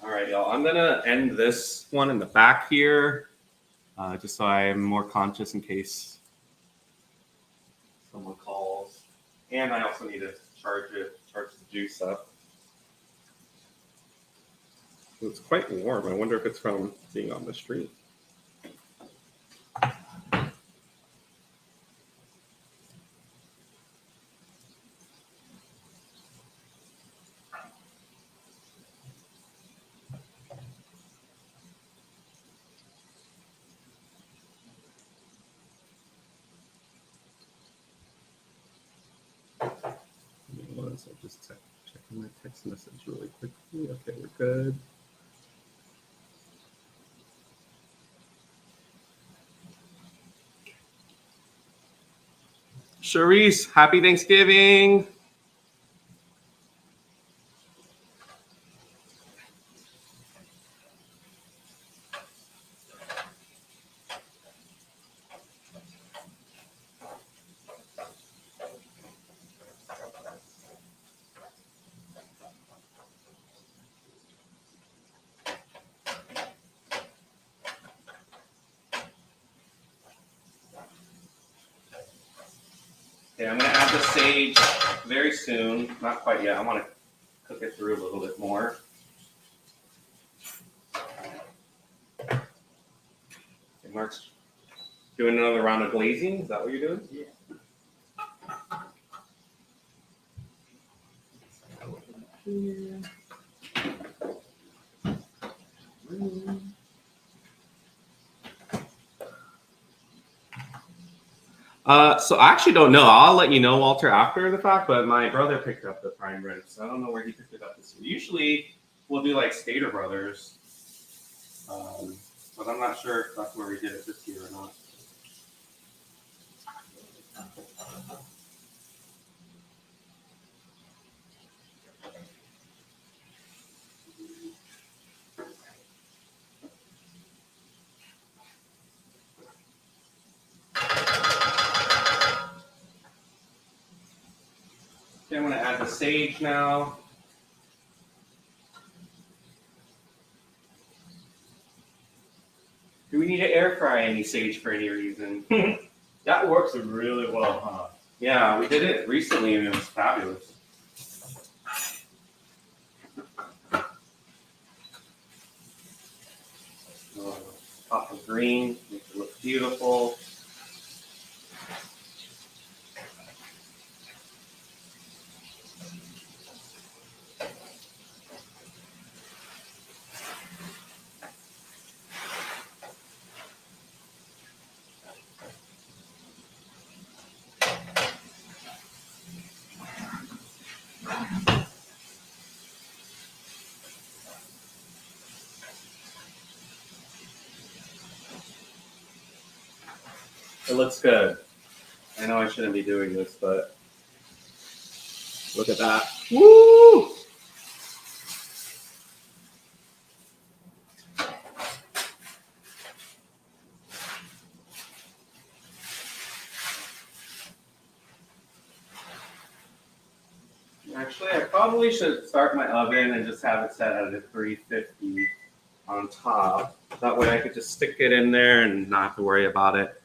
All right, y'all, I'm gonna end this one in the back here, just so I'm more conscious in case someone calls. And I also need to charge the juice up. It's quite warm. I wonder if it's from being on the street. So just checking my text message really quickly. Okay, we're good. Charisse, happy Thanksgiving. Okay, I'm gonna add the sage very soon. Not quite yet. I want to cook it through a little bit more. Okay, Mark's doing another round of glazing. Is that what you're doing?
Yeah.
So I actually don't know. I'll let you know, Walter, after the fact, but my brother picked up the prime rib, so I don't know where he picked it up this year. Usually we'll do like Stater Brothers, but I'm not sure if that's where we did it this year or not. Okay, I'm going to add the sage now. Do we need to air fry any sage for any reason?
That works really well, huh?
Yeah, we did it recently and it was fabulous. Pop of green, makes it look beautiful. It looks good. I know I shouldn't be doing this, but Look at that. Woo! Actually, I probably should start my oven and just have it set at a 350 on top. That way I could just stick it in there and not have to worry about it.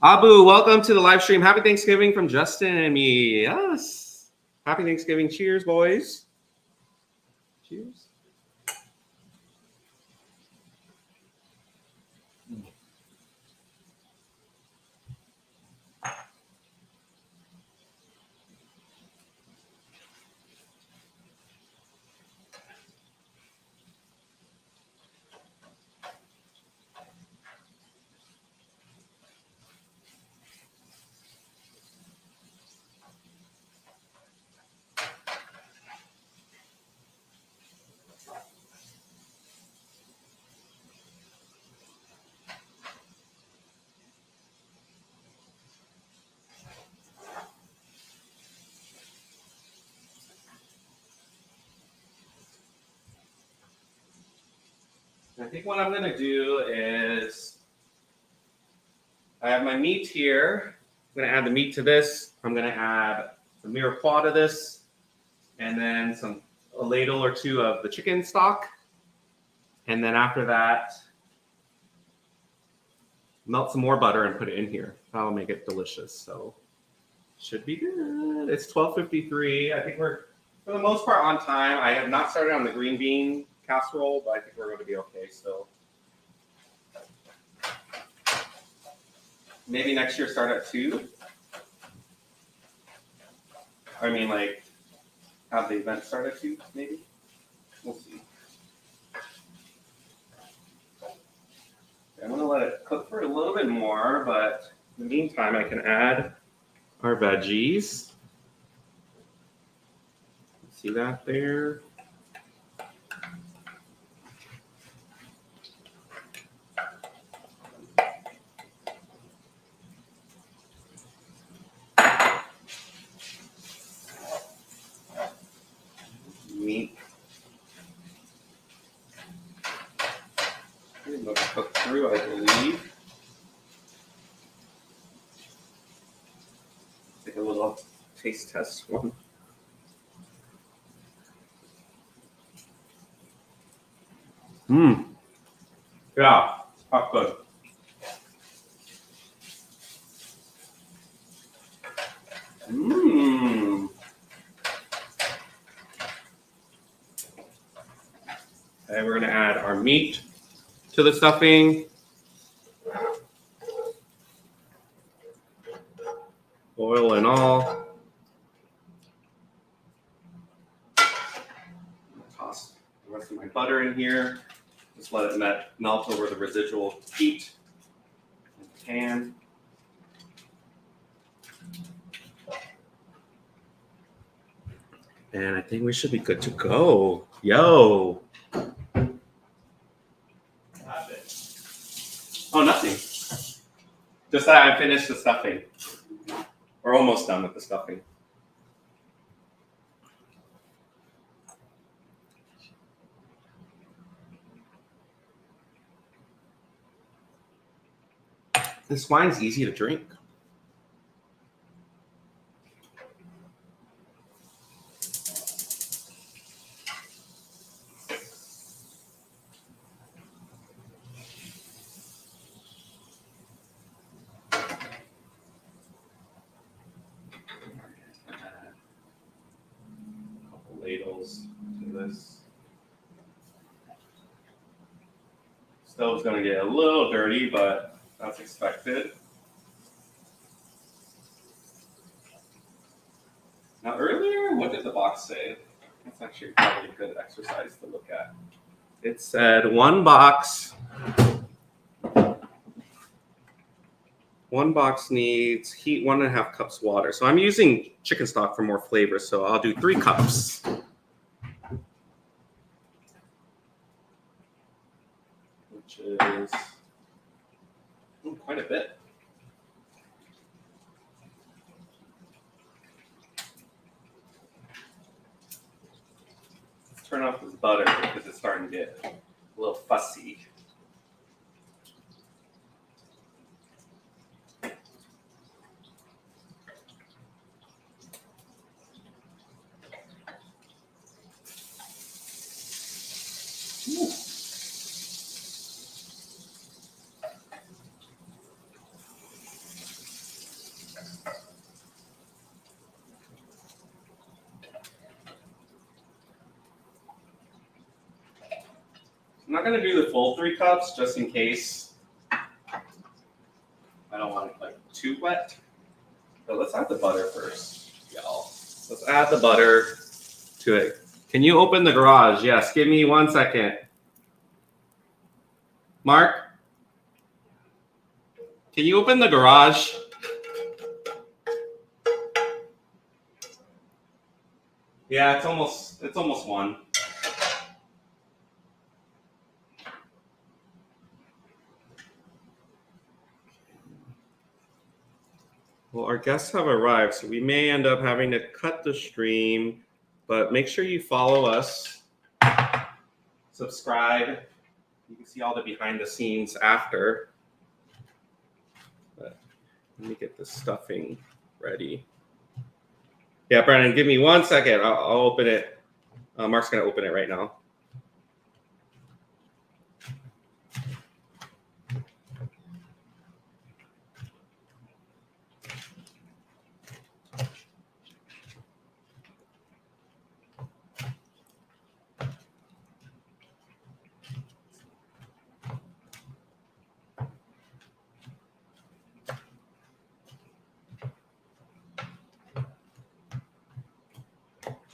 Abu, welcome to the live stream. Happy Thanksgiving from Justin and me. Yes. Happy Thanksgiving. Cheers, boys. Cheers. I think what I'm going to do is I have my meat here. I'm going to add the meat to this. I'm going to add some mirepoix to this, and then a ladle or two of the chicken stock. And then after that, melt some more butter and put it in here. That'll make it delicious. So should be good. It's 12:53. I think we're, for the most part, on time. I have not started on the green bean casserole, but I think we're going to be okay still. Maybe next year start at 2. I mean, like, have the event start at 2, maybe? We'll see. I'm going to let it cook for a little bit more, but in the meantime, I can add our veggies. See that there? Meat. It'll cook through, I believe. Take a little taste test one. Yeah, that's good. Okay, we're gonna add our meat to the stuffing. Oil and all. Toss the rest of my butter in here. Just let it melt over the residual heat in the pan. And I think we should be good to go. Yo. Oh, nothing. Just that I finished the stuffing. We're almost done with the stuffing. This wine's easy to drink. Ladles to this. Stove's gonna get a little dirty, but that's expected. Now earlier, what did the box say? That's actually probably a good exercise to look at. It said one box needs heat 1.5 cups water. So I'm using chicken stock for more flavor, so I'll do 3 cups. Which is quite a bit. get a little fussy. I'm not gonna do the full 3 cups just in case. I don't want it like too wet. But let's add the butter first, y'all. Let's add the butter to it. Can you open the garage? Yes, give me 1 second. Mark, can you open the garage? Yeah, it's almost 1. Well, our guests have arrived, so we may end up having to cut the stream, but make sure you follow us, subscribe. You can see all the behind the scenes after. But let me get the stuffing ready. Yeah, Brandon, give me 1 second. I'll open it. Mark's gonna open it right now.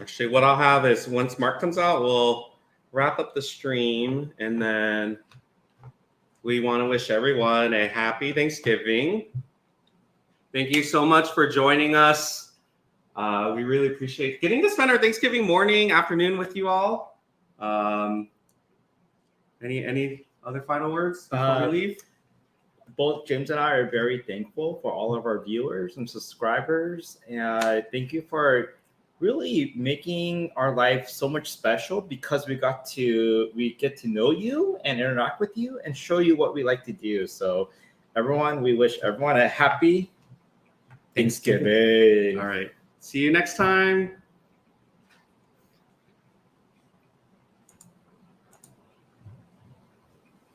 Actually, what I'll have is once Mark comes out, we'll wrap up the stream, and then we want to wish everyone a happy Thanksgiving. Thank you so much for joining us. We really appreciate getting to spend our Thanksgiving morning, afternoon with you all. Any other final words before we leave?
Both James and I are very thankful for all of our viewers and subscribers, and thank you for really making our life so much special because we get to know you and interact with you and show you what we like to do. So everyone, we wish everyone a happy Thanksgiving.
All right. See you next time.